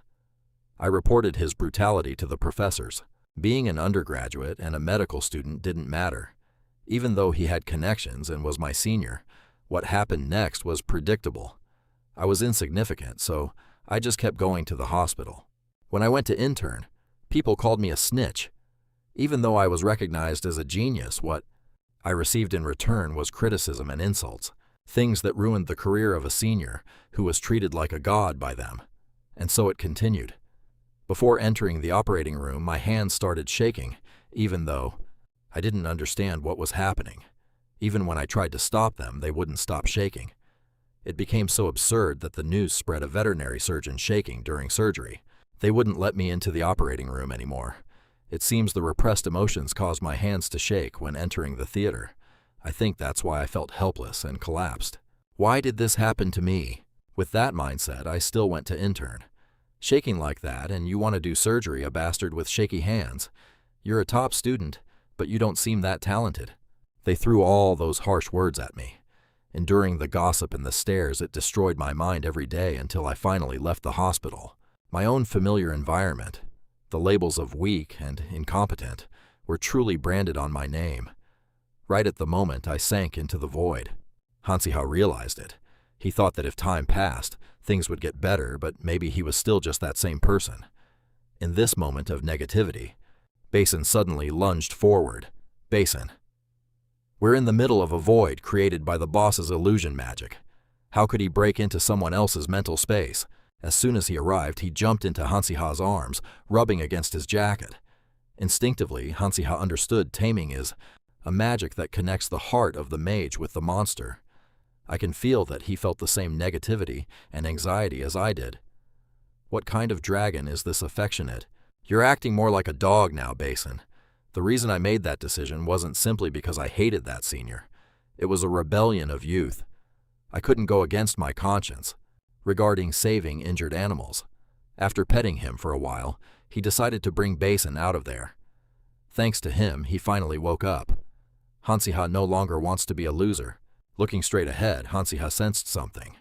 I reported his brutality to the professors. Being an undergraduate and a medical student didn't matter. Even though he had connections and was my senior, what happened next was predictable. I was insignificant, so I just kept going to the hospital. When I went to intern, people called me a snitch. Even though I was recognized as a genius, what I received in return was criticism and insults, things that ruined the career of a senior who was treated like a god by them. And so it continued. Before entering the operating room, my hands started shaking, even though I didn't understand what was happening. Even when I tried to stop them, they wouldn't stop shaking. It became so absurd that the news spread a veterinary surgeon shaking during surgery. They wouldn't let me into the operating room anymore. It seems the repressed emotions caused my hands to shake when entering the theater. I think that's why I felt helpless and collapsed. Why did this happen to me? With that mindset, I still went to intern. Shaking like that, and you want to do surgery, a bastard with shaky hands. You're a top student, but you don't seem that talented. They threw all those harsh words at me. Enduring the gossip and the stares, it destroyed my mind every day until I finally left the hospital. My own familiar environment, the labels of weak and incompetent, were truly branded on my name. Right at the moment, I sank into the void. Hansia realized it. He thought that if time passed, things would get better, but maybe he was still just that same person. In this moment of negativity, Basin suddenly lunged forward. Basin. We're in the middle of a void created by the boss's illusion magic. How could he break into someone else's mental space? As soon as he arrived, he jumped into Hansiha's arms, rubbing against his jacket. Instinctively, Hansiha understood taming is a magic that connects the heart of the mage with the monster. I can feel that he felt the same negativity and anxiety as I did. What kind of dragon is this affectionate? You're acting more like a dog now, Basin. The reason I made that decision wasn't simply because I hated that senior. It was a rebellion of youth. I couldn't go against my conscience regarding saving injured animals. After petting him for a while, he decided to bring Basin out of there. Thanks to him, he finally woke up. Hansiha no longer wants to be a loser. Looking straight ahead, Hansiha sensed something.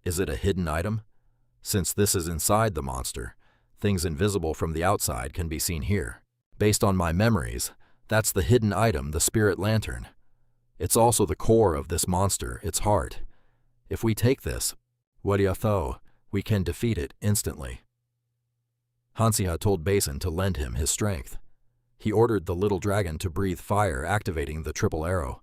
Is it a hidden item? Since this is inside the monster, things invisible from the outside can be seen here. Based on my memories, that's the hidden item, the spirit lantern. It's also the core of this monster, its heart. If we take this, Wadiatho, we can defeat it instantly. Hansiha told Basin to lend him his strength. He ordered the little dragon to breathe fire, activating the triple arrow.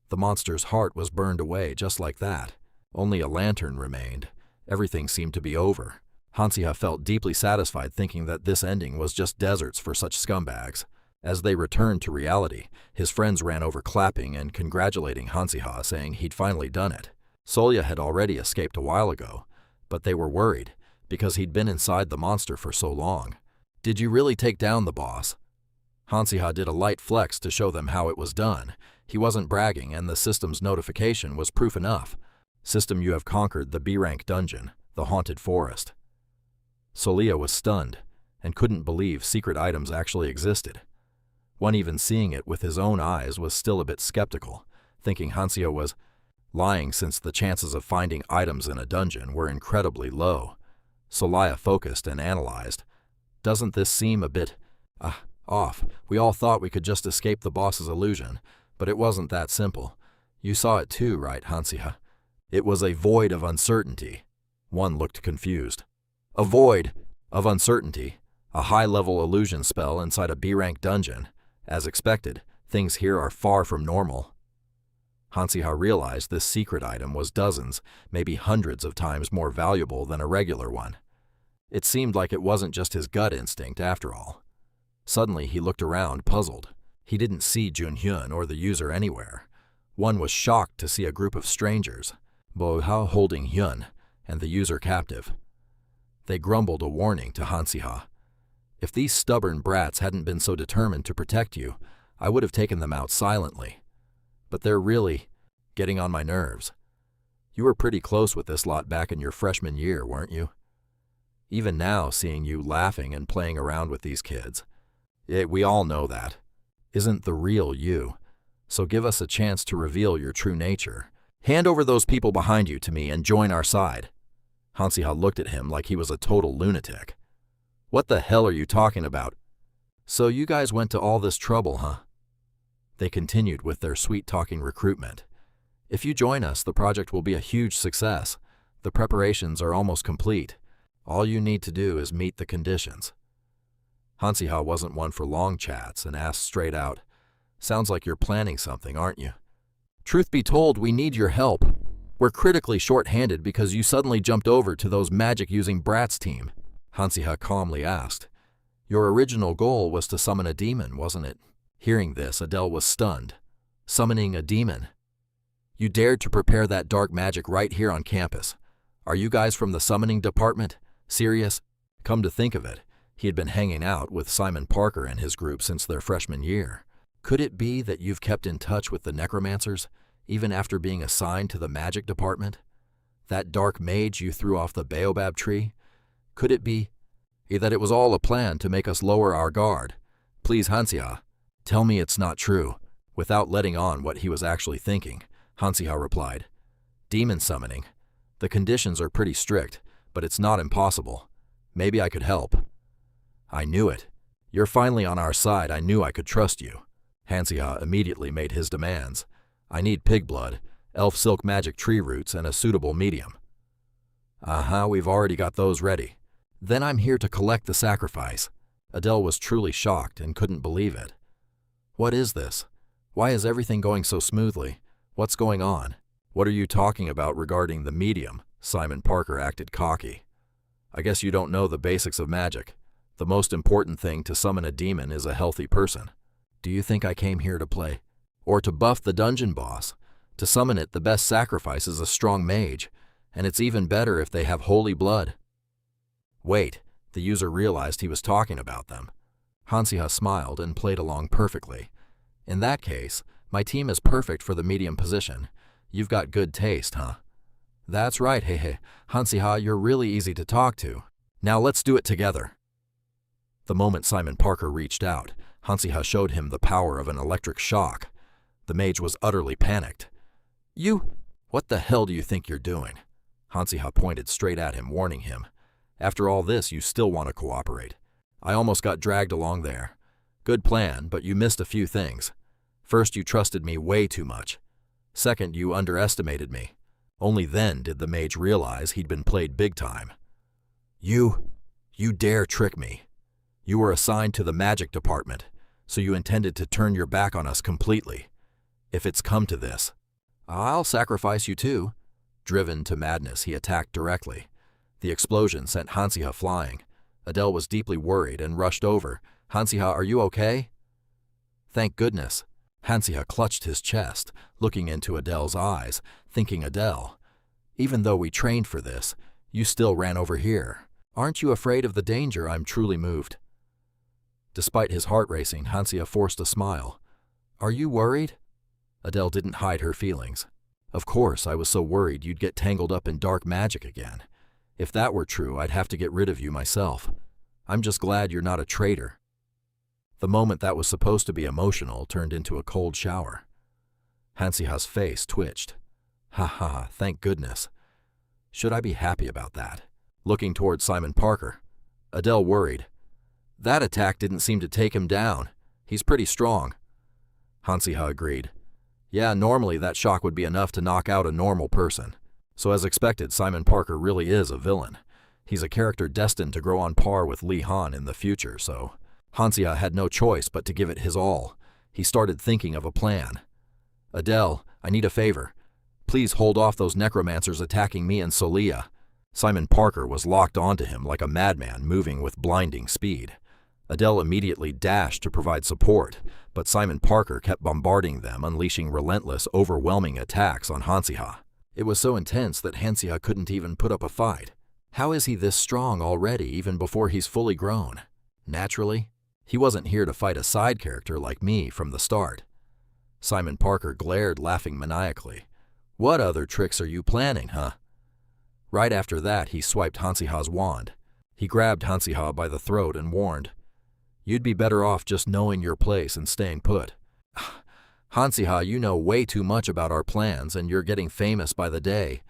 The monster's heart was burned away just like that. Only a lantern remained. Everything seemed to be over. Hansiha felt deeply satisfied thinking that this ending was just deserts for such scumbags. As they returned to reality, his friends ran over clapping and congratulating Hansiha, saying he'd finally done it. Solya had already escaped a while ago, but they were worried because he'd been inside the monster for so long. Did you really take down the boss? Hansiha did a light flex to show them how it was done. He wasn't bragging, and the system's notification was proof enough. System, you have conquered the B-rank dungeon, the haunted forest. Solya was stunned and couldn't believe secret items actually existed. One even seeing it with his own eyes was still a bit skeptical, thinking Hansiha was lying since the chances of finding items in a dungeon were incredibly low. Solya focused and analyzed. Doesn't this seem a bit off? We all thought we could just escape the boss's illusion, but it wasn't that simple. You saw it too, right, Hansiha? It was a void of uncertainty. One looked confused. A void of uncertainty, a high-level illusion spell inside a B-rank dungeon. As expected, things here are far from normal. Hansiha realized this secret item was dozens, maybe hundreds of times more valuable than a regular one. It seemed like it wasn't just his gut instinct after all. Suddenly he looked around, puzzled. He didn't see Junhyun or the user anywhere. One was shocked to see a group of strangers, Bo Hao holding Hyun and the user captive. They grumbled a warning to Hansiha. If these stubborn brats hadn't been so determined to protect you, I would have taken them out silently. But they're really getting on my nerves. You were pretty close with this lot back in your freshman year, weren't you? Even now, seeing you laughing and playing around with these kids, we all know that isn't the real you. So give us a chance to reveal your true nature. Hand over those people behind you to me and join our side. Hansiha looked at him like he was a total lunatic. What the hell are you talking about? So you guys went to all this trouble, huh? They continued with their sweet-talking recruitment. If you join us, the project will be a huge success. The preparations are almost complete. All you need to do is meet the conditions. Hansiha wasn't one for long chats and asked straight out, "Sounds like you're planning something, aren't you?" "Truth be told, we need your help. We're critically short-handed because you suddenly jumped over to those magic-using brats team," Hansiha calmly asked. "Your original goal was to summon a demon, wasn't it?" Hearing this, Adele was stunned. Summoning a demon? You dared to prepare that dark magic right here on campus. Are you guys from the summoning department? Serious? Come to think of it, he had been hanging out with Simon Parker and his group since their freshman year. Could it be that you've kept in touch with the necromancers, even after being assigned to the magic department? That dark mage you threw off the baobab tree? Could it be that it was all a plan to make us lower our guard? Please, Hansiha, tell me it's not true. Without letting on what he was actually thinking, Hansiha replied, "Demon summoning. The conditions are pretty strict, but it's not impossible. Maybe I could help." "I knew it. You're finally on our side. I knew I could trust you." Hansiha immediately made his demands. "I need pig blood, elf silk magic tree roots, and a suitable medium." We've already got those ready." "Then I'm here to collect the sacrifice." Adele was truly shocked and couldn't believe it. "What is this? Why is everything going so smoothly? What's going on?" "What are you talking about regarding the medium?" Simon Parker acted cocky. "I guess you don't know the basics of magic. The most important thing to summon a demon is a healthy person. Do you think I came here to play? Or to buff the dungeon boss? To summon it, the best sacrifice is a strong mage, and it's even better if they have holy blood." Wait, the user realized he was talking about them. Hansiha smiled and played along perfectly. "In that case, my team is perfect for the medium position. You've got good taste, huh?" "That's right, hey. Hansiha, you're really easy to talk to. Now let's do it together." The moment Simon Parker reached out, Hansiha showed him the power of an electric shock. The mage was utterly panicked. What the hell do you think you're doing?" Hansiha pointed straight at him, warning him. "After all this, you still want to cooperate. I almost got dragged along there. Good plan, but you missed a few things. First, you trusted me way too much. Second, you underestimated me. Only then did the mage realize he'd been played big time. You dare trick me. You were assigned to the magic department, so you intended to turn your back on us completely. If it's come to this, I'll sacrifice you too." Driven to madness, he attacked directly. The explosion sent Hansiha flying. Adele was deeply worried and rushed over. "Hansiha, are you okay?" "Thank goodness." Hansiha clutched his chest, looking into Adele's eyes, thinking, "Adele, even though we trained for this, you still ran over here. Aren't you afraid of the danger? I'm truly moved." Despite his heart racing, Hansiha forced a smile. "Are you worried?" Adele didn't hide her feelings. "Of course, I was so worried you'd get tangled up in dark magic again. If that were true, I'd have to get rid of you myself. I'm just glad you're not a traitor." The moment that was supposed to be emotional turned into a cold shower. Hansiha's face twitched. Thank goodness. Should I be happy about that? Looking toward Simon Parker, Adele worried. "That attack didn't seem to take him down. He's pretty strong." Hansiha agreed. "Yeah, normally that shock would be enough to knock out a normal person. So as expected, Simon Parker really is a villain. He's a character destined to grow on par with Lee Han in the future, so..." Hansiha had no choice but to give it his all. He started thinking of a plan. Adele, I need a favor. Please hold off those necromancers attacking me and Solia. Simon Parker was locked onto him like a madman, moving with blinding speed. Adele immediately dashed to provide support, but Simon Parker kept bombarding them, unleashing relentless, overwhelming attacks on Hansiha. It was so intense that Hansiha couldn't even put up a fight. How is he this strong already, even before he's fully grown? Naturally, he wasn't here to fight a side character like me from the start. Simon Parker glared, laughing maniacally. What other tricks are you planning, huh? Right after that, he swiped Hansiha's wand. He grabbed Hansiha by the throat and warned, "You'd be better off just knowing your place and staying put. Hansiha, you know way too much about our plans and you're getting famous by the day.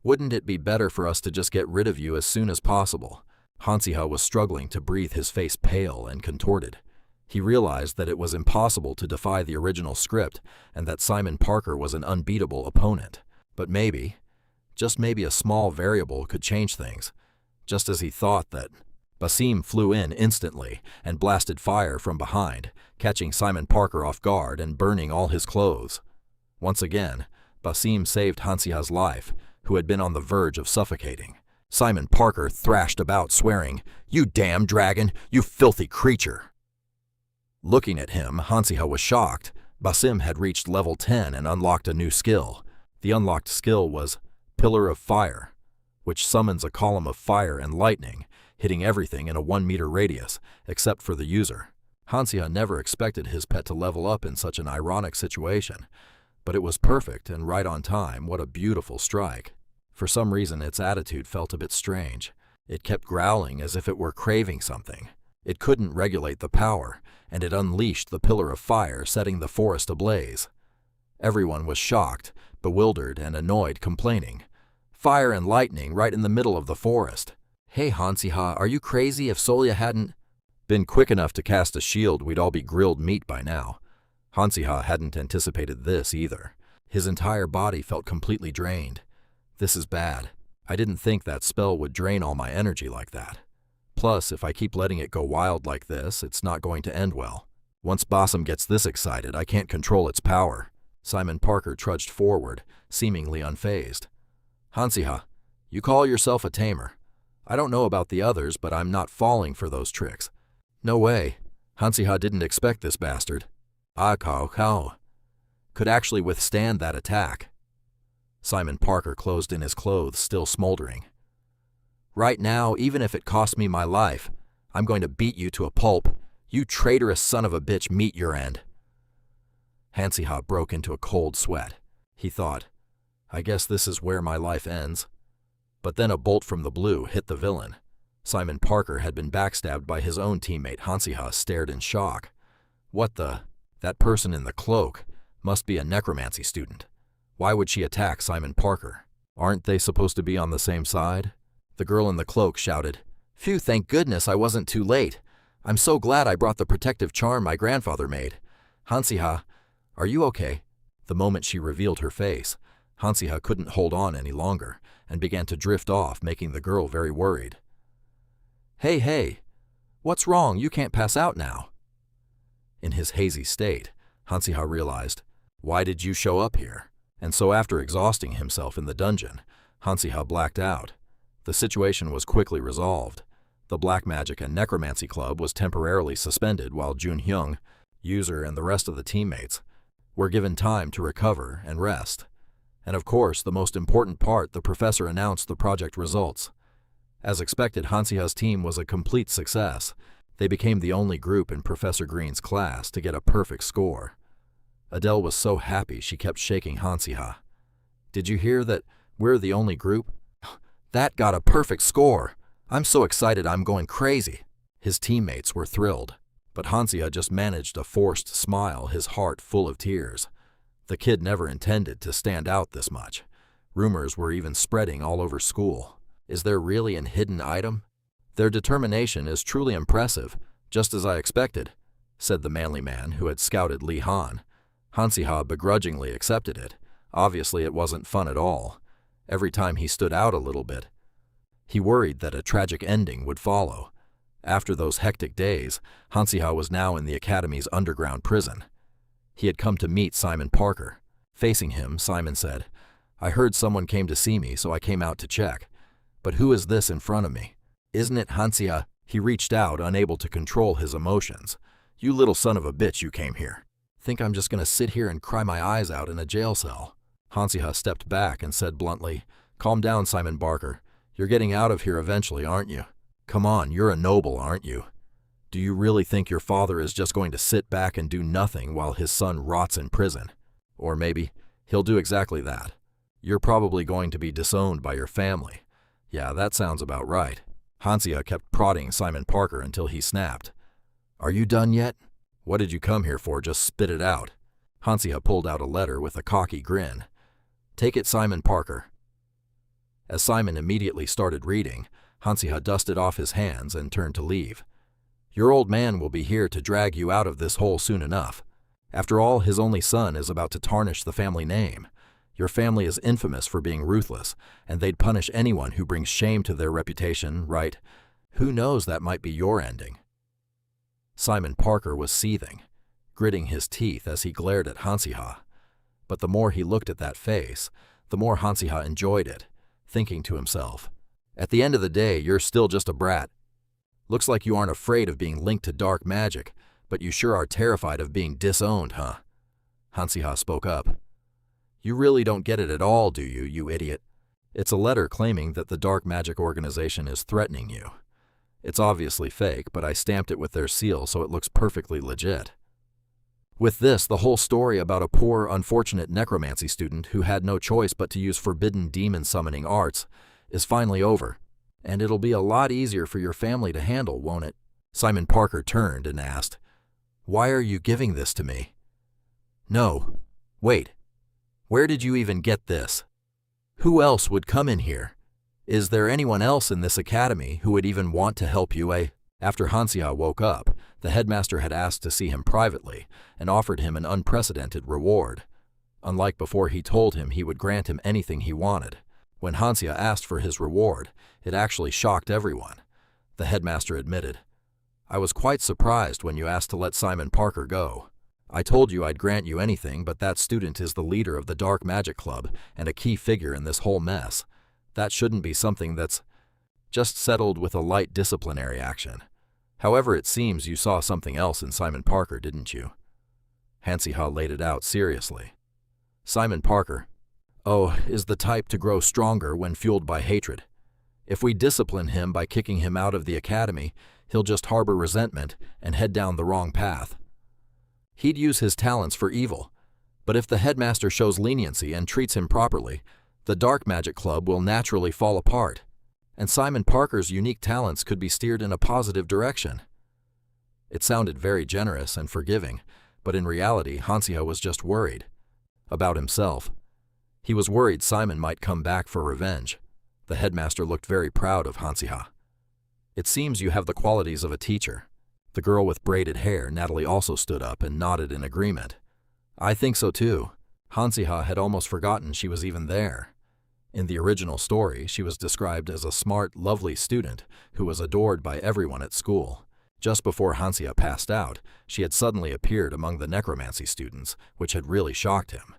Wouldn't it be better for us to just get rid of you as soon as possible?" Hansiha was struggling to breathe, his face pale and contorted. He realized that it was impossible to defy the original script and that Simon Parker was an unbeatable opponent. But maybe, just maybe, a small variable could change things. Just as he thought that, Basim flew in instantly and blasted fire from behind, catching Simon Parker off guard and burning all his clothes. Once again, Basim saved Hansiha's life, who had been on the verge of suffocating. Simon Parker thrashed about, swearing, "You damn dragon, you filthy creature!" Looking at him, Hansiha was shocked. Basim had reached level 10 and unlocked a new skill. The unlocked skill was Pillar of Fire, which summons a column of fire and lightning, hitting everything in a 1-meter radius, except for the user. Hansiha never expected his pet to level up in such an ironic situation, but it was perfect and right on time. What a beautiful strike. For some reason, its attitude felt a bit strange. It kept growling as if it were craving something. It couldn't regulate the power, and it unleashed the Pillar of Fire, setting the forest ablaze. Everyone was shocked, bewildered, and annoyed, complaining, "Fire and lightning right in the middle of the forest. Hey Hansiha, are you crazy? If Solia hadn't been quick enough to cast a shield, we'd all be grilled meat by now." Hansiha hadn't anticipated this either. His entire body felt completely drained. "This is bad. I didn't think that spell would drain all my energy like that. Plus, if I keep letting it go wild like this, it's not going to end well. Once Basim gets this excited, I can't control its power." Simon Parker trudged forward, seemingly unfazed. "Hansiha, you call yourself a tamer. I don't know about the others, but I'm not falling for those tricks." No way. Hansiha didn't expect this bastard. How could actually withstand that attack. Simon Parker closed in his clothes, still smoldering. "Right now, even if it costs me my life, I'm going to beat you to a pulp. You traitorous son of a bitch, meet your end." Hansiha broke into a cold sweat. He thought, "I guess this is where my life ends." But then a bolt from the blue hit the villain. Simon Parker had been backstabbed by his own teammate. Hansiha stared in shock. What the? That person in the cloak must be a necromancy student. Why would she attack Simon Parker? Aren't they supposed to be on the same side? The girl in the cloak shouted, "Phew, thank goodness I wasn't too late. I'm so glad I brought the protective charm my grandfather made. Hansiha, are you okay?" The moment she revealed her face, Hansiha couldn't hold on any longer and began to drift off, making the girl very worried. Hey, what's wrong? You can't pass out now." In his hazy state, Hansiha realized, why did you show up here? And so after exhausting himself in the dungeon, Hansiha blacked out. The situation was quickly resolved. The Black Magic and Necromancy Club was temporarily suspended while Junhyung, User, and the rest of the teammates were given time to recover and rest. And of course, the most important part, the professor announced the project results. As expected, Hansiha's team was a complete success. They became the only group in Professor Green's class to get a perfect score. Adele was so happy she kept shaking Hansiha. "Did you hear that we're the only group? That got a perfect score. I'm so excited I'm going crazy." His teammates were thrilled, but Hansiha just managed a forced smile, his heart full of tears. The kid never intended to stand out this much. Rumors were even spreading all over school. Is there really an hidden item? "Their determination is truly impressive, just as I expected," said the manly man who had scouted Li Han. Hansiha begrudgingly accepted it. Obviously, it wasn't fun at all. Every time he stood out a little bit, he worried that a tragic ending would follow. After those hectic days, Hansiha was now in the academy's underground prison. He had come to meet Simon Parker. Facing him, Simon said, "I heard someone came to see me, so I came out to check. But who is this in front of me? Isn't it Hansia?" He reached out, unable to control his emotions. "You little son of a bitch, you came here. Think I'm just gonna sit here and cry my eyes out in a jail cell?" Hansia stepped back and said bluntly, "Calm down, Simon Barker. You're getting out of here eventually, aren't you? Come on, you're a noble, aren't you? Do you really think your father is just going to sit back and do nothing while his son rots in prison? Or maybe he'll do exactly that. You're probably going to be disowned by your family. Yeah, that sounds about right." Hansia kept prodding Simon Parker until he snapped. "Are you done yet? What did you come here for? Just spit it out." Hansia pulled out a letter with a cocky grin. "Take it, Simon Parker." As Simon immediately started reading, Hansia dusted off his hands and turned to leave. "Your old man will be here to drag you out of this hole soon enough. After all, his only son is about to tarnish the family name. Your family is infamous for being ruthless, and they'd punish anyone who brings shame to their reputation, right? Who knows, that might be your ending." Simon Parker was seething, gritting his teeth as he glared at Hansia. But the more he looked at that face, the more Hansia enjoyed it, thinking to himself, "At the end of the day, you're still just a brat. Looks like you aren't afraid of being linked to dark magic, but you sure are terrified of being disowned, huh?" Hansia spoke up. "You really don't get it at all, do you, you idiot? It's a letter claiming that the dark magic organization is threatening you. It's obviously fake, but I stamped it with their seal so it looks perfectly legit." With this, the whole story about a poor, unfortunate necromancy student who had no choice but to use forbidden demon-summoning arts is finally over, and it'll be a lot easier for your family to handle, won't it? Simon Parker turned and asked, "Why are you giving this to me?" "No. Wait. Where did you even get this? Who else would come in here? Is there anyone else in this academy who would even want to help you, eh?" After Hansia woke up, the headmaster had asked to see him privately and offered him an unprecedented reward. Unlike before, he told him he would grant him anything he wanted. When Hansia asked for his reward, it actually shocked everyone. The headmaster admitted, "I was quite surprised when you asked to let Simon Parker go. I told you I'd grant you anything, but that student is the leader of the Dark Magic Club and a key figure in this whole mess. That shouldn't be something that's just settled with a light disciplinary action. However, it seems you saw something else in Simon Parker, didn't you?" Hansia laid it out seriously. Simon Parker, is the type to grow stronger when fueled by hatred. If we discipline him by kicking him out of the academy, he'll just harbor resentment and head down the wrong path. He'd use his talents for evil, but if the headmaster shows leniency and treats him properly, the Dark Magic Club will naturally fall apart, and Simon Parker's unique talents could be steered in a positive direction. It sounded very generous and forgiving, but in reality, Hansia was just worried about himself. He was worried Simon might come back for revenge. The headmaster looked very proud of Hansia. "It seems you have the qualities of a teacher." The girl with braided hair, Natalie, also stood up and nodded in agreement. "I think so too." Hansia had almost forgotten she was even there. In the original story, she was described as a smart, lovely student who was adored by everyone at school. Just before Hansia passed out, she had suddenly appeared among the necromancy students, which had really shocked him.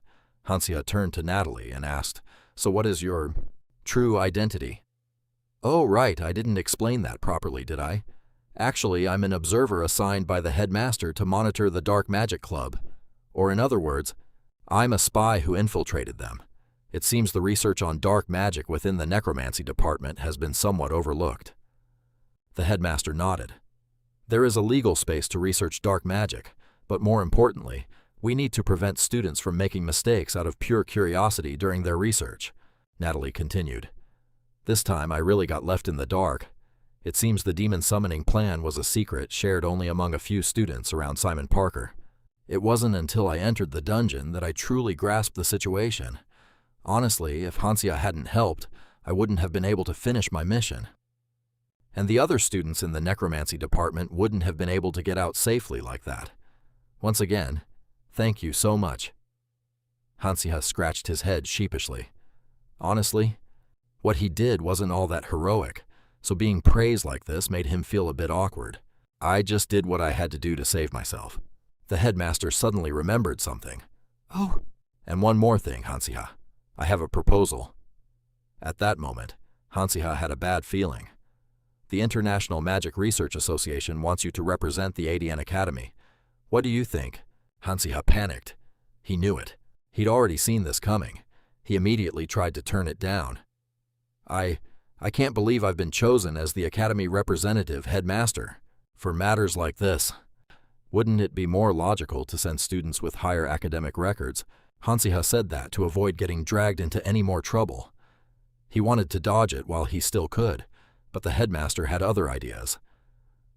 Hansia turned to Natalie and asked, "So what is your true identity?" "Oh, right, I didn't explain that properly, did I? Actually, I'm an observer assigned by the headmaster to monitor the Dark Magic Club. Or in other words, I'm a spy who infiltrated them. It seems the research on dark magic within the necromancy department has been somewhat overlooked." The headmaster nodded. "There is a legal space to research dark magic, but more importantly, we need to prevent students from making mistakes out of pure curiosity during their research," Natalie continued. "This time I really got left in the dark. It seems the demon summoning plan was a secret shared only among a few students around Simon Parker. It wasn't until I entered the dungeon that I truly grasped the situation. Honestly, if Hansia hadn't helped, I wouldn't have been able to finish my mission. And the other students in the necromancy department wouldn't have been able to get out safely like that. Once again, thank you so much." Hansia scratched his head sheepishly. Honestly, what he did wasn't all that heroic, so being praised like this made him feel a bit awkward. "I just did what I had to do to save myself." The headmaster suddenly remembered something. "Oh, And one more thing, Hansiha. I have a proposal. At that moment, Hansiha had a bad feeling. The International Magic Research Association wants you to represent the ADN Academy. What do you think? Hansiha panicked. He knew it. He'd already seen this coming. He immediately tried to turn it down. I can't believe I've been chosen as the Academy representative headmaster for matters like this. Wouldn't it be more logical to send students with higher academic records? Hansiha said that to avoid getting dragged into any more trouble. He wanted to dodge it while he still could, but the headmaster had other ideas.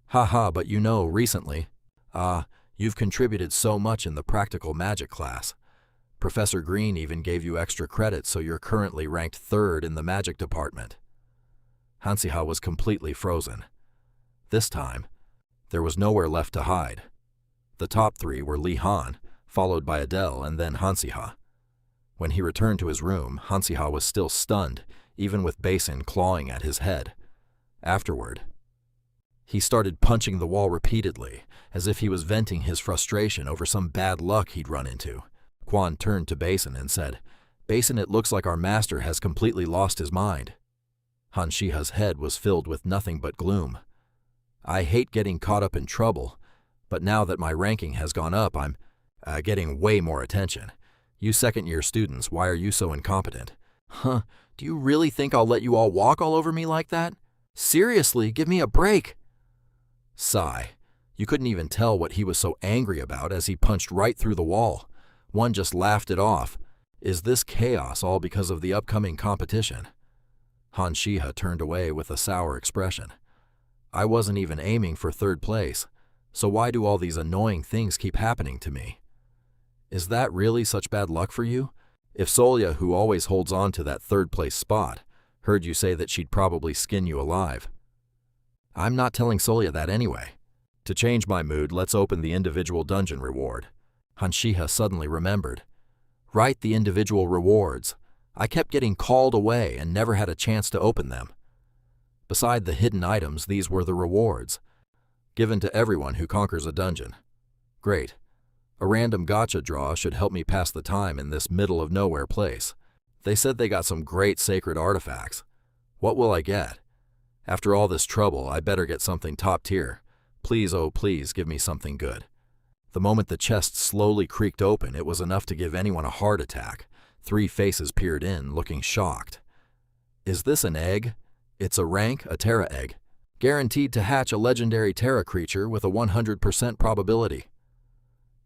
Haha, but you know, recently, you've contributed so much in the practical magic class. Professor Green even gave you extra credit, so you're currently ranked 3rd in the magic department. Hansiha was completely frozen. This time, there was nowhere left to hide. The top 3 were Li Han, followed by Adele, and then Hansiha. When he returned to his room, Hansiha was still stunned, even with Basin clawing at his head. Afterward, he started punching the wall repeatedly, as if he was venting his frustration over some bad luck he'd run into. Quan turned to Basin and said, "Basin, it looks like our master has completely lost his mind." Hanshiha's head was filled with nothing but gloom. "I hate getting caught up in trouble, but now that my ranking has gone up, I'm getting way more attention. You second-year students, why are you so incompetent?" "Huh, do you really think I'll let you all walk all over me like that? Seriously, give me a break." Sigh. You couldn't even tell what he was so angry about as he punched right through the wall. One just laughed it off. Is this chaos all because of the upcoming competition? Hanshiha turned away with a sour expression. "I wasn't even aiming for 3rd place, so why do all these annoying things keep happening to me?" "Is that really such bad luck for you? If Solya, who always holds on to that 3rd place spot, heard you say that she'd probably skin you alive." "I'm not telling Solya that anyway. To change my mood, let's open the individual dungeon reward." Hanshiha suddenly remembered. "Right, the individual rewards. I kept getting called away and never had a chance to open them. Beside the hidden items, these were the rewards, given to everyone who conquers a dungeon. Great. A random gacha draw should help me pass the time in this middle-of-nowhere place. They said they got some great sacred artifacts. What will I get? After all this trouble, I better get something top tier. Please, oh please, give me something good." The moment the chest slowly creaked open, it was enough to give anyone a heart attack. 3 faces peered in, looking shocked. "Is this an egg? It's a rank, a Terra egg. Guaranteed to hatch a legendary Terra creature with a 100% probability."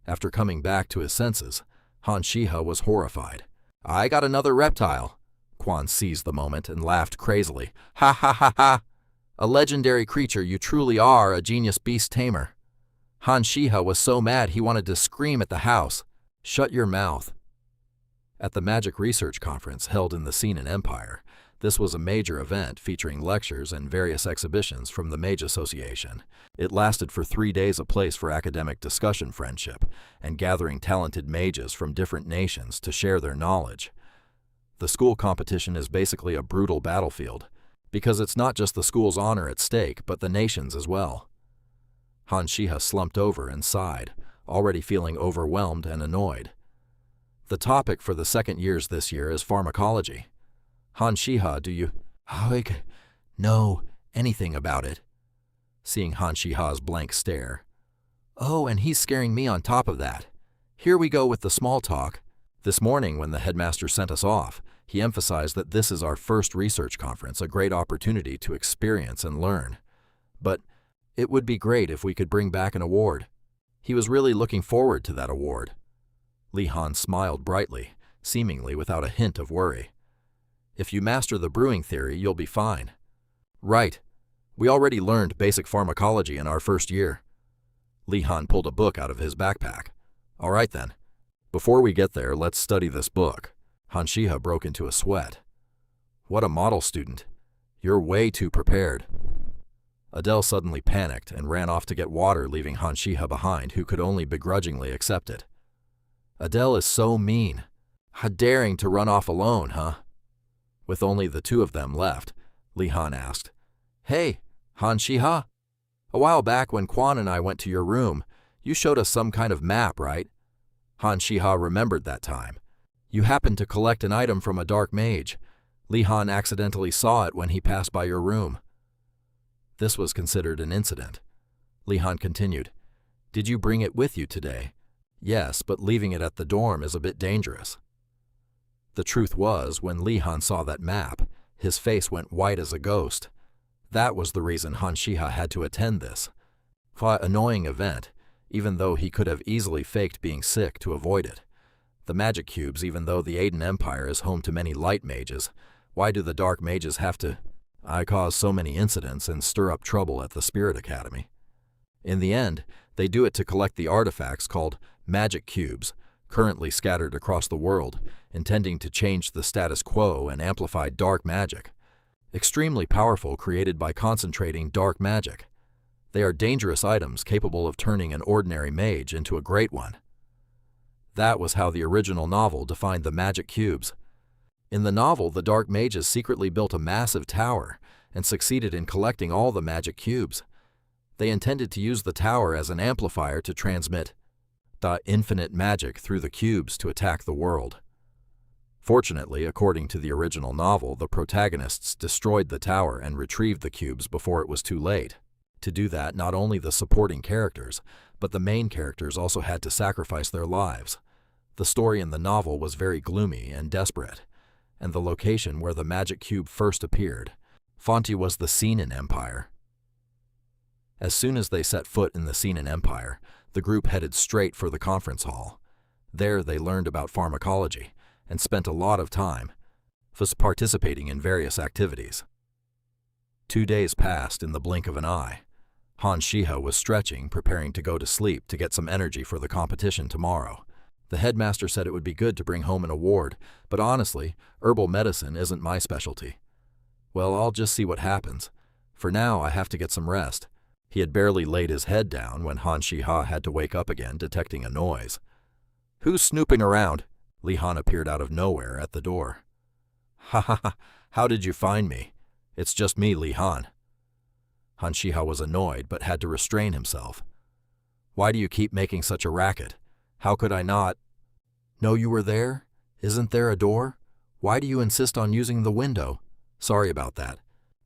After coming back to his senses, Hanshiha was horrified. "I got another reptile." Quan seized the moment and laughed crazily. "Ha ha ha ha! A legendary creature, you truly are a genius beast tamer." Hanshiha was so mad he wanted to scream at the house. "Shut your mouth." At the Magic Research Conference held in the Sinan Empire, this was a major event featuring lectures and various exhibitions from the Mage Association. It lasted for 3 days, a place for academic discussion, friendship, and gathering talented mages from different nations to share their knowledge. The school competition is basically a brutal battlefield, because it's not just the school's honor at stake, but the nation's as well. Hanshiha slumped over and sighed, already feeling overwhelmed and annoyed. The topic for the second years this year is pharmacology. Hanshiha, do you know anything about it? Seeing Hanshiha's blank stare. "Oh, and he's scaring me on top of that. Here we go with the small talk. This morning when the headmaster sent us off, he emphasized that this is our first research conference, a great opportunity to experience and learn. But it would be great if we could bring back an award. He was really looking forward to that award." Li Han smiled brightly, seemingly without a hint of worry. "If you master the brewing theory, you'll be fine." "Right. We already learned basic pharmacology in our first year." Li Han pulled a book out of his backpack. "All right then. Before we get there, let's study this book." Hanshiha broke into a sweat. "What a model student. You're way too prepared." Adele suddenly panicked and ran off to get water, leaving Hanshiha behind, who could only begrudgingly accept it. Adele is so mean. How daring to run off alone, huh? With only the 2 of them left, Li Han asked, "Hey, Hanshiha, a while back when Quan and I went to your room, you showed us some kind of map, right?" Hanshiha remembered that time. You happened to collect an item from a dark mage. Li Han accidentally saw it when he passed by your room. This was considered an incident. Li Han continued, Did you bring it with you today? Yes, but leaving it at the dorm is a bit dangerous. The truth was, when Li Han saw that map, his face went white as a ghost. That was the reason Han Shiha had to attend this. Quite annoying event, even though he could have easily faked being sick to avoid it. The magic cubes, even though the Aiden Empire is home to many light mages, why do the dark mages have to cause so many incidents and stir up trouble at the Spirit Academy? In the end, they do it to collect the artifacts called magic cubes, currently scattered across the world, intending to change the status quo and amplify dark magic. Extremely powerful, created by concentrating dark magic. They are dangerous items capable of turning an ordinary mage into a great one. That was how the original novel defined the magic cubes. In the novel, the dark mages secretly built a massive tower and succeeded in collecting all the magic cubes. They intended to use the tower as an amplifier to transmit the infinite magic through the cubes to attack the world. Fortunately, according to the original novel, the protagonists destroyed the tower and retrieved the cubes before it was too late. To do that, not only the supporting characters, but the main characters also had to sacrifice their lives. The story in the novel was very gloomy and desperate, and the location where the magic cube first appeared, Fonti, was the Sinan Empire. As soon as they set foot in the Sinan Empire, the group headed straight for the conference hall. There they learned about pharmacology and spent a lot of time participating in various activities. 2 days passed in the blink of an eye. Han Shiha was stretching, preparing to go to sleep to get some energy for the competition tomorrow. The headmaster said it would be good to bring home an award, but honestly, herbal medicine isn't my specialty. Well, I'll just see what happens. For now, I have to get some rest. He had barely laid his head down when Han Shiha had to wake up again, detecting a noise. Who's snooping around? Li Han appeared out of nowhere at the door. Ha ha ha, how did you find me? It's just me, Li Han. Han Shiha was annoyed but had to restrain himself. Why do you keep making such a racket? How could I not know you were there? Isn't there a door? Why do you insist on using the window? Sorry about that.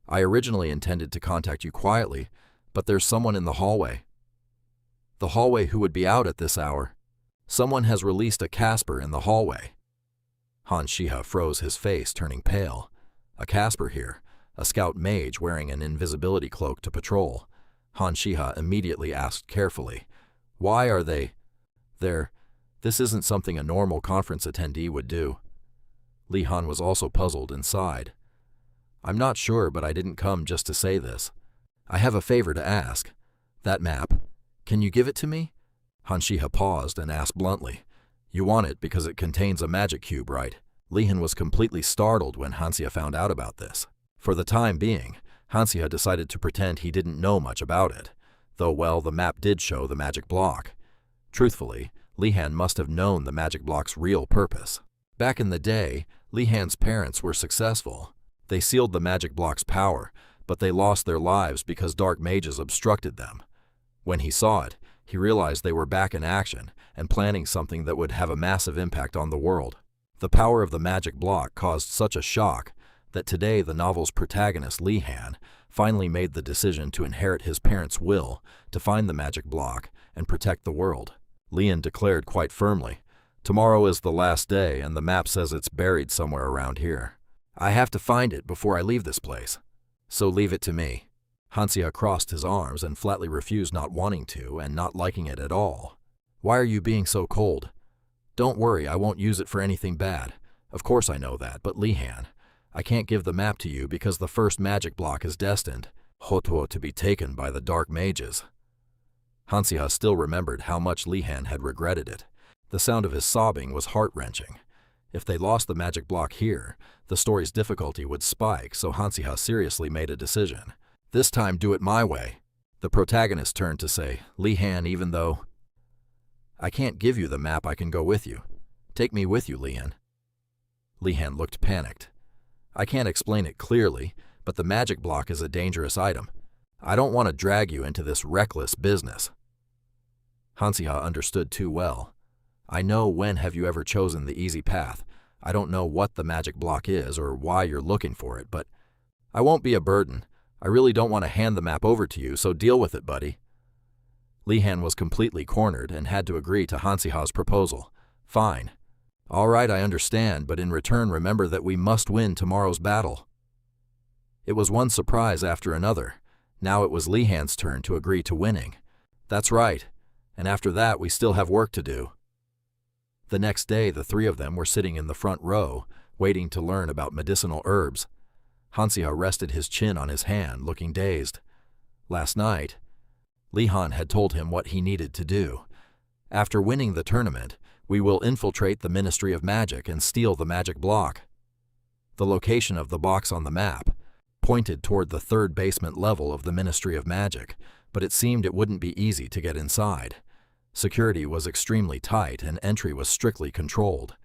I originally intended to contact you quietly, but there's someone in the hallway. The hallway who would be out at this hour? Someone has released a Casper in the hallway. Han Shiha froze, his face turning pale. A Casper here, a scout mage wearing an invisibility cloak to patrol. Han Shiha immediately asked carefully, Why are they there? This isn't something a normal conference attendee would do. Li Han was also puzzled and sighed. I'm not sure, but I didn't come just to say this. I have a favor to ask. That map, can you give it to me? Han Shiha paused and asked bluntly. You want it because it contains a magic cube, right? Li Han was completely startled when Hansia found out about this. For the time being, Hansia decided to pretend he didn't know much about it, though, well, the map did show the magic block. Truthfully, Li Han must have known the magic block's real purpose. Back in the day, Li Han's parents were successful. They sealed the magic block's power, but they lost their lives because dark mages obstructed them. When he saw it, he realized they were back in action and planning something that would have a massive impact on the world. The power of the magic block caused such a shock that today the novel's protagonist, Li Han, finally made the decision to inherit his parents' will to find the magic block and protect the world. Li Han declared quite firmly, Tomorrow is the last day and the map says it's buried somewhere around here. I have to find it before I leave this place. So leave it to me. Hansia crossed his arms and flatly refused, not wanting to and not liking it at all. Why are you being so cold? Don't worry, I won't use it for anything bad. Of course I know that, but Li Han, I can't give the map to you because the first magic block is destined, Hotuo, to be taken by the dark mages. Hansia still remembered how much Li Han had regretted it. The sound of his sobbing was heart-wrenching. If they lost the magic block here, the story's difficulty would spike, so Hansia seriously made a decision. This time, do it my way. The protagonist turned to say, Li Han, even though I can't give you the map, I can go with you. Take me with you, Li Han. Li Han looked panicked. I can't explain it clearly, but the magic block is a dangerous item. I don't want to drag you into this reckless business. Hansia understood too well. I know. When have you ever chosen the easy path? I don't know what the magic block is or why you're looking for it, but I won't be a burden. I really don't want to hand the map over to you, so deal with it, buddy." Li-Han was completely cornered and had to agree to Hansiha's proposal. "Fine. All right, I understand, but in return remember that we must win tomorrow's battle." It was one surprise after another. Now it was Li-Han's turn to agree to winning. "That's right. And after that, we still have work to do." The next day, the three of them were sitting in the front row, waiting to learn about medicinal herbs. Hansiha rested his chin on his hand, looking dazed. Last night, Li-Han had told him what he needed to do. "After winning the tournament, we will infiltrate the Ministry of Magic and steal the magic block." The location of the box on the map pointed toward the third basement level of the Ministry of Magic, but it seemed it wouldn't be easy to get inside. Security was extremely tight and entry was strictly controlled.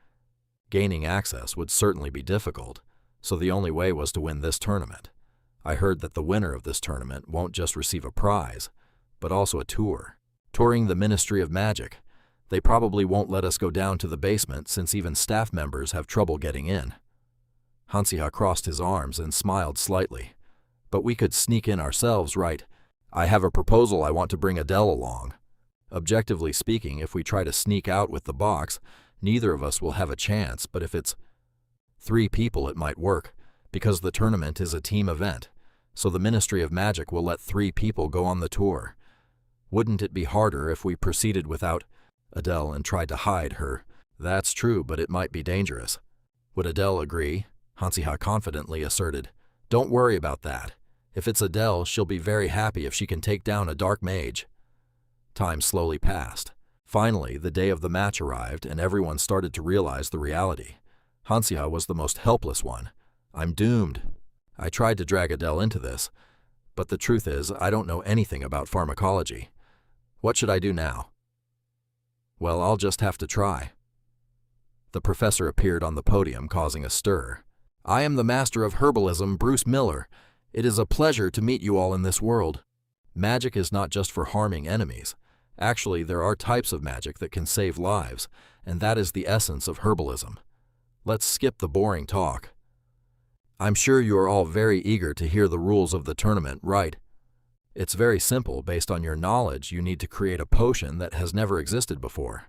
Gaining access would certainly be difficult, so the only way was to win this tournament. I heard that the winner of this tournament won't just receive a prize, but also a tour. Touring the Ministry of Magic. They probably won't let us go down to the basement since even staff members have trouble getting in. Hansiha crossed his arms and smiled slightly. "But we could sneak in ourselves, right? I have a proposal I want to bring Adele along. Objectively speaking, if we try to sneak out with the box, neither of us will have a chance, but if it's 3 people it might work, because the tournament is a team event, so the Ministry of Magic will let 3 people go on the tour. Wouldn't it be harder if we proceeded without Adele and tried to hide her? That's true, but it might be dangerous." "Would Adele agree?" Hansiha confidently asserted. "Don't worry about that. If it's Adele, she'll be very happy if she can take down a dark mage." Time slowly passed. Finally, the day of the match arrived and everyone started to realize the reality. Hansiha was the most helpless one. "I'm doomed. I tried to drag Adele into this, but the truth is I don't know anything about pharmacology. What should I do now?" "Well, I'll just have to try." The professor appeared on the podium, causing a stir. "I am the master of herbalism, Bruce Miller. It is a pleasure to meet you all in this world. Magic is not just for harming enemies. Actually, there are types of magic that can save lives, and that is the essence of herbalism. Let's skip the boring talk. I'm sure you are all very eager to hear the rules of the tournament, right? It's very simple. Based on your knowledge, you need to create a potion that has never existed before.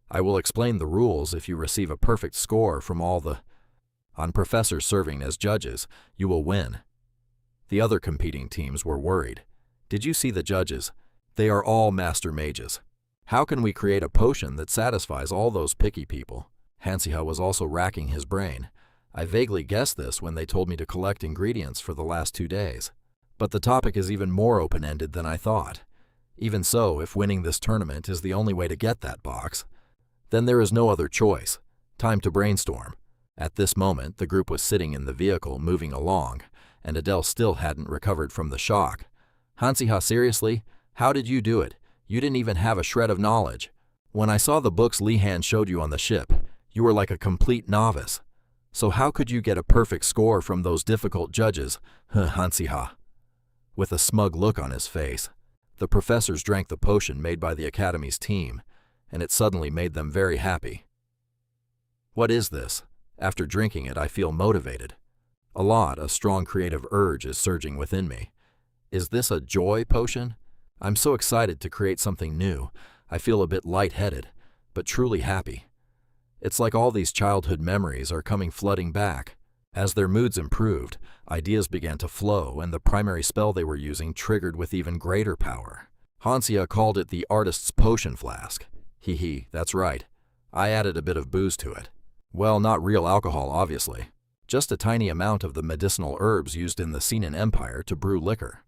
I will explain the rules if you receive a perfect score from all the professors serving as judges, you will win." The other competing teams were worried. "Did you see the judges? They are all master mages. How can we create a potion that satisfies all those picky people?" Hansiha was also racking his brain. "I vaguely guessed this when they told me to collect ingredients for the last 2 days. But the topic is even more open-ended than I thought. Even so, if winning this tournament is the only way to get that box, then there is no other choice. Time to brainstorm." At this moment, the group was sitting in the vehicle, moving along, and Adele still hadn't recovered from the shock. "Hansiha, seriously? How did you do it? You didn't even have a shred of knowledge. When I saw the books Li-Han showed you on the ship, you were like a complete novice. So how could you get a perfect score from those difficult judges, Hansiha?" With a smug look on his face, the professors drank the potion made by the Academy's team, and it suddenly made them very happy. "What is this? After drinking it, I feel motivated. A strong creative urge is surging within me. Is this a joy potion? I'm so excited to create something new. I feel a bit lightheaded, but truly happy. It's like all these childhood memories are coming flooding back." As their moods improved, ideas began to flow, and the primary spell they were using triggered with even greater power. Hansiha called it the artist's potion flask. That's right. I added a bit of booze to it. Well, not real alcohol, obviously. Just a tiny amount of the medicinal herbs used in the Sinan Empire to brew liquor.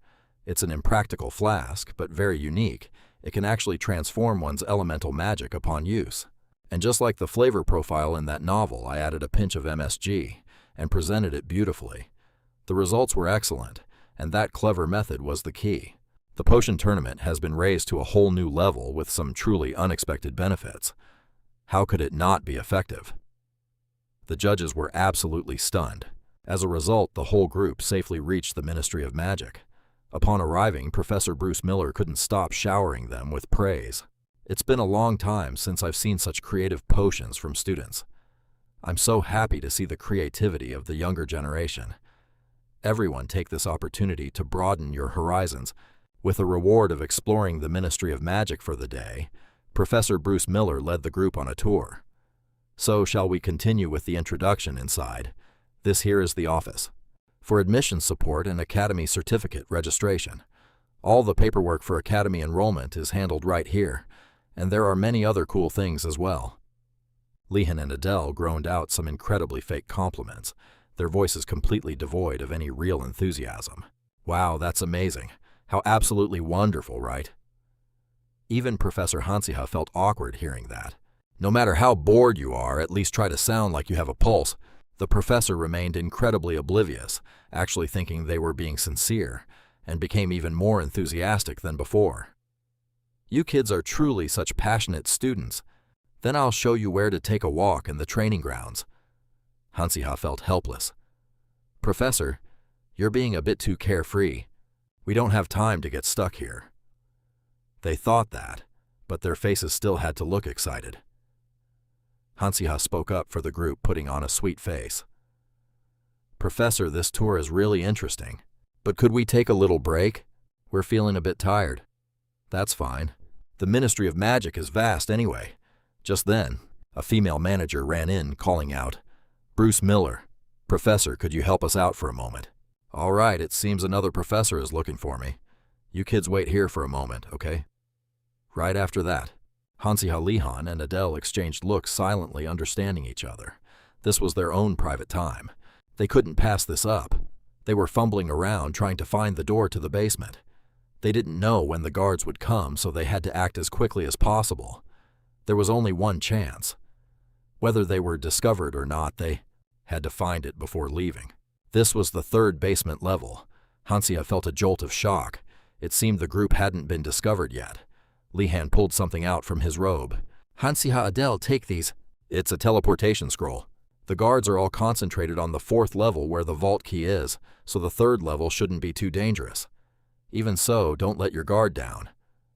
It's an impractical flask, but very unique. It can actually transform one's elemental magic upon use. And just like the flavor profile in that novel, I added a pinch of MSG and presented it beautifully. The results were excellent, and that clever method was the key. The potion tournament has been raised to a whole new level with some truly unexpected benefits. How could it not be effective? The judges were absolutely stunned. As a result, the whole group safely reached the Ministry of Magic. Upon arriving, Professor Bruce Miller couldn't stop showering them with praise. "It's been a long time since I've seen such creative potions from students. I'm so happy to see the creativity of the younger generation. Everyone take this opportunity to broaden your horizons. With a reward of exploring the Ministry of Magic for the day, Professor Bruce Miller led the group on a tour. So shall we continue with the introduction inside? This here is the office. For admission support and Academy certificate registration. All the paperwork for Academy enrollment is handled right here, and there are many other cool things as well. Lehan and Adele groaned out some incredibly fake compliments, their voices completely devoid of any real enthusiasm. Wow, that's amazing. How absolutely wonderful, right? Even Professor Hansiha felt awkward hearing that. No matter how bored you are, at least try to sound like you have a pulse. The professor remained incredibly oblivious, actually thinking they were being sincere, and became even more enthusiastic than before. You kids are truly such passionate students. Then I'll show you where to take a walk in the training grounds. Hansiha felt helpless. Professor, you're being a bit too carefree. We don't have time to get stuck here. They thought that, but their faces still had to look excited. Hansiha spoke up for the group, putting on a sweet face. Professor, this tour is really interesting, but could we take a little break? We're feeling a bit tired. That's fine. The Ministry of Magic is vast anyway. Just then, a female manager ran in, calling out, Bruce Miller, Professor, could you help us out for a moment? All right, it seems another professor is looking for me. You kids wait here for a moment, okay? Right after that, Hansiha Lehan and Adele exchanged looks, silently understanding each other. This was their own private time. They couldn't pass this up. They were fumbling around trying to find the door to the basement. They didn't know when the guards would come, so they had to act as quickly as possible. There was only one chance. Whether they were discovered or not, they had to find it before leaving. This was the third basement level. Hansiha felt a jolt of shock. It seemed the group hadn't been discovered yet. Lehan pulled something out from his robe. Hansiha, Adele, take these. It's a teleportation scroll. The guards are all concentrated on the fourth level where the vault key is, so the third level shouldn't be too dangerous. Even so, don't let your guard down.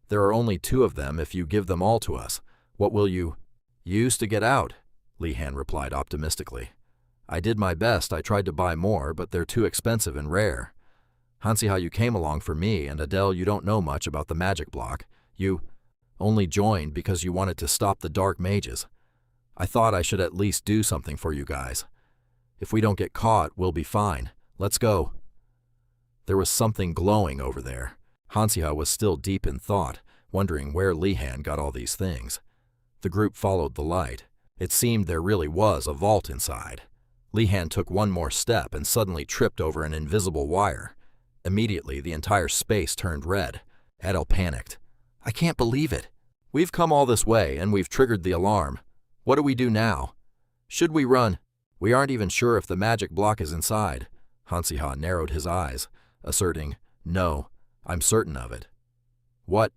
There are only 2 of them if you give them all to us. What will you use to get out? Lehan replied optimistically. I did my best. I tried to buy more, but they're too expensive and rare. Hansiha, you came along for me, and Adele, you don't know much about the magic block. You only joined because you wanted to stop the dark mages. I thought I should at least do something for you guys. If we don't get caught, we'll be fine. Let's go. There was something glowing over there. Hansiha was still deep in thought, wondering where Lehan got all these things. The group followed the light. It seemed there really was a vault inside. Lehan took one more step and suddenly tripped over an invisible wire. Immediately, the entire space turned red. Adele panicked. I can't believe it. We've come all this way, and we've triggered the alarm. What do we do now? Should we run? We aren't even sure if the magic block is inside. Hansiha narrowed his eyes, asserting, No, I'm certain of it. What?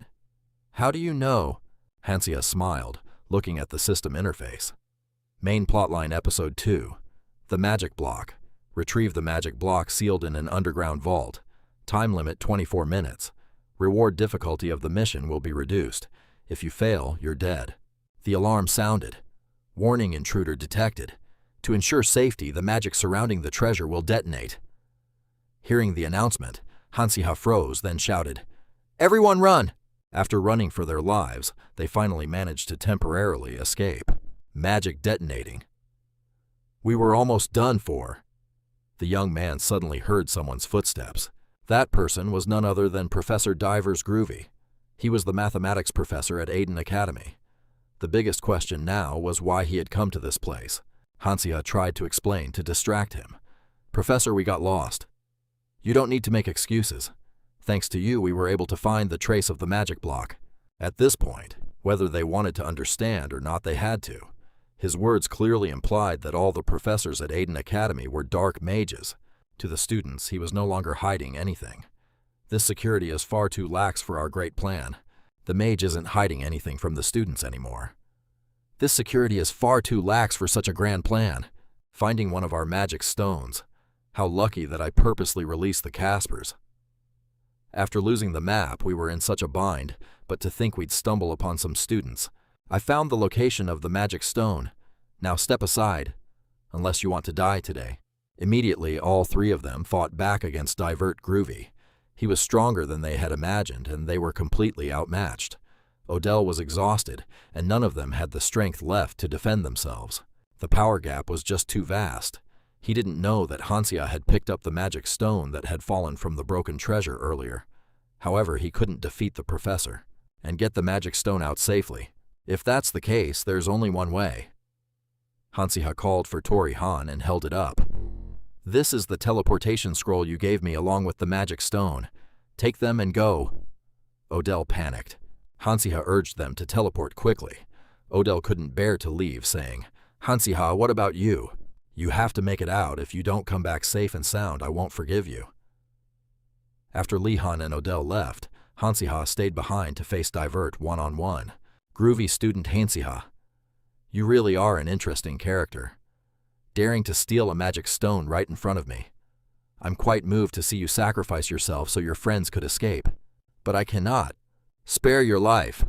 How do you know? Hansiha smiled, looking at the system interface. Main plotline Episode 2. The Magic Block. Retrieve the magic block sealed in an underground vault. Time limit 24 minutes. Reward difficulty of the mission will be reduced. If you fail, you're dead. The alarm sounded. Warning intruder detected. To ensure safety, the magic surrounding the treasure will detonate. Hearing the announcement, Hansiha froze, then shouted, Everyone run! After running for their lives, they finally managed to temporarily escape. Magic detonating. We were almost done for. The young man suddenly heard someone's footsteps. That person was none other than Professor Divers Groovy. He was the mathematics professor at Aiden Academy. The biggest question now was why he had come to this place. Hansiha tried to explain to distract him. Professor, we got lost. You don't need to make excuses. Thanks to you, we were able to find the trace of the magic block. At this point, whether they wanted to understand or not, they had to. His words clearly implied that all the professors at Aiden Academy were dark mages. To the students, he was no longer hiding anything. This security is far too lax for our great plan. The mage isn't hiding anything from the students anymore. This security is far too lax for such a grand plan. Finding one of our magic stones. How lucky that I purposely released the Caspers. After losing the map, we were in such a bind, but to think we'd stumble upon some students. I found the location of the magic stone. Now step aside. unless you want to die today." Immediately, all three of them fought back against Divert Groovy. He was stronger than they had imagined, and they were completely outmatched. Odell was exhausted, and none of them had the strength left to defend themselves. The power gap was just too vast. He didn't know that Hansia had picked up the magic stone that had fallen from the broken treasure earlier. However, he couldn't defeat the professor and get the magic stone out safely. If that's the case, there's only one way. Hansiha called for Tori Han and held it up. "This is the teleportation scroll you gave me along with the magic stone. Take them and go." Odell panicked. Hansiha urged them to teleport quickly. Odell couldn't bear to leave, saying, "Hansiha, what about you? You have to make it out. If you don't come back safe and sound, I won't forgive you." After Li-Han and Odell left, Hansiha stayed behind to face Divert one-on-one. Groovy student Hansiha, "You really are an interesting character. Daring to steal a magic stone right in front of me. I'm quite moved to see you sacrifice yourself so your friends could escape. But I cannot. Spare your life."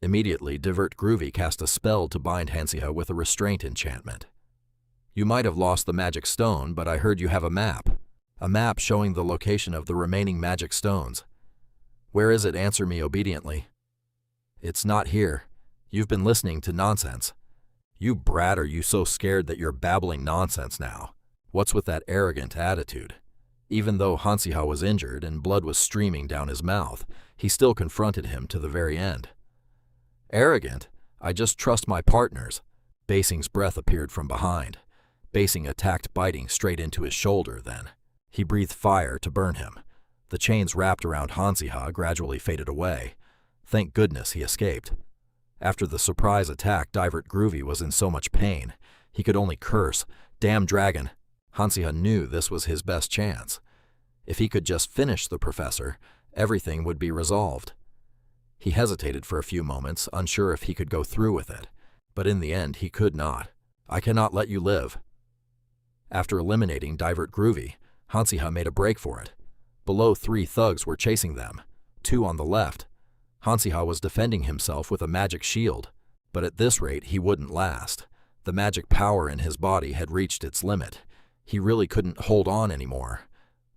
Immediately, Divert Groovy cast a spell to bind Hansiha with a restraint enchantment. "You might have lost the magic stone, but I heard you have a map. A map showing the location of the remaining magic stones. Where is it? Answer me obediently." "It's not here. You've been listening to nonsense." "You brat, are you so scared that you're babbling nonsense now? What's with that arrogant attitude?" Even though Hansiha was injured and blood was streaming down his mouth, he still confronted him to the very end. "Arrogant? I just trust my partners." Basing's breath appeared from behind. Basing attacked, biting straight into his shoulder then. He breathed fire to burn him. The chains wrapped around Hansiha gradually faded away. Thank goodness he escaped. After the surprise attack, Divert Groovy was in so much pain. He could only curse, "Damn dragon." Hansiha knew this was his best chance. If he could just finish the professor, everything would be resolved. He hesitated for a few moments, unsure if he could go through with it. But in the end, he could not. "I cannot let you live." After eliminating Divert Groovy, Hansiha made a break for it. Below, 3 thugs were chasing them, 2 on the left. Hansiha was defending himself with a magic shield, but at this rate he wouldn't last. The magic power in his body had reached its limit. He really couldn't hold on anymore.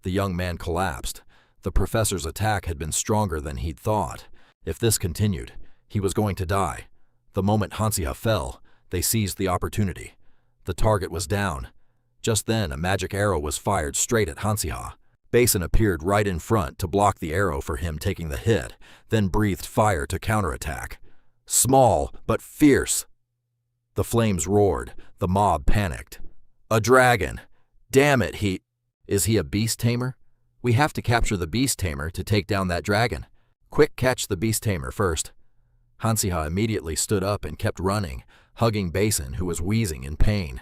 The young man collapsed. The professor's attack had been stronger than he'd thought. If this continued, he was going to die. The moment Hansiha fell, they seized the opportunity. The target was down. Just then, a magic arrow was fired straight at Hansiha. Basin appeared right in front to block the arrow for him taking the hit, then breathed fire to counterattack. Small, but fierce. The flames roared. The mob panicked. "A dragon! Damn it, Is he a beast tamer? We have to capture the beast tamer to take down that dragon. Quick, catch the beast tamer first." Hansiha immediately stood up and kept running, hugging Basin, who was wheezing in pain.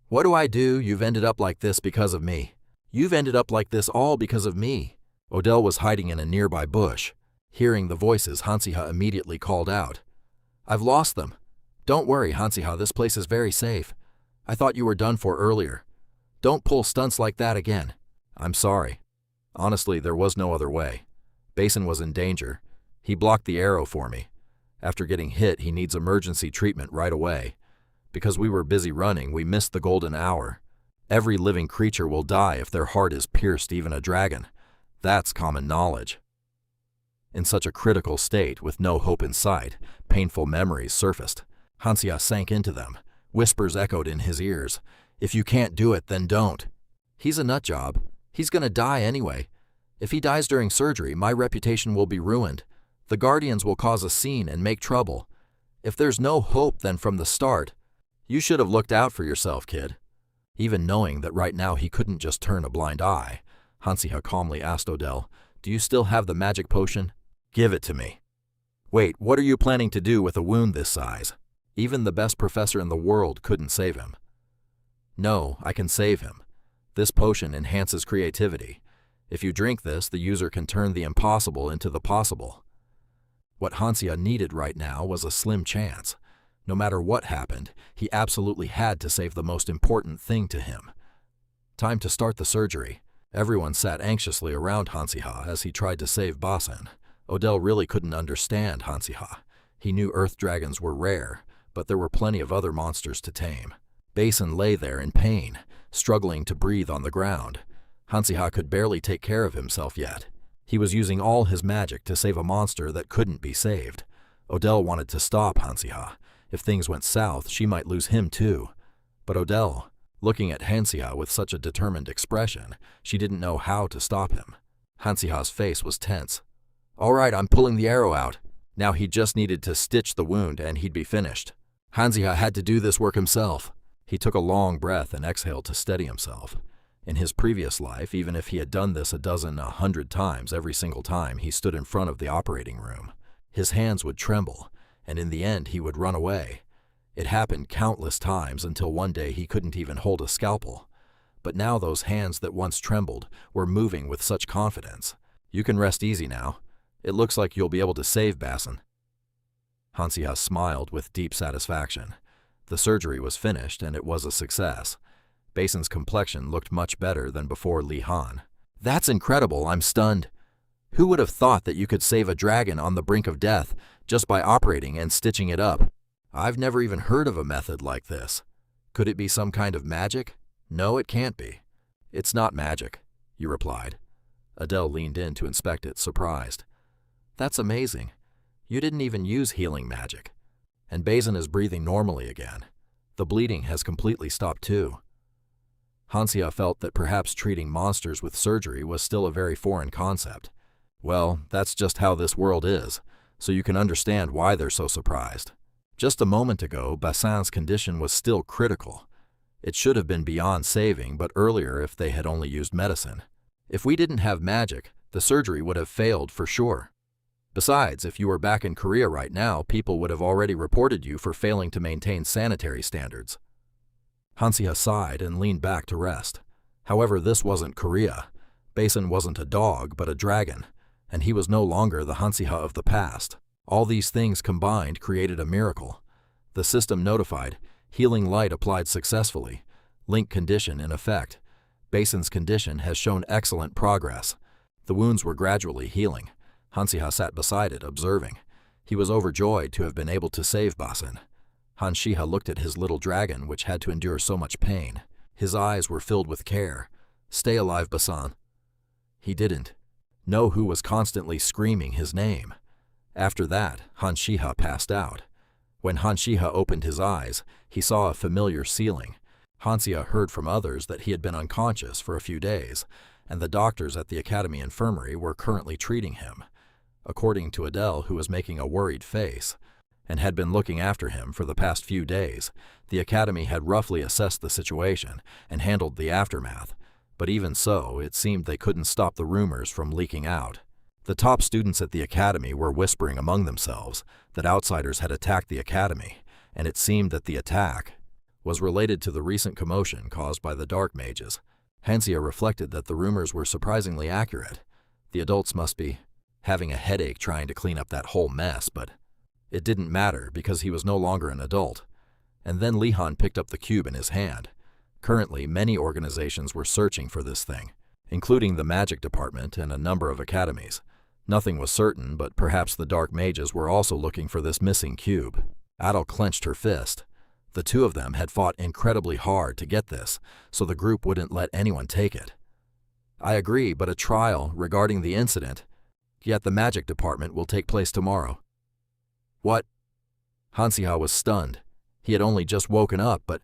"What do I do? You've ended up like this because of me. You've ended up like this all because of me." Odell was hiding in a nearby bush. Hearing the voices, Hansiha immediately called out, "I've lost them." "Don't worry, Hansiha, this place is very safe. I thought you were done for earlier. Don't pull stunts like that again." "I'm sorry. Honestly, there was no other way. Basin was in danger. He blocked the arrow for me. After getting hit, he needs emergency treatment right away. Because we were busy running, we missed the golden hour. Every living creature will die if their heart is pierced, even a dragon. That's common knowledge." In such a critical state, with no hope in sight, painful memories surfaced. Hansiha sank into them. Whispers echoed in his ears. "If you can't do it, then don't. He's a nutjob. He's gonna die anyway. If he dies during surgery, my reputation will be ruined. The Guardians will cause a scene and make trouble. If there's no hope, then from the start, you should have looked out for yourself, kid." Even knowing that right now he couldn't just turn a blind eye, Hansiha calmly asked Odell, "Do you still have the magic potion? Give it to me." "Wait, what are you planning to do with a wound this size? Even the best professor in the world couldn't save him." "No, I can save him. This potion enhances creativity. If you drink this, the user can turn the impossible into the possible." What Hansiha needed right now was a slim chance. No matter what happened, he absolutely had to save the most important thing to him. Time to start the surgery. Everyone sat anxiously around Hansiha as he tried to save Basin. Odell really couldn't understand Hansiha. He knew earth dragons were rare, but there were plenty of other monsters to tame. Basin lay there in pain, struggling to breathe on the ground. Hansiha could barely take care of himself yet. He was using all his magic to save a monster that couldn't be saved. Odell wanted to stop Hansiha. If things went south, she might lose him too. But Odell, looking at Hansiha with such a determined expression, she didn't know how to stop him. Hansiha's face was tense. "All right, I'm pulling the arrow out." Now he just needed to stitch the wound and he'd be finished. Hansiha had to do this work himself. He took a long breath and exhaled to steady himself. In his previous life, even if he had done this 100 times every single time he stood in front of the operating room, his hands would tremble, and in the end he would run away. It happened countless times until one day he couldn't even hold a scalpel. But now those hands that once trembled were moving with such confidence. "You can rest easy now. It looks like you'll be able to save Basin." Hansiha smiled with deep satisfaction. The surgery was finished and it was a success. Basin's complexion looked much better than before Li Han. "That's incredible, I'm stunned. Who would have thought that you could save a dragon on the brink of death just by operating and stitching it up? I've never even heard of a method like this. Could it be some kind of magic?" "No, it can't be. It's not magic," you replied. Adele leaned in to inspect it, surprised. "That's amazing. You didn't even use healing magic. And Basin is breathing normally again. The bleeding has completely stopped too." Hansiha felt that perhaps treating monsters with surgery was still a very foreign concept. Well, that's just how this world is, so you can understand why they're so surprised. Just a moment ago, Basin's condition was still critical. It should have been beyond saving, but earlier if they had only used medicine. If we didn't have magic, the surgery would have failed for sure. Besides, if you were back in Korea right now, people would have already reported you for failing to maintain sanitary standards. Hansiha sighed and leaned back to rest. However, this wasn't Korea. Basin wasn't a dog, but a dragon, and he was no longer the Hansiha of the past. All these things combined created a miracle. The system notified, healing light applied successfully, link condition in effect. Basin's condition has shown excellent progress. The wounds were gradually healing. Hansiha sat beside it, observing. He was overjoyed to have been able to save Basin. Hansiha looked at his little dragon, which had to endure so much pain. His eyes were filled with care. "Stay alive, Basin." He didn't know who was constantly screaming his name. After that, Hansiha passed out. When Hansiha opened his eyes, he saw a familiar ceiling. Hansiha heard from others that he had been unconscious for a few days, and the doctors at the academy infirmary were currently treating him. According to Adele, who was making a worried face, and had been looking after him for the past few days, the academy had roughly assessed the situation and handled the aftermath. But even so, it seemed they couldn't stop the rumors from leaking out. The top students at the academy were whispering among themselves that outsiders had attacked the academy, and it seemed that the attack was related to the recent commotion caused by the dark mages. Hansiha reflected that the rumors were surprisingly accurate. The adults must be having a headache trying to clean up that whole mess, but it didn't matter because he was no longer an adult. And then Li Han picked up the cube in his hand. Currently, many organizations were searching for this thing, including the magic department and a number of academies. Nothing was certain, but perhaps the dark mages were also looking for this missing cube. Adele clenched her fist. The two of them had fought incredibly hard to get this, so the group wouldn't let anyone take it. "I agree, but a trial regarding the incident, yet the magic department will take place tomorrow." "What?" Hansiha was stunned. He had only just woken up, but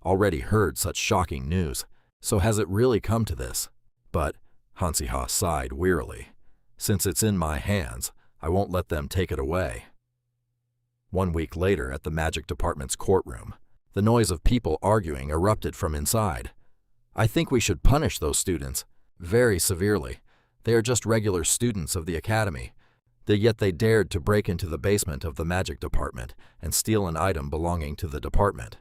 already heard such shocking news. So has it really come to this? But Hansiha sighed wearily. "Since it's in my hands, I won't let them take it away." 1 week later at the magic department's courtroom, the noise of people arguing erupted from inside. "I think we should punish those students very severely. They are just regular students of the academy. Yet they dared to break into the basement of the magic department and steal an item belonging to the department.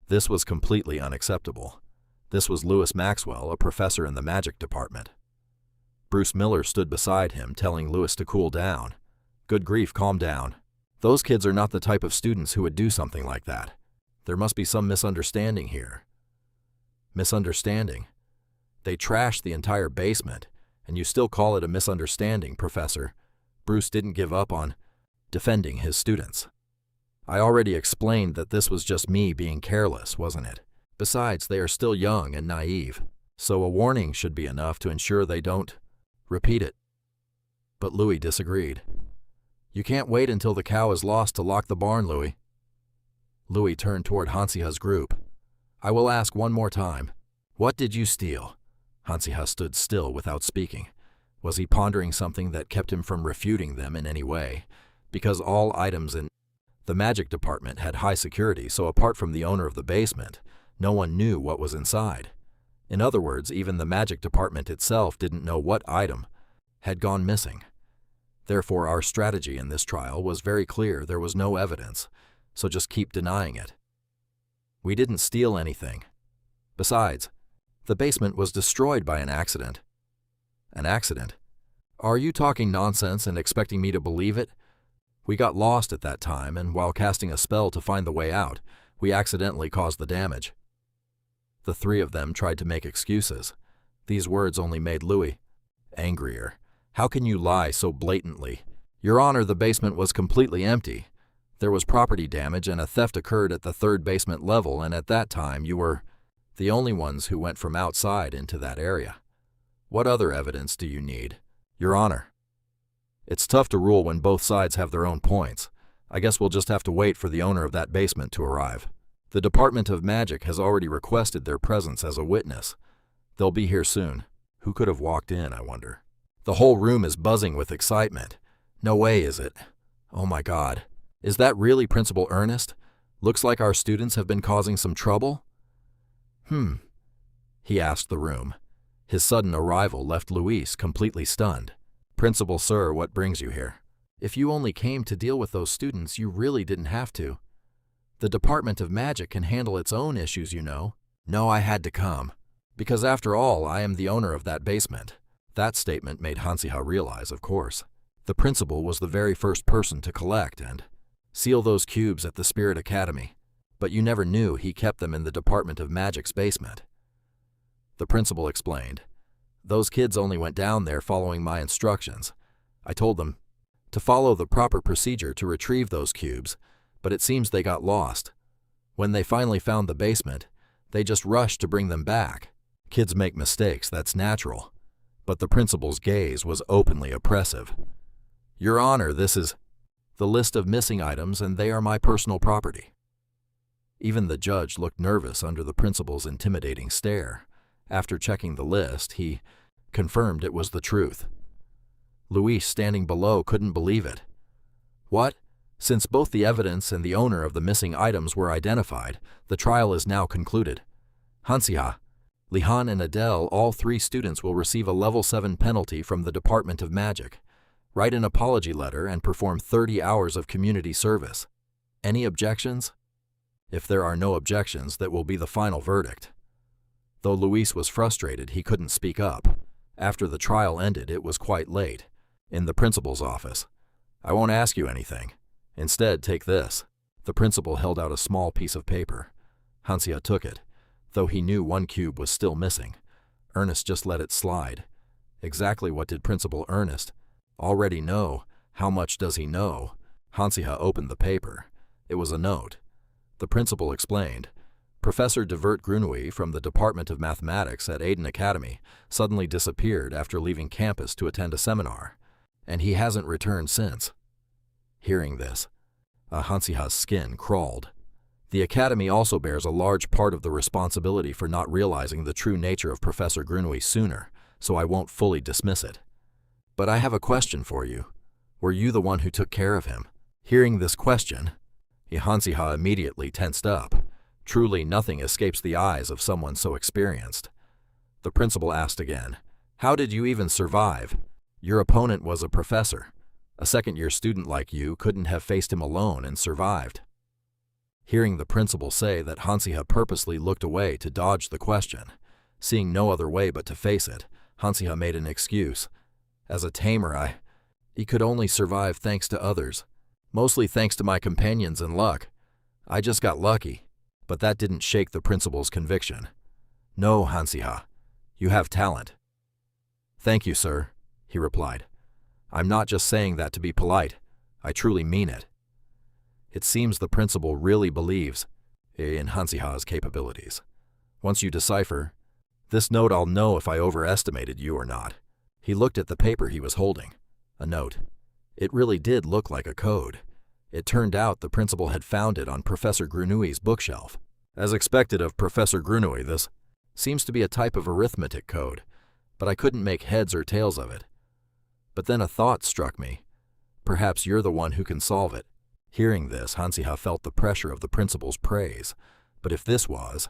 This was completely unacceptable." This was Lewis Maxwell, a professor in the magic department. Bruce Miller stood beside him, telling Lewis to cool down. "Good grief, calm down. Those kids are not the type of students who would do something like that. There must be some misunderstanding here." "Misunderstanding? They trashed the entire basement, and you still call it a misunderstanding, Professor." Bruce didn't give up on defending his students. "I already explained that this was just me being careless, wasn't it? Besides, they are still young and naive, so a warning should be enough to ensure they don't repeat it. But Louis disagreed. You can't wait until the cow is lost to lock the barn, Louis. Louis turned toward Hansiha's group. I will ask one more time. What did you steal? Hansiha stood still without speaking. Was he pondering something that kept him from refuting them in any way? Because all items in the magic department had high security, so apart from the owner of the basement, no one knew what was inside. In other words, even the magic department itself didn't know what item had gone missing. Therefore, our strategy in this trial was very clear. There was no evidence, so just keep denying it. We didn't steal anything. Besides, the basement was destroyed by an accident. An accident? Are you talking nonsense and expecting me to believe it? We got lost at that time, and while casting a spell to find the way out, we accidentally caused the damage. The three of them tried to make excuses. These words only made Louis angrier. How can you lie so blatantly? Your Honor, the basement was completely empty. There was property damage and a theft occurred at the third basement level, and at that time you were the only ones who went from outside into that area. What other evidence do you need, Your Honor? It's tough to rule when both sides have their own points. I guess we'll just have to wait for the owner of that basement to arrive. The Department of Magic has already requested their presence as a witness. They'll be here soon. Who could have walked in, I wonder? The whole room is buzzing with excitement. No way, is it? Oh my God. Is that really Principal Ernest? Looks like our students have been causing some trouble. He asked the room. His sudden arrival left Luis completely stunned. Principal Sir, what brings you here? If you only came to deal with those students, you really didn't have to. The Department of Magic can handle its own issues, you know. No, I had to come. Because after all, I am the owner of that basement. That statement made Hansiha realize, of course. The principal was the very first person to collect and seal those cubes at the Spirit Academy. But you never knew he kept them in the Department of Magic's basement. The principal explained. Those kids only went down there following my instructions. I told them to follow the proper procedure to retrieve those cubes, but it seems they got lost. When they finally found the basement, they just rushed to bring them back. Kids make mistakes, that's natural. But the principal's gaze was openly oppressive. Your Honor, this is the list of missing items, and they are my personal property. Even the judge looked nervous under the principal's intimidating stare. After checking the list, he confirmed it was the truth. Luis, standing below, couldn't believe it. What? Since both the evidence and the owner of the missing items were identified, the trial is now concluded. Hansiha, Lihan, and Adele, all three students will receive a level 7 penalty from the Department of Magic. Write an apology letter and perform 30 hours of community service. Any objections? If there are no objections, that will be the final verdict. Though Luis was frustrated, he couldn't speak up. After the trial ended, it was quite late. In the principal's office. I won't ask you anything. Instead, take this. The principal held out a small piece of paper. Hansiha took it, though he knew one cube was still missing. Ernest just let it slide. Exactly what did Principal Ernest already know? How much does he know? Hansiha opened the paper. It was a note. The principal explained. Professor Divert Grunui from the Department of Mathematics at Aiden Academy suddenly disappeared after leaving campus to attend a seminar, and he hasn't returned since. Hearing this, Hansiha's skin crawled. The Academy also bears a large part of the responsibility for not realizing the true nature of Professor Grunui sooner, so I won't fully dismiss it. But I have a question for you. Were you the one who took care of him? Hearing this question, Hansiha immediately tensed up. Truly, nothing escapes the eyes of someone so experienced. The principal asked again, how did you even survive? Your opponent was a professor. A second-year student like you couldn't have faced him alone and survived. Hearing the principal say that, Hansiha purposely looked away to dodge the question. Seeing no other way but to face it, Hansiha made an excuse. As a tamer, he could only survive thanks to others. Mostly thanks to my companions and luck. I just got lucky. But that didn't shake the principal's conviction. No, Hansiha, you have talent. Thank you, sir, he replied. I'm not just saying that to be polite. I truly mean it. It seems the principal really believes in Hansiha's capabilities. Once you decipher this note, I'll know if I overestimated you or not." He looked at the paper he was holding. A note. It really did look like a code. It turned out the principal had found it on Professor Grenouille's bookshelf. As expected of Professor Grenouille, this seems to be a type of arithmetic code, but I couldn't make heads or tails of it. But then a thought struck me. Perhaps you're the one who can solve it. Hearing this, Hansiha felt the pressure of the principal's praise. But if this was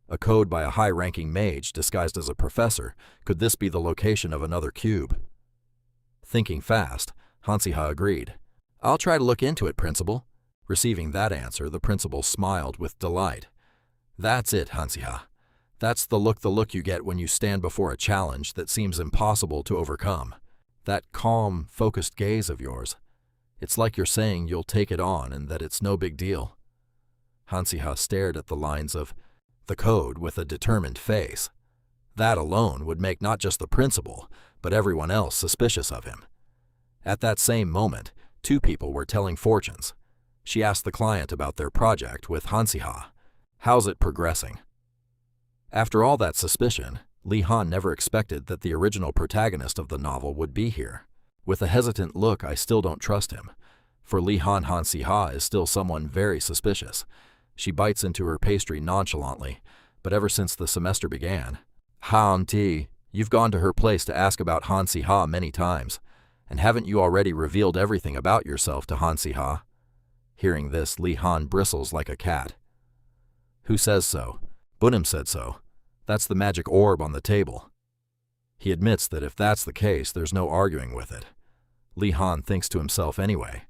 a code by a high-ranking mage disguised as a professor, could this be the location of another cube? Thinking fast, Hansiha agreed. "I'll try to look into it, Principal." Receiving that answer, the principal smiled with delight. "That's it, Hansiha. That's the look you get when you stand before a challenge that seems impossible to overcome. That calm, focused gaze of yours. It's like you're saying you'll take it on and that it's no big deal." Hansiha stared at the lines of the code with a determined face. That alone would make not just the principal, but everyone else suspicious of him. At that same moment, two people were telling fortunes. She asked the client about their project with Hansiha. "How's it progressing?" After all that suspicion, Li Han never expected that the original protagonist of the novel would be here. With a hesitant look, I still don't trust him. For Li Han, Hansiha is still someone very suspicious. She bites into her pastry nonchalantly, but ever since the semester began, "Han-ti, you've gone to her place to ask about Hansiha many times, and haven't you already revealed everything about yourself to Hansiha?" Hearing this, Li Han bristles like a cat. "Who says so?" "Bunim said so. That's the magic orb on the table." He admits that if that's the case, there's no arguing with it. Li Han thinks to himself anyway.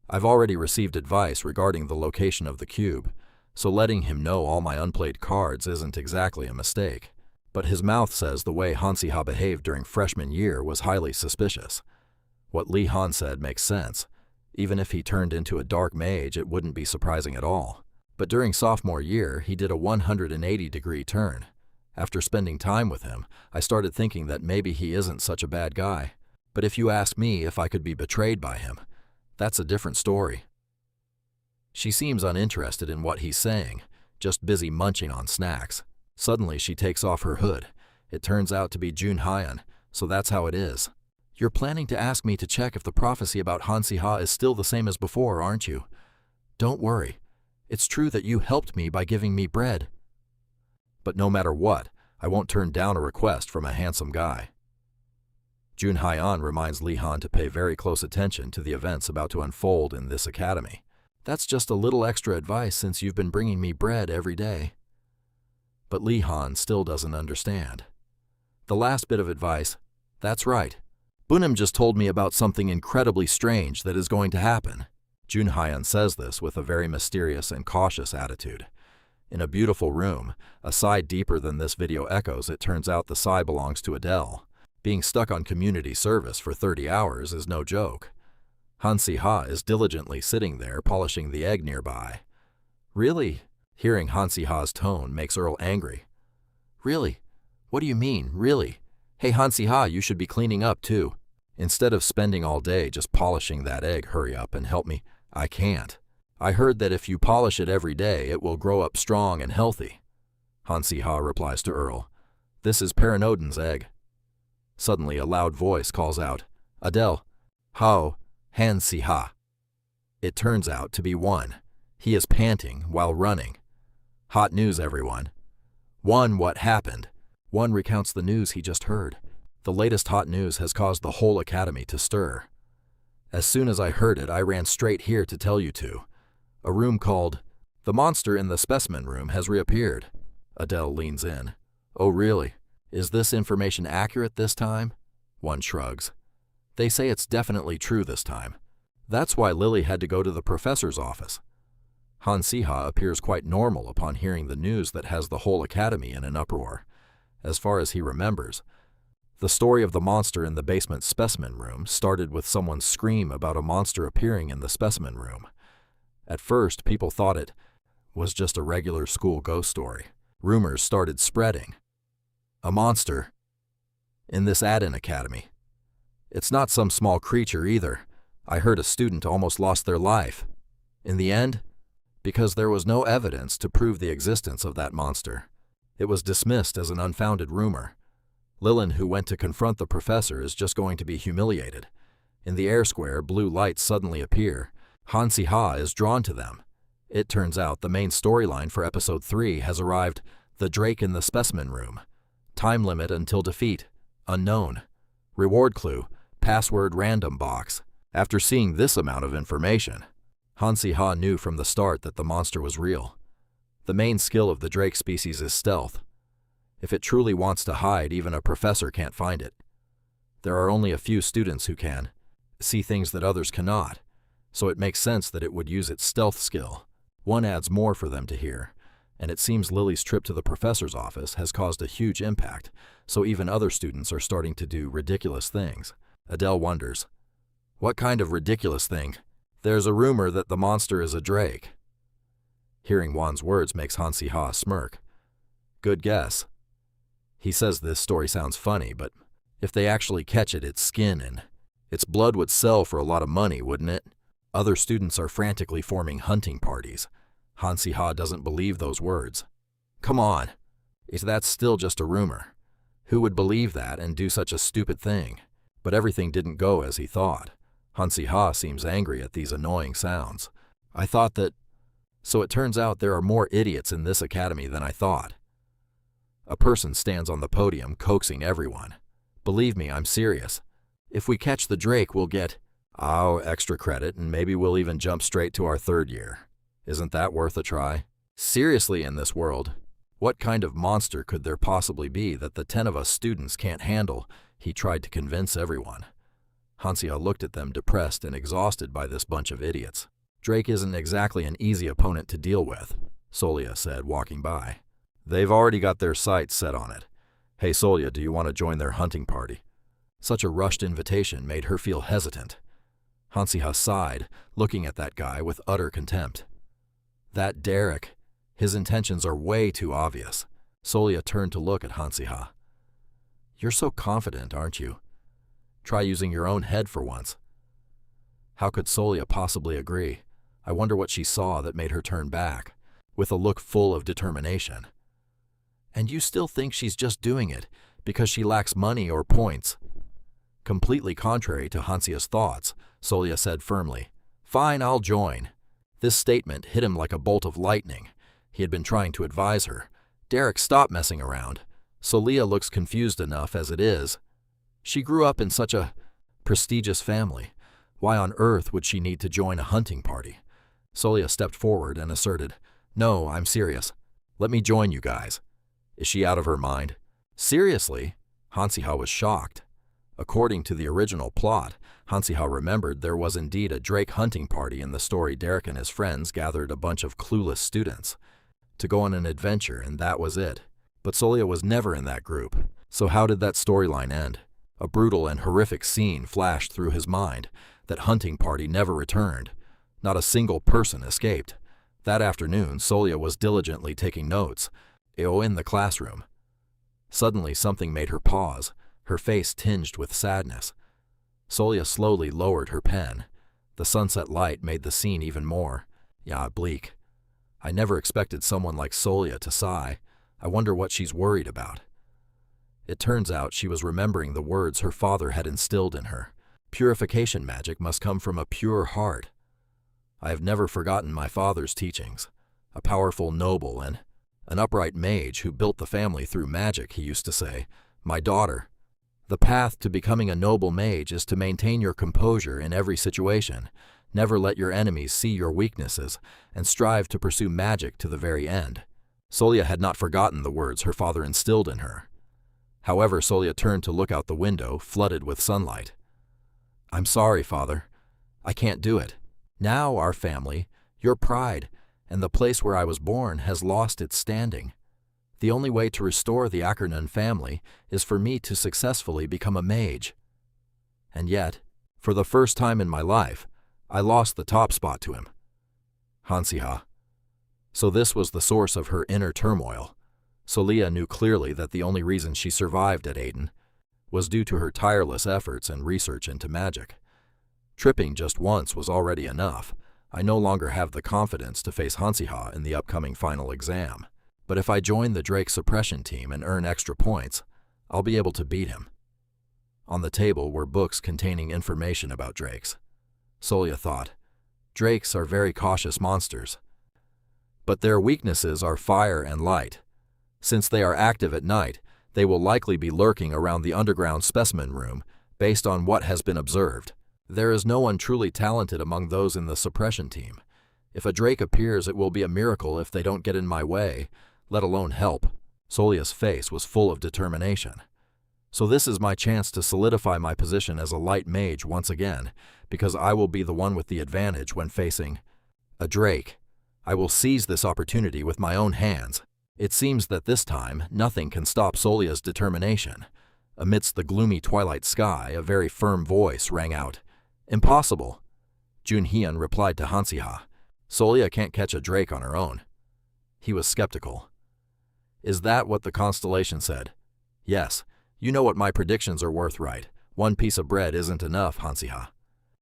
I've already received advice regarding the location of the cube, so letting him know all my unplayed cards isn't exactly a mistake. But his mouth says the way Hansiha behaved during freshman year was highly suspicious. What Li Han said makes sense. Even if he turned into a dark mage, it wouldn't be surprising at all. But during sophomore year, he did a 180-degree turn. After spending time with him, I started thinking that maybe he isn't such a bad guy. But if you ask me if I could be betrayed by him, that's a different story. She seems uninterested in what he's saying, just busy munching on snacks. Suddenly, she takes off her hood. It turns out to be Jun Hyan, so that's how it is. "You're planning to ask me to check if the prophecy about Hansiha is still the same as before, aren't you? Don't worry. It's true that you helped me by giving me bread. But no matter what, I won't turn down a request from a handsome guy." Jun Hyan reminds Li Han to pay very close attention to the events about to unfold in this academy. "That's just a little extra advice since you've been bringing me bread every day." But Li Han still doesn't understand. The last bit of advice, "That's right. Bunim just told me about something incredibly strange that is going to happen." Jun Hyan says this with a very mysterious and cautious attitude. In a beautiful room, a side deeper than this video echoes, it turns out the side belongs to Adele. Being stuck on community service for 30 hours is no joke. Hansiha is diligently sitting there polishing the egg nearby. "Really?" Hearing Hansiha's tone makes Earl angry. "Really? What do you mean, really? Hey Hansiha, you should be cleaning up too. Instead of spending all day just polishing that egg, hurry up and help me." "I can't. I heard that if you polish it every day, it will grow up strong and healthy." Hansiha replies to Earl, "This is Paranodon's egg." Suddenly, a loud voice calls out, "Adele, how, Hansiha." It turns out to be One. He is panting while running. "Hot news, everyone." "One, what happened?" One recounts the news he just heard. The latest hot news has caused the whole academy to stir. "As soon as I heard it, I ran straight here to tell you two. A room called the monster in the specimen room has reappeared." Adele leans in. "Oh really? Is this information accurate this time?" One shrugs. "They say it's definitely true this time. That's why Lily had to go to the professor's office." Hansiha appears quite normal upon hearing the news that has the whole academy in an uproar. As far as he remembers, the story of the monster in the basement specimen room started with someone's scream about a monster appearing in the specimen room. At first, people thought it was just a regular school ghost story. Rumors started spreading. A monster in this add-in academy. It's not some small creature either. I heard a student almost lost their life. In the end, because there was no evidence to prove the existence of that monster. It was dismissed as an unfounded rumor. Lilin, who went to confront the professor, is just going to be humiliated. In the air square, blue lights suddenly appear. Hansi Ha is drawn to them. It turns out the main storyline for episode 3 has arrived. The Drake in the specimen room. Time limit until defeat. Unknown. Reward clue. Password random box. After seeing this amount of information, Hansi Ha knew from the start that the monster was real. The main skill of the Drake species is stealth. If it truly wants to hide, even a professor can't find it. There are only a few students who can see things that others cannot, so it makes sense that it would use its stealth skill. One adds more for them to hear, and it seems Lily's trip to the professor's office has caused a huge impact, so even other students are starting to do ridiculous things. Adele wonders, what kind of ridiculous thing? There's a rumor that the monster is a Drake. Hearing Juan's words makes Hansi Ha smirk. Good guess. He says this story sounds funny, but if they actually catch it, its skin and its blood would sell for a lot of money, wouldn't it? Other students are frantically forming hunting parties. Hansi Ha doesn't believe those words. Come on, that's still just a rumor. Who would believe that and do such a stupid thing? But everything didn't go as he thought. Hansi Ha seems angry at these annoying sounds. I thought that... So it turns out there are more idiots in this academy than I thought. A person stands on the podium coaxing everyone. Believe me, I'm serious. If we catch the Drake, we'll get, extra credit, and maybe we'll even jump straight to our 3rd year. Isn't that worth a try? Seriously, in this world, what kind of monster could there possibly be that the 10 of us students can't handle? He tried to convince everyone. Hansi Ha looked at them, depressed and exhausted by this bunch of idiots. Drake isn't exactly an easy opponent to deal with, Solia said, walking by. They've already got their sights set on it. Hey Solia, do you want to join their hunting party? Such a rushed invitation made her feel hesitant. Hansi Ha sighed, looking at that guy with utter contempt. That Derek, his intentions are way too obvious. Solia turned to look at Hansi Ha. You're so confident, aren't you? Try using your own head for once. How could Solia possibly agree? I wonder what she saw that made her turn back, with a look full of determination. And you still think she's just doing it because she lacks money or points? Completely contrary to Hansi's thoughts, Solia said firmly, Fine, I'll join. This statement hit him like a bolt of lightning. He had been trying to advise her. Derek, stop messing around. Solia looks confused enough as it is. She grew up in such a prestigious family. Why on earth would she need to join a hunting party? Solia stepped forward and asserted, No, I'm serious. Let me join you guys. Is she out of her mind? Seriously? Hansi Ha was shocked. According to the original plot, Hansi Ha remembered there was indeed a Drake hunting party in the story. Derek and his friends gathered a bunch of clueless students to go on an adventure, and that was it. But Solia was never in that group. So how did that storyline end? A brutal and horrific scene flashed through his mind. That hunting party never returned. Not a single person escaped. That afternoon, Solia was diligently taking notes, in the classroom. Suddenly, something made her pause, her face tinged with sadness. Solia slowly lowered her pen. The sunset light made the scene even more, bleak. I never expected someone like Solia to sigh. I wonder what she's worried about. It turns out she was remembering the words her father had instilled in her. Purification magic must come from a pure heart. I have never forgotten my father's teachings. A powerful noble and an upright mage who built the family through magic, he used to say. My daughter, the path to becoming a noble mage is to maintain your composure in every situation. Never let your enemies see your weaknesses, and strive to pursue magic to the very end. Solia had not forgotten the words her father instilled in her. However, Solia turned to look out the window, flooded with sunlight. I'm sorry, Father. I can't do it. Now our family, your pride, and the place where I was born has lost its standing. The only way to restore the Ackernan family is for me to successfully become a mage. And yet, for the first time in my life, I lost the top spot to him. Hansi Ha. So this was the source of her inner turmoil. Solia knew clearly that the only reason she survived at Aden was due to her tireless efforts and research into magic. Tripping just once was already enough. I no longer have the confidence to face Hansi Ha in the upcoming final exam. But if I join the Drake suppression team and earn extra points, I'll be able to beat him. On the table were books containing information about drakes. Solia thought, drakes are very cautious monsters. But their weaknesses are fire and light. Since they are active at night, they will likely be lurking around the underground specimen room based on what has been observed. There is no one truly talented among those in the suppression team. If a drake appears, it will be a miracle if they don't get in my way, let alone help. Solia's face was full of determination. So this is my chance to solidify my position as a light mage once again, because I will be the one with the advantage when facing a drake. I will seize this opportunity with my own hands. It seems that this time, nothing can stop Solia's determination. Amidst the gloomy twilight sky, a very firm voice rang out. Impossible. Junhyun replied to Hansiha. Solia can't catch a drake on her own. He was skeptical. Is that what the constellation said? Yes. You know what my predictions are worth, right? One piece of bread isn't enough, Hansiha.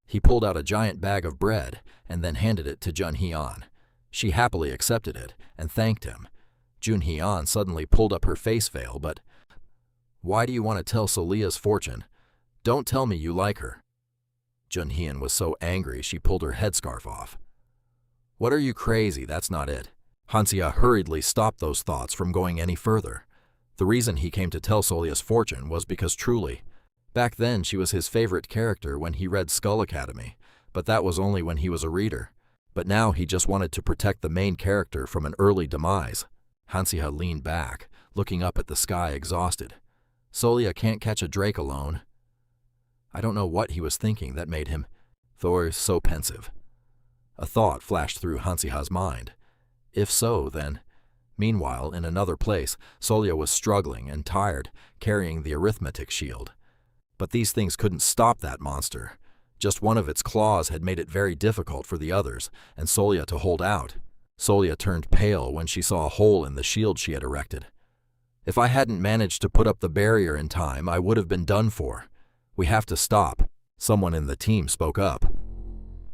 He pulled out a giant bag of bread and then handed it to Junhyun. She happily accepted it and thanked him. Junhyun suddenly pulled up her face veil, but why do you want to tell Solia's fortune? Don't tell me you like her. Junhyun was so angry she pulled her headscarf off. What are you crazy? That's not it. Hansiha hurriedly stopped those thoughts from going any further. The reason he came to tell Solia's fortune was because truly, back then she was his favorite character when he read Skull Academy, but that was only when he was a reader. But now he just wanted to protect the main character from an early demise. Hansiha leaned back, looking up at the sky exhausted. Solia can't catch a drake alone. I don't know what he was thinking that made him so pensive. A thought flashed through Hansiha's mind. If so, then... Meanwhile, in another place, Solia was struggling and tired, carrying the arithmetic shield. But these things couldn't stop that monster. Just one of its claws had made it very difficult for the others, and Solia to hold out. Solia turned pale when she saw a hole in the shield she had erected. If I hadn't managed to put up the barrier in time, I would have been done for. We have to stop. Someone in the team spoke up.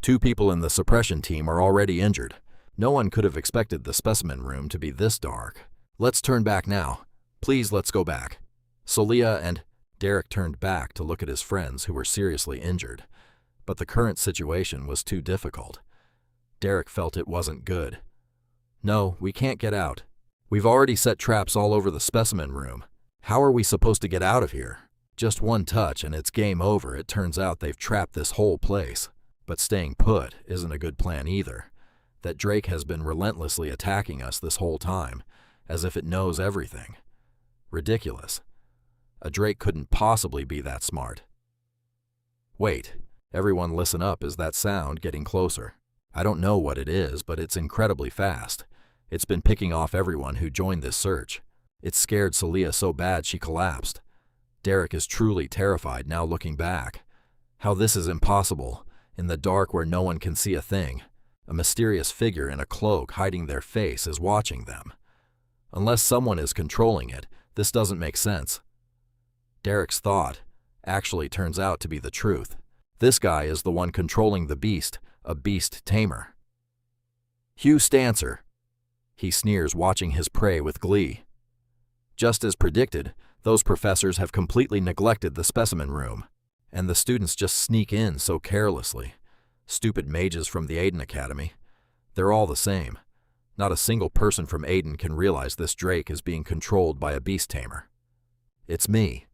2 people in the suppression team are already injured. No one could have expected the specimen room to be this dark. Let's turn back now. Please, let's go back. Solia and Derek turned back to look at his friends who were seriously injured. But the current situation was too difficult. Derek felt it wasn't good. No, we can't get out. We've already set traps all over the specimen room. How are we supposed to get out of here? Just one touch and it's game over. It turns out they've trapped this whole place. But staying put isn't a good plan either. That drake has been relentlessly attacking us this whole time, as if it knows everything. Ridiculous. A drake couldn't possibly be that smart. Wait, everyone listen up. Is that sound getting closer? I don't know what it is, but it's incredibly fast. It's been picking off everyone who joined this search. It scared Solia so bad she collapsed. Derek is truly terrified now looking back. How this is impossible, in the dark where no one can see a thing. A mysterious figure in a cloak hiding their face is watching them. Unless someone is controlling it, this doesn't make sense. Derek's thought actually turns out to be the truth. This guy is the one controlling the beast, a beast tamer. Hugh Stancer. He sneers, watching his prey with glee. Just as predicted, those professors have completely neglected the specimen room, and the students just sneak in so carelessly. Stupid mages from the Aiden Academy. They're all the same. Not a single person from Aiden can realize this drake is being controlled by a beast tamer. It's me.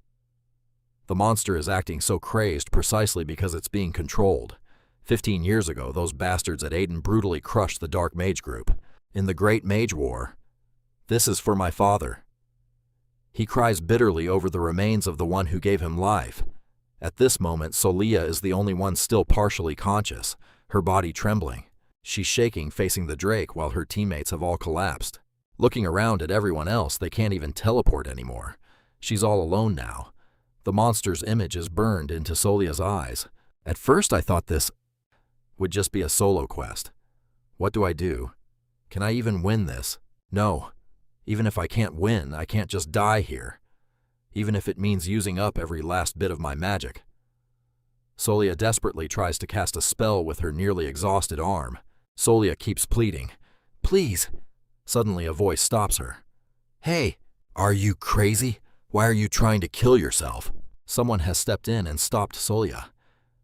The monster is acting so crazed precisely because it's being controlled. 15 years ago, those bastards at Aiden brutally crushed the Dark Mage group. In the Great Mage War, this is for my father. He cries bitterly over the remains of the one who gave him life. At this moment, Solia is the only one still partially conscious, her body trembling. She's shaking, facing the drake while her teammates have all collapsed. Looking around at everyone else, they can't even teleport anymore. She's all alone now. The monster's image is burned into Solia's eyes. At first I thought this would just be a solo quest. What do I do? Can I even win this? No. Even if I can't win, I can't just die here. Even if it means using up every last bit of my magic. Solia desperately tries to cast a spell with her nearly exhausted arm. Solia keeps pleading. Please! Suddenly a voice stops her. Hey, are you crazy? Why are you trying to kill yourself? Someone has stepped in and stopped Solya.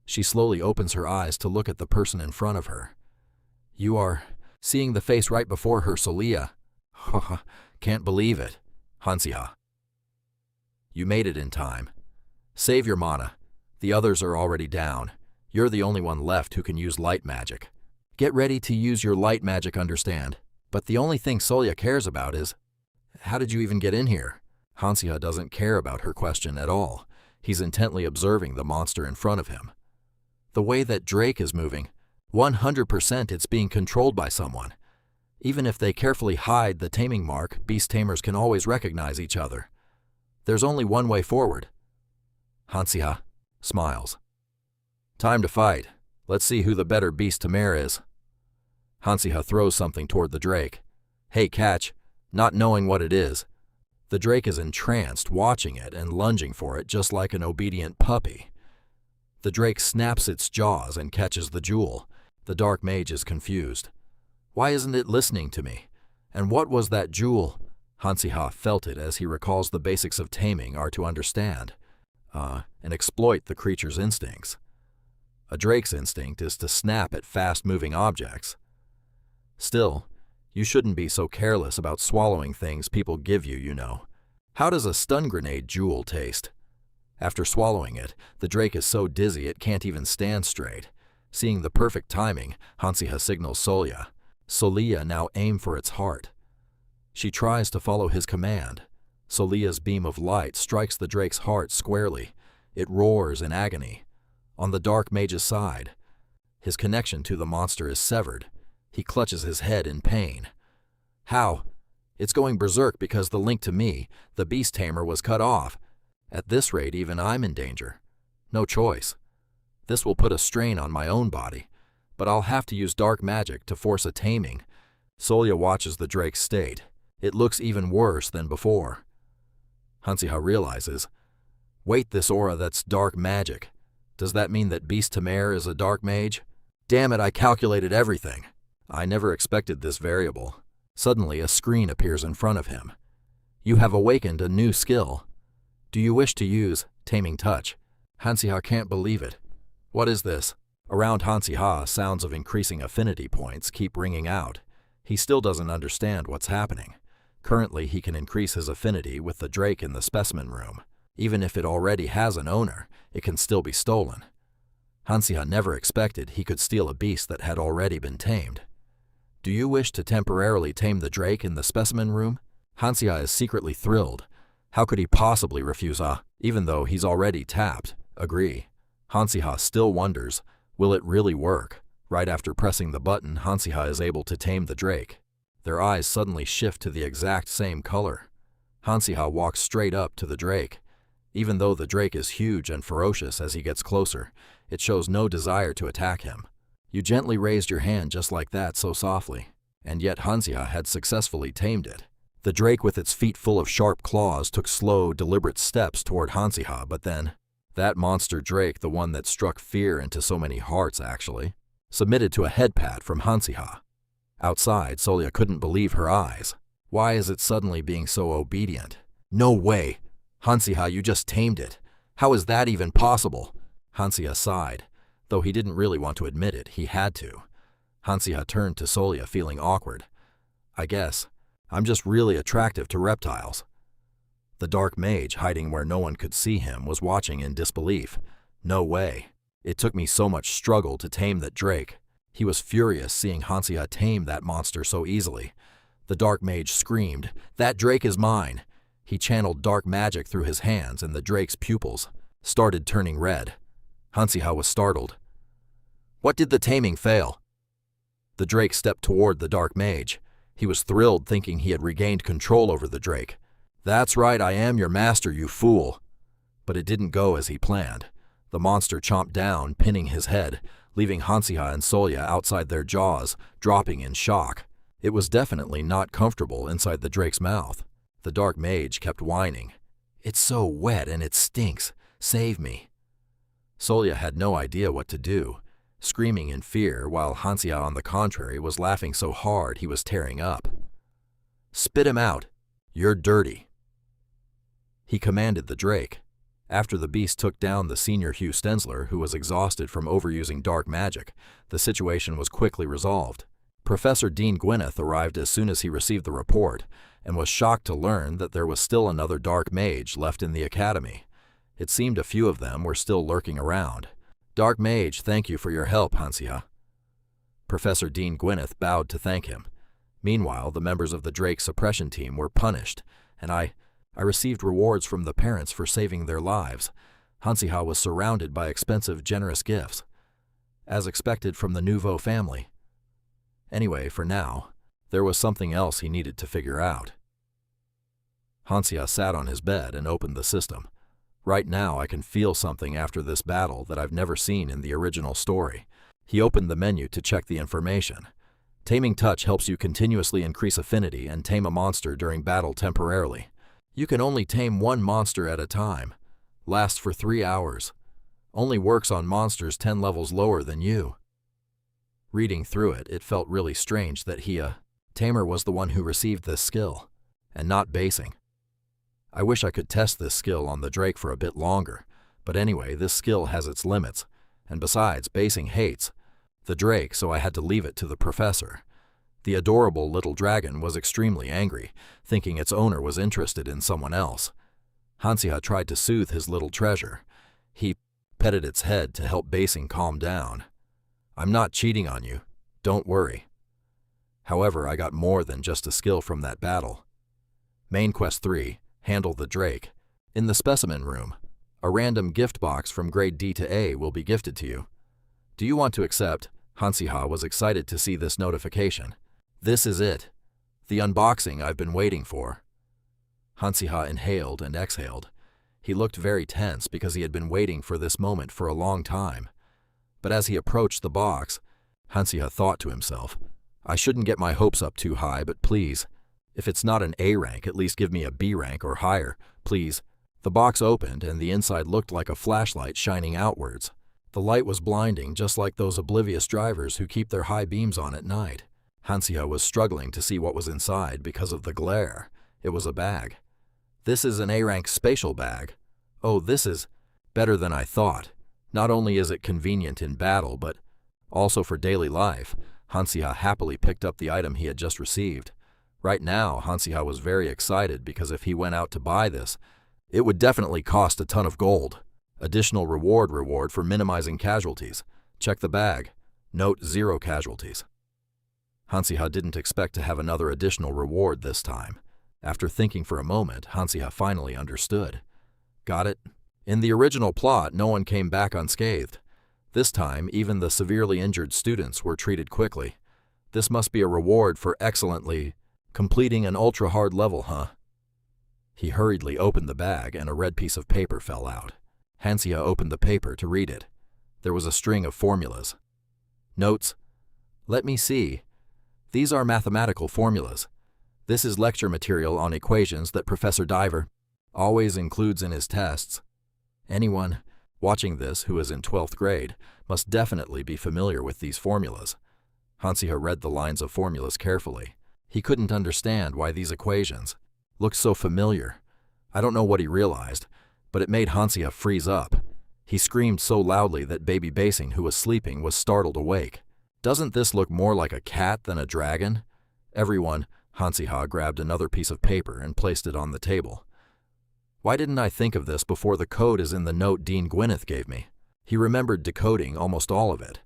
She slowly opens her eyes to look at the person in front of her. You are seeing the face right before her, Solya. Can't believe it. Hansiha. You made it in time. Save your mana. The others are already down. You're the only one left who can use light magic. Get ready to use your light magic, understand? But the only thing Solya cares about is, how did you even get in here? Hansiha doesn't care about her question at all. He's intently observing the monster in front of him. The way that Drake is moving, 100% it's being controlled by someone. Even if they carefully hide the taming mark, beast tamers can always recognize each other. There's only one way forward. Hansiha smiles. Time to fight. Let's see who the better beast Tamer is. Hansiha throws something toward the Drake. Hey, catch, not knowing what it is. The Drake is entranced, watching it and lunging for it just like an obedient puppy. The Drake snaps its jaws and catches the jewel. The dark mage is confused. Why isn't it listening to me? And what was that jewel? Hansiha felt it as he recalls the basics of taming are to understand, and exploit the creature's instincts. A Drake's instinct is to snap at fast-moving objects. Still, you shouldn't be so careless about swallowing things people give you, you know. How does a stun grenade jewel taste? After swallowing it, the Drake is so dizzy it can't even stand straight. Seeing the perfect timing, Hansiha signals Solya. Solya now aim for its heart. She tries to follow his command. Solya's beam of light strikes the Drake's heart squarely. It roars in agony. On the dark mage's side, his connection to the monster is severed. He clutches his head in pain. How? It's going berserk because the link to me, the beast tamer, was cut off. At this rate, even I'm in danger. No choice. This will put a strain on my own body, but I'll have to use dark magic to force a taming. Solya watches the Drake's state. It looks even worse than before. Hansiha realizes, wait, this aura, that's dark magic. Does that mean that Beast Tamer is a dark mage? Damn it, I calculated everything. I never expected this variable. Suddenly, a screen appears in front of him. You have awakened a new skill. Do you wish to use Taming Touch? Hansiha can't believe it. What is this? Around Hansiha, sounds of increasing affinity points keep ringing out. He still doesn't understand what's happening. Currently, he can increase his affinity with the Drake in the specimen room. Even if it already has an owner, it can still be stolen. Hansiha never expected he could steal a beast that had already been tamed. Do you wish to temporarily tame the Drake in the specimen room? Hansiha is secretly thrilled. How could he possibly refuse even though he's already tapped? Agree. Hansiha still wonders, will it really work? Right after pressing the button, Hansiha is able to tame the Drake. Their eyes suddenly shift to the exact same color. Hansiha walks straight up to the Drake. Even though the Drake is huge and ferocious as he gets closer, it shows no desire to attack him. You gently raised your hand just like that, so softly, and yet Hansiha had successfully tamed it. The Drake with its feet full of sharp claws took slow, deliberate steps toward Hansiha, but then, that monster Drake, the one that struck fear into so many hearts actually, submitted to a head pat from Hansiha. Outside, Solya couldn't believe her eyes. Why is it suddenly being so obedient? No way! Hansiha, you just tamed it. How is that even possible? Hansiha sighed. Though he didn't really want to admit it, he had to. Hansiha turned to Solya, feeling awkward. I guess I'm just really attractive to reptiles. The dark mage, hiding where no one could see him, was watching in disbelief. No way. It took me so much struggle to tame that Drake. He was furious seeing Hansiha tame that monster so easily. The dark mage screamed, "That Drake is mine!" He channeled dark magic through his hands, and the Drake's pupils started turning red. Hansiha was startled. What did the taming fail? The Drake stepped toward the dark mage. He was thrilled, thinking he had regained control over the Drake. That's right, I am your master, you fool. But it didn't go as he planned. The monster chomped down, pinning his head, leaving Hansiha and Solya outside their jaws, dropping in shock. It was definitely not comfortable inside the Drake's mouth. The dark mage kept whining. It's so wet and it stinks. Save me. Solya had no idea what to do, screaming in fear, while Hansiha, on the contrary, was laughing so hard he was tearing up. Spit him out. "You're dirty," he commanded the Drake. After the beast took down the senior Hugh Stensler, who was exhausted from overusing dark magic, the situation was quickly resolved. Professor Dean Gwyneth arrived as soon as he received the report, and was shocked to learn that there was still another dark mage left in the academy. It seemed a few of them were still lurking around. "Dark mage, thank you for your help, Hansia." Professor Dean Gwyneth bowed to thank him. Meanwhile, the members of the Drake suppression team were punished, and I received rewards from the parents for saving their lives. Hansiha was surrounded by expensive, generous gifts, as expected from the Nouveau family. Anyway, for now, there was something else he needed to figure out. Hansiha sat on his bed and opened the system. Right now, I can feel something after this battle that I've never seen in the original story. He opened the menu to check the information. Taming Touch helps you continuously increase affinity and tame a monster during battle temporarily. You can only tame one monster at a time. Lasts for 3 hours. Only works on monsters 10 levels lower than you. Reading through it, it felt really strange that Tamer was the one who received this skill, and not basing. I wish I could test this skill on the Drake for a bit longer, but anyway, this skill has its limits, and besides, basing hates the Drake, so I had to leave it to the professor. The adorable little dragon was extremely angry, thinking its owner was interested in someone else. Hansiha tried to soothe his little treasure. He petted its head to help basing calm down. "I'm not cheating on you, don't worry." However, I got more than just a skill from that battle. Main Quest 3, Handle the Drake. In the specimen room, a random gift box from grade D to A will be gifted to you. Do you want to accept? Hansiha was excited to see this notification. This is it. The unboxing I've been waiting for. Hansiha inhaled and exhaled. He looked very tense because he had been waiting for this moment for a long time. But as he approached the box, Hansiha thought to himself, "I shouldn't get my hopes up too high, but please, if it's not an A rank, at least give me a B rank or higher, please." The box opened and the inside looked like a flashlight shining outwards. The light was blinding, just like those oblivious drivers who keep their high beams on at night. Hansiha was struggling to see what was inside because of the glare. It was a bag. "This is an A-rank spatial bag. Oh, this is better than I thought. Not only is it convenient in battle, but also for daily life." Hansiha happily picked up the item he had just received. Right now, Hansiha was very excited because if he went out to buy this, it would definitely cost a ton of gold. Additional reward for minimizing casualties. Check the bag. Note 0 casualties. Hansiha didn't expect to have another additional reward this time. After thinking for a moment, Hansiha finally understood. Got it? In the original plot, no one came back unscathed. This time, even the severely injured students were treated quickly. This must be a reward for excellently completing an ultra-hard level, huh? He hurriedly opened the bag and a red piece of paper fell out. Hansiha opened the paper to read it. There was a string of formulas. Notes. Let me see. These are mathematical formulas. This is lecture material on equations that Professor Diver always includes in his tests. Anyone watching this who is in 12th grade must definitely be familiar with these formulas. Hansiha read the lines of formulas carefully. He couldn't understand why these equations looked so familiar. I don't know what he realized, but it made Hansiha freeze up. He screamed so loudly that baby Basing, who was sleeping, was startled awake. Doesn't this look more like a cat than a dragon? Everyone, Hansiha grabbed another piece of paper and placed it on the table. Why didn't I think of this before? The code is in the note Dean Gwyneth gave me. He remembered decoding almost all of it,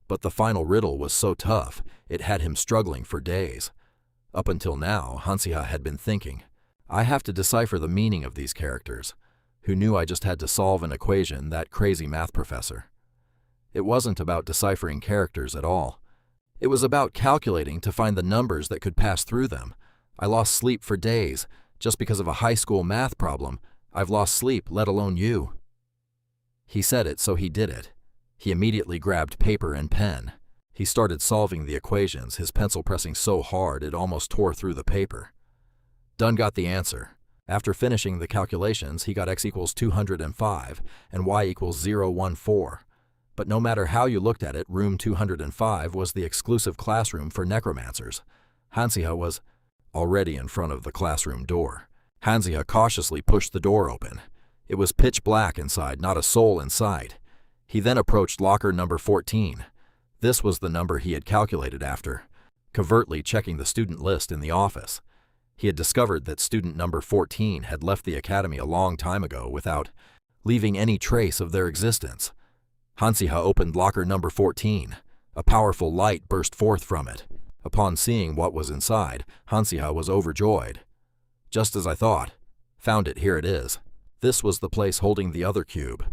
but the final riddle was so tough, it had him struggling for days. Up until now, Hansiha had been thinking, I have to decipher the meaning of these characters. Who knew I just had to solve an equation, that crazy math professor? It wasn't about deciphering characters at all. It was about calculating to find the numbers that could pass through them. I lost sleep for days. Just because of a high school math problem, I've lost sleep, let alone you. He said it, so he did it. He immediately grabbed paper and pen. He started solving the equations, his pencil pressing so hard it almost tore through the paper. Dunn got the answer. After finishing the calculations, he got x equals 205 and y equals 014. But no matter how you looked at it, room 205 was the exclusive classroom for necromancers. Hansiha was already in front of the classroom door. Hansiha cautiously pushed the door open. It was pitch black inside, not a soul in sight. He then approached locker number 14. This was the number he had calculated after, covertly checking the student list in the office. He had discovered that student number 14 had left the academy a long time ago without leaving any trace of their existence. Hansiha opened locker number 14. A powerful light burst forth from it. Upon seeing what was inside, Hansiha was overjoyed. Just as I thought. Found it, here it is. This was the place holding the other cube.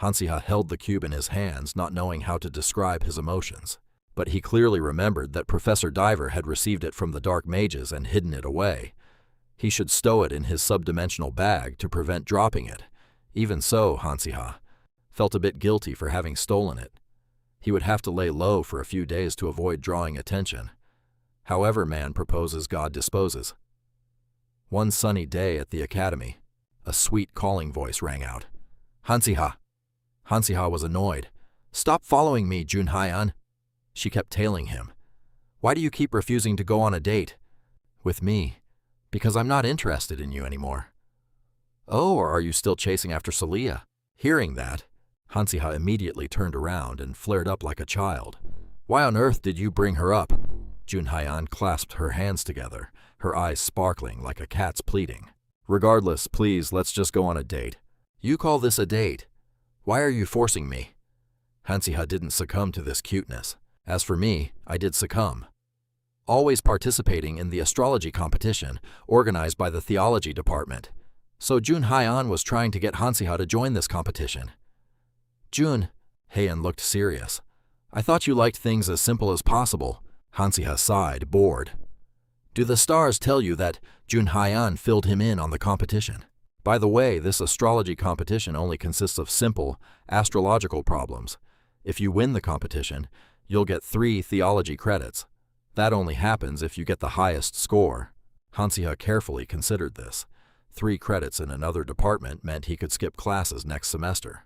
Hansiha held the cube in his hands, not knowing how to describe his emotions. But he clearly remembered that Professor Diver had received it from the dark mages and hidden it away. He should stow it in his subdimensional bag to prevent dropping it. Even so, Hansiha felt a bit guilty for having stolen it. He would have to lay low for a few days to avoid drawing attention. However man proposes, God disposes. One sunny day at the academy, a sweet calling voice rang out. Hansiha. Hansiha was annoyed. Stop following me, Junhyan. She kept tailing him. Why do you keep refusing to go on a date? With me. Because I'm not interested in you anymore. Oh, or are you still chasing after Celia? Hearing that, Hansiha immediately turned around and flared up like a child. Why on earth did you bring her up? Junhyan clasped her hands together, her eyes sparkling like a cat's pleading. Regardless, please, let's just go on a date. You call this a date? Why are you forcing me? Hansiha didn't succumb to this cuteness. As for me, I did succumb. Always participating in the astrology competition organized by the theology department. So Junhyan was trying to get Hansiha to join this competition. Jun, Heian looked serious. I thought you liked things as simple as possible. Hansiha sighed, bored. Do the stars tell you that Junhyan filled him in on the competition? By the way, this astrology competition only consists of simple, astrological problems. If you win the competition, you'll get 3 theology credits. That only happens if you get the highest score. Hansiha carefully considered this. 3 credits in another department meant he could skip classes next semester.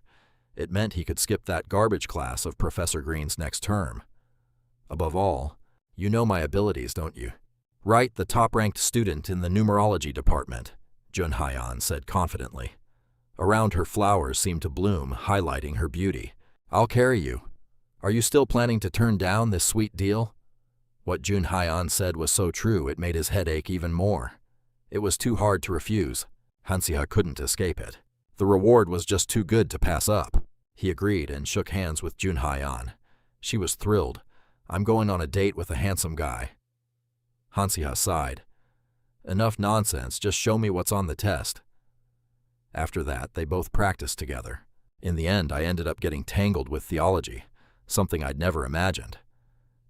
It meant he could skip that garbage class of Professor Green's next term. Above all, you know my abilities, don't you? Right, the top-ranked student in the numerology department, Junhyan said confidently. Around her flowers seemed to bloom, highlighting her beauty. I'll carry you. Are you still planning to turn down this sweet deal? What Junhyan said was so true it made his head ache even more. It was too hard to refuse. Hansiha couldn't escape it. The reward was just too good to pass up. He agreed and shook hands with Junhyan. She was thrilled. I'm going on a date with a handsome guy. Hansiha sighed. Enough nonsense, just show me what's on the test. After that, they both practiced together. In the end, I ended up getting tangled with theology, something I'd never imagined.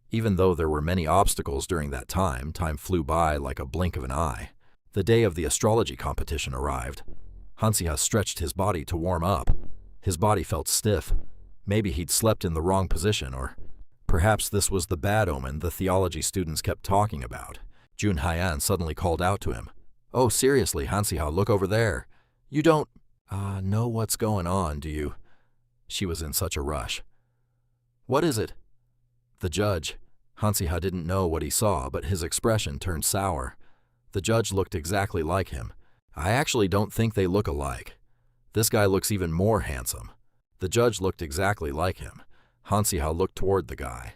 Even though there were many obstacles during that time flew by like a blink of an eye. The day of the astrology competition arrived. Hansiha stretched his body to warm up. His body felt stiff. Maybe he'd slept in the wrong position, or perhaps this was the bad omen the theology students kept talking about. Junhyan suddenly called out to him. Oh, seriously, Hansiha, look over there. You don't know what's going on, do you? She was in such a rush. What is it? The judge. Hansiha didn't know what he saw, but his expression turned sour. The judge looked exactly like him. I actually don't think they look alike. This guy looks even more handsome. The judge looked exactly like him. Hansiha looked toward the guy.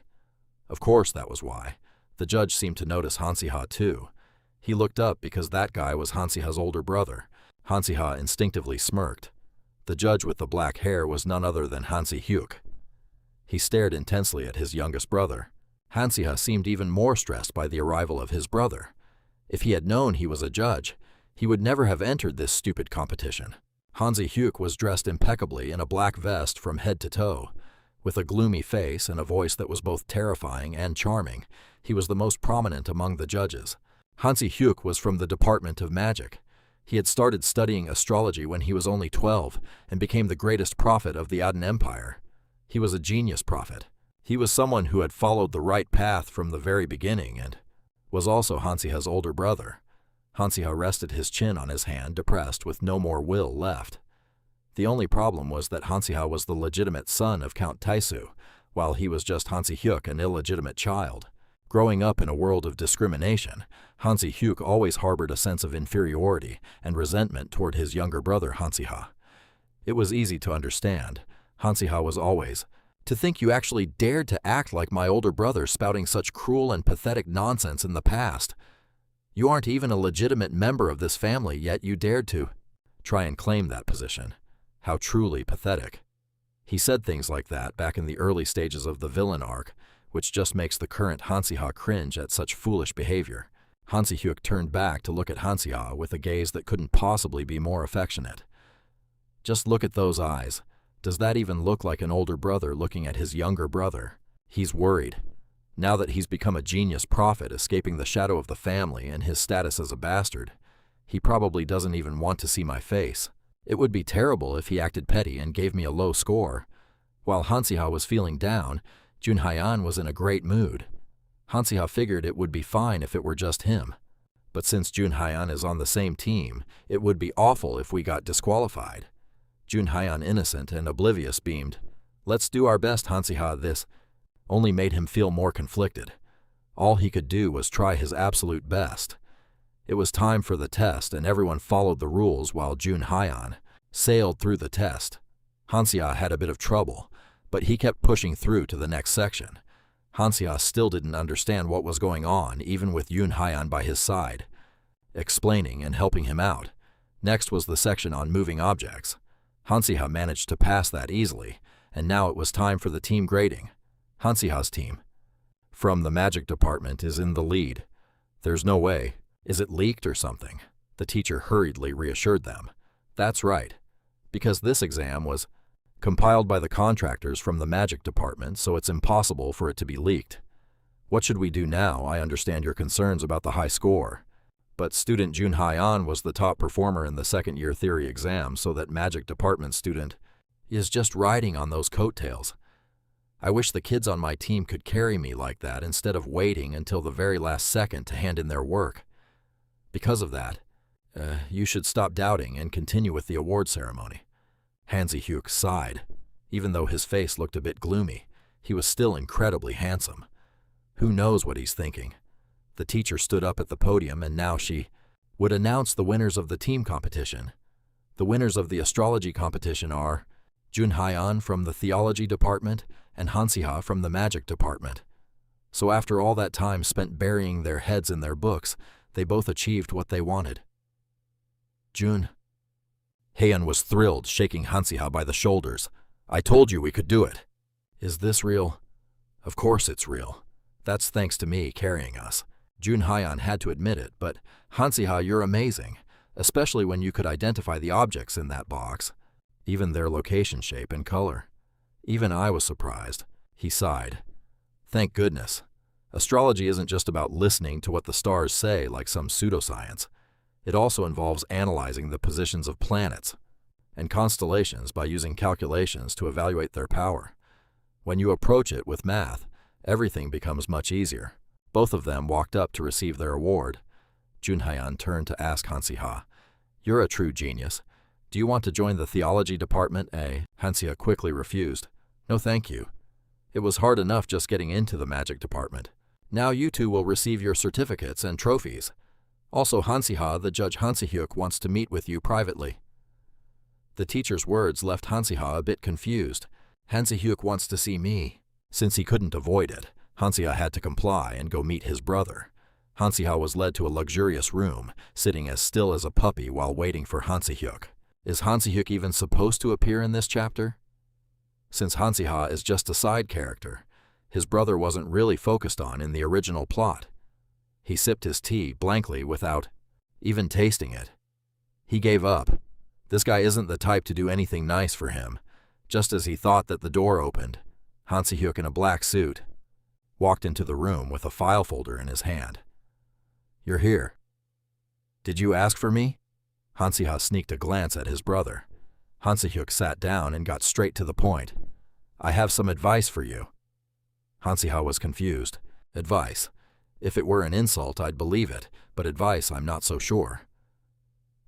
Of course that was why. The judge seemed to notice Hansiha too. He looked up because that guy was Hansiha's older brother. Hansiha instinctively smirked. The judge with the black hair was none other than Hansi Hyuk. He stared intensely at his youngest brother. Hansiha seemed even more stressed by the arrival of his brother. If he had known he was a judge, he would never have entered this stupid competition. Hansi Hyuk was dressed impeccably in a black vest from head to toe. With a gloomy face and a voice that was both terrifying and charming, he was the most prominent among the judges. Hansi Hyuk was from the Department of Magic. He had started studying astrology when he was only 12 and became the greatest prophet of the Aden Empire. He was a genius prophet. He was someone who had followed the right path from the very beginning and was also Hansiha's older brother. Hansiha rested his chin on his hand, depressed, with no more will left. The only problem was that Hansiha was the legitimate son of Count Taisu, while he was just Hansi Hyuk, an illegitimate child. Growing up in a world of discrimination, Hansi-hyuk always harbored a sense of inferiority and resentment toward his younger brother Hansi-ha. It was easy to understand. Hansi-ha was always, "To think you actually dared to act like my older brother, spouting such cruel and pathetic nonsense in the past. You aren't even a legitimate member of this family, yet you dared to try and claim that position. How truly pathetic." He said things like that back in the early stages of the villain arc, which just makes the current Hansi-ha cringe at such foolish behavior. Hansi-hyuk turned back to look at Hansi-ha with a gaze that couldn't possibly be more affectionate. Just look at those eyes. Does that even look like an older brother looking at his younger brother? He's worried. Now that he's become a genius prophet escaping the shadow of the family and his status as a bastard, he probably doesn't even want to see my face. It would be terrible if he acted petty and gave me a low score. While Hansi-ha was feeling down, Junhaean was in a great mood. Hansi-ha figured it would be fine if it were just him. But since Junhaean is on the same team, it would be awful if we got disqualified. Junhaean, innocent and oblivious, beamed, "Let's do our best, Hansi-ha." This only made him feel more conflicted. All he could do was try his absolute best. It was time for the test, and everyone followed the rules while Junhaean sailed through the test. Hansi-ha had a bit of trouble, but he kept pushing through to the next section. Hansi-ha still didn't understand what was going on, even with Junhaean by his side, explaining and helping him out. Next was the section on moving objects. Hansi-ha managed to pass that easily, and now it was time for the team grading. Hansi-ha's team, from the magic department, is in the lead. There's no way. Is it leaked or something? The teacher hurriedly reassured them. That's right, because this exam was compiled by the contractors from the magic department, so it's impossible for it to be leaked. What should we do now? I understand your concerns about the high score. But student Junhaean was the top performer in the second-year theory exam, so that magic department student is just riding on those coattails. I wish the kids on my team could carry me like that instead of waiting until the very last second to hand in their work. Because of that, you should stop doubting and continue with the award ceremony. Hansi-hyuk sighed. Even though his face looked a bit gloomy, he was still incredibly handsome. Who knows what he's thinking? The teacher stood up at the podium, and now she would announce the winners of the team competition. The winners of the astrology competition are Junhaean from the theology department and Hansi-ha from the magic department. So after all that time spent burying their heads in their books, they both achieved what they wanted. Junhaean was thrilled, shaking Hansi-ha by the shoulders. "I told you we could do it." "Is this real?" "Of course it's real. That's thanks to me carrying us." Junhaean had to admit it, but Hansi-ha, you're amazing, especially when you could identify the objects in that box, even their location, shape, and color. Even I was surprised. He sighed. Thank goodness. Astrology isn't just about listening to what the stars say like some pseudoscience. It also involves analyzing the positions of planets and constellations by using calculations to evaluate their power. When you approach it with math, everything becomes much easier. Both of them walked up to receive their award. Junhaean turned to ask Hansi-ha, "You're a true genius. Do you want to join the theology department?" Hansi-ha quickly refused. "No, thank you. It was hard enough just getting into the magic department. Now you two will receive your certificates and trophies. Also, Hansi-ha, the judge Hansi-hyuk wants to meet with you privately." The teacher's words left Hansi-ha a bit confused. Hansi-hyuk wants to see me. Since he couldn't avoid it, Hansi-ha had to comply and go meet his brother. Hansi-ha was led to a luxurious room, sitting as still as a puppy while waiting for Hansi-hyuk. Is Hansi-hyuk even supposed to appear in this chapter? Since Hansi-ha is just a side character, his brother wasn't really focused on in the original plot. He sipped his tea blankly without even tasting it. He gave up. This guy isn't the type to do anything nice for him. Just as he thought that the door opened, Hansi-hyuk in a black suit walked into the room with a file folder in his hand. "You're here. Did you ask for me?" Hansi-ha sneaked a glance at his brother. Hansi-hyuk sat down and got straight to the point. "I have some advice for you." Hansi-ha was confused. Advice? If it were an insult, I'd believe it, but advice, I'm not so sure.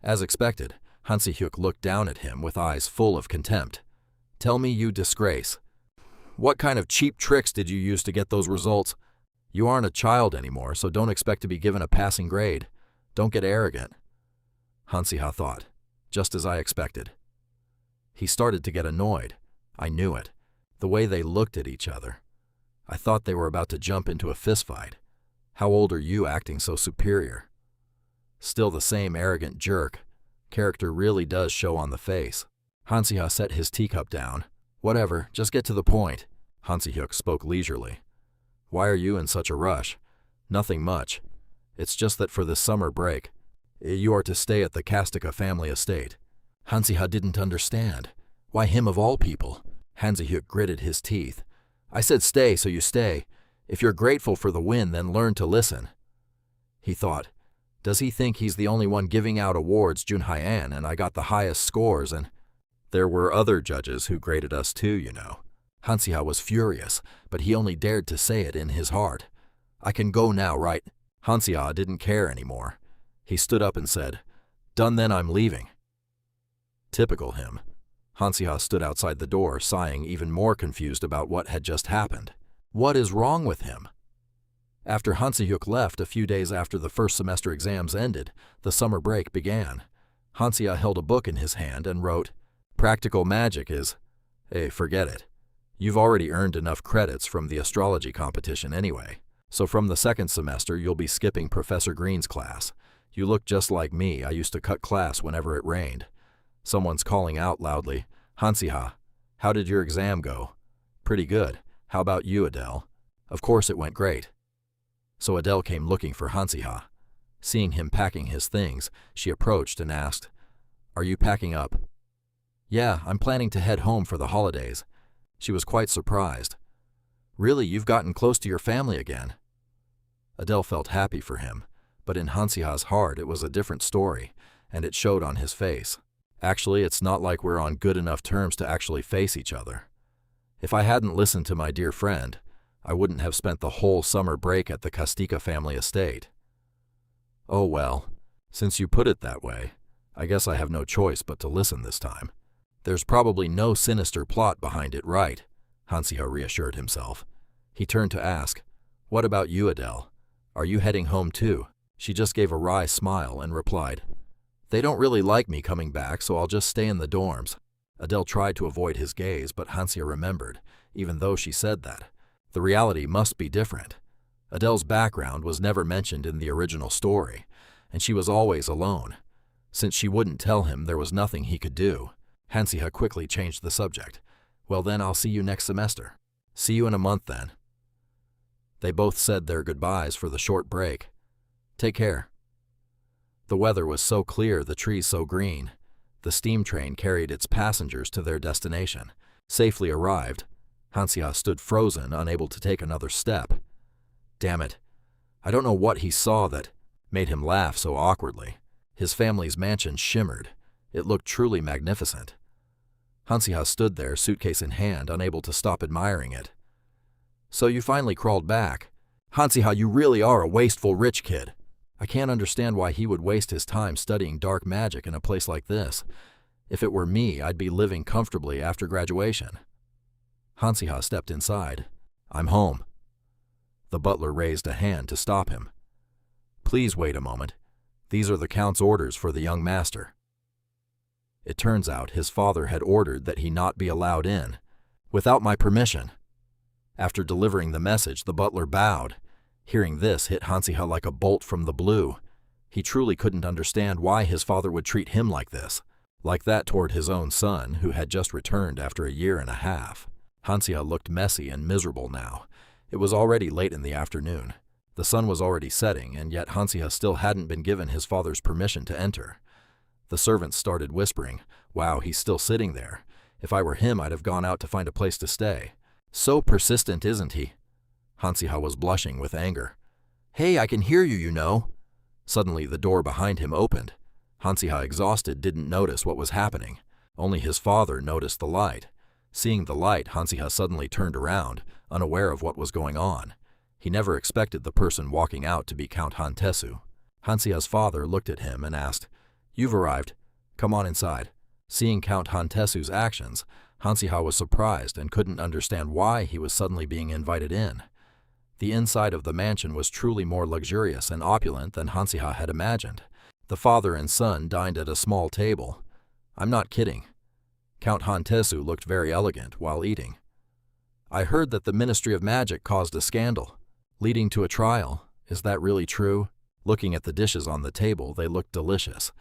As expected, Hansi-hyuk looked down at him with eyes full of contempt. "Tell me, you disgrace. What kind of cheap tricks did you use to get those results? You aren't a child anymore, so don't expect to be given a passing grade. Don't get arrogant. Hansiha thought, just as I expected. He started to get annoyed. I knew it. The way they looked at each other. I thought they were about to jump into a fistfight. How old are you acting so superior? Still the same arrogant jerk. Character really does show on the face. Hansiha set his teacup down. Whatever, just get to the point. Hansi-hyuk spoke leisurely. Why are you in such a rush? Nothing much. It's just that for this summer break, you are to stay at the Kastika family estate. Hansiha didn't understand. Why him of all people? Hansi-hyuk gritted his teeth. I said stay, so you stay. If you're grateful for the win, then learn to listen. He thought, does he think he's the only one giving out awards, Junhyan, and I got the highest scores, and there were other judges who graded us too, you know. Hansiha was furious, but he only dared to say it in his heart. I can go now, right? Hansiha didn't care anymore. He stood up and said, done then, I'm leaving. Typical him. Hansiha stood outside the door, sighing, even more confused about what had just happened. What is wrong with him? After Hansi-hyuk left a few days after the first semester exams ended, the summer break began. Hansiha held a book in his hand and wrote, Practical magic is… Hey, forget it. You've already earned enough credits from the astrology competition anyway. So from the second semester, you'll be skipping Professor Green's class. You look just like me. I used to cut class whenever it rained. Someone's calling out loudly, Hansiha, how did your exam go? Pretty good. How about you, Adele? Of course it went great. So Adele came looking for Hansiha. Seeing him packing his things, she approached and asked, Are you packing up? Yeah, I'm planning to head home for the holidays. She was quite surprised. Really, you've gotten close to your family again. Adele felt happy for him, but in Hansiha's heart it was a different story, and it showed on his face. Actually, it's not like we're on good enough terms to actually face each other. If I hadn't listened to my dear friend, I wouldn't have spent the whole summer break at the Kastika family estate. Oh well, since you put it that way, I guess I have no choice but to listen this time. There's probably no sinister plot behind it, right? Hansiha reassured himself. He turned to ask, What about you, Adele? Are you heading home too? She just gave a wry smile and replied, They don't really like me coming back, so I'll just stay in the dorms. Adele tried to avoid his gaze, but Hansiha remembered, even though she said that. The reality must be different. Adele's background was never mentioned in the original story, and she was always alone. Since she wouldn't tell him, there was nothing he could do. Hansiha quickly changed the subject. Well then, I'll see you next semester. See you in a month then. They both said their goodbyes for the short break. Take care. The weather was so clear, the trees so green. The steam train carried its passengers to their destination. Safely arrived, Hansiha stood frozen, unable to take another step. Damn it. I don't know what he saw that made him laugh so awkwardly. His family's mansion shimmered. It looked truly magnificent. Hansiha stood there, suitcase in hand, unable to stop admiring it. So you finally crawled back. Hansiha, you really are a wasteful rich kid. I can't understand why he would waste his time studying dark magic in a place like this. If it were me, I'd be living comfortably after graduation. Hansiha stepped inside. I'm home. The butler raised a hand to stop him. Please wait a moment. These are the Count's orders for the young master. It turns out his father had ordered that he not be allowed in, without my permission. After delivering the message, the butler bowed. Hearing this hit Hansiha like a bolt from the blue. He truly couldn't understand why his father would treat him like this, like that toward his own son, who had just returned after a year and a half. Hansiha looked messy and miserable now. It was already late in the afternoon. The sun was already setting, and yet Hansiha still hadn't been given his father's permission to enter. The servants started whispering, Wow, he's still sitting there. If I were him, I'd have gone out to find a place to stay. So persistent, isn't he? Hansiha was blushing with anger. Hey, I can hear you, you know. Suddenly, the door behind him opened. Hansiha, exhausted, didn't notice what was happening. Only his father noticed the light. Seeing the light, Hansiha suddenly turned around, unaware of what was going on. He never expected the person walking out to be Count Hantesu. Hansiha's father looked at him and asked, You've arrived. Come on inside. Seeing Count Hantesu's actions, Hansiha was surprised and couldn't understand why he was suddenly being invited in. The inside of the mansion was truly more luxurious and opulent than Hansiha had imagined. The father and son dined at a small table. I'm not kidding. Count Hantesu looked very elegant while eating. I heard that the Ministry of Magic caused a scandal, leading to a trial. Is that really true? Looking at the dishes on the table, they looked delicious.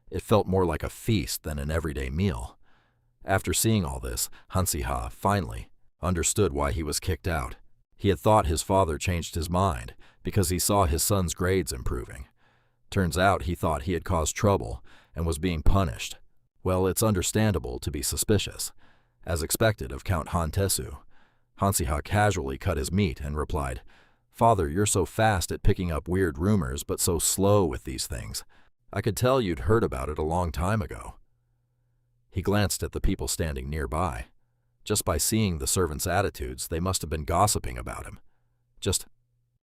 It felt more like a feast than an everyday meal. After seeing all this, Hansiha finally understood why he was kicked out. He had thought his father changed his mind because he saw his son's grades improving. Turns out he thought he had caused trouble and was being punished. Well, it's understandable to be suspicious. As expected of Count Hantesu, Hansiha casually cut his meat and replied, "Father, you're so fast at picking up weird rumors, but so slow with these things. I could tell you'd heard about it a long time ago." He glanced at the people standing nearby. Just by seeing the servants' attitudes, they must have been gossiping about him. Just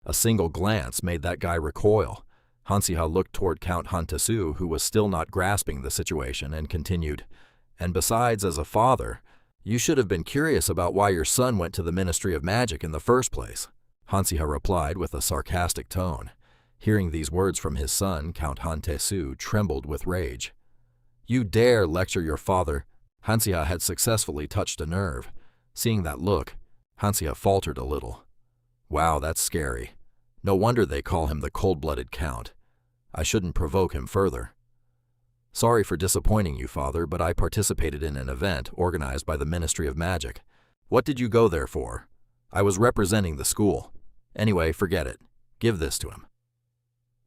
a single glance made that guy recoil. Hansiha looked toward Count Hantesu, who was still not grasping the situation, and continued, "And besides, as a father, you should have been curious about why your son went to the Ministry of Magic in the first place." Hansiha replied with a sarcastic tone. Hearing these words from his son, Count Hantesu trembled with rage. "You dare lecture your father?" Hansiha had successfully touched a nerve. Seeing that look, Hansiha faltered a little. Wow, that's scary. No wonder they call him the cold-blooded count. I shouldn't provoke him further. "Sorry for disappointing you, father, but I participated in an event organized by the Ministry of Magic." "What did you go there for?" "I was representing the school." "Anyway, forget it. Give this to him."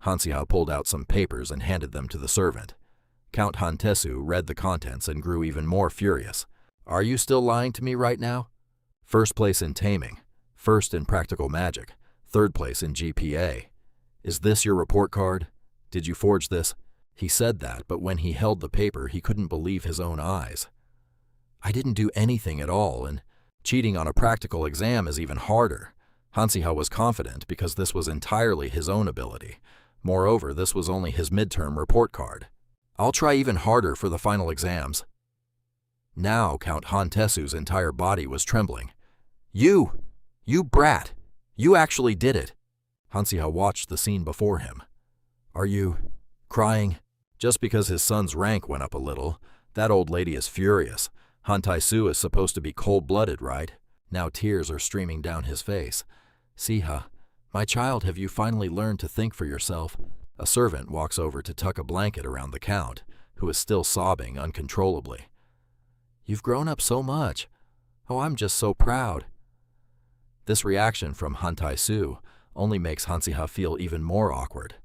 Hansiha pulled out some papers and handed them to the servant. Count Hantesu read the contents and grew even more furious. "Are you still lying to me right now? First place in taming, first in practical magic, third place in GPA. Is this your report card? Did you forge this?" He said that, but when he held the paper, he couldn't believe his own eyes. "I didn't do anything at all, and cheating on a practical exam is even harder." Hansiha was confident because this was entirely his own ability. Moreover, this was only his midterm report card. "I'll try even harder for the final exams." Now Count Hantesu's entire body was trembling. You brat! You actually did it!" Hansiha watched the scene before him. "Are you crying?" Just because his son's rank went up a little, that old lady is furious. Hantaisu is supposed to be cold-blooded, right? Now tears are streaming down his face. "Siha, my child, have you finally learned to think for yourself?" A servant walks over to tuck a blanket around the count, who is still sobbing uncontrollably. "You've grown up so much. Oh, I'm just so proud." This reaction from Hantaisu only makes Hansiha feel even more awkward.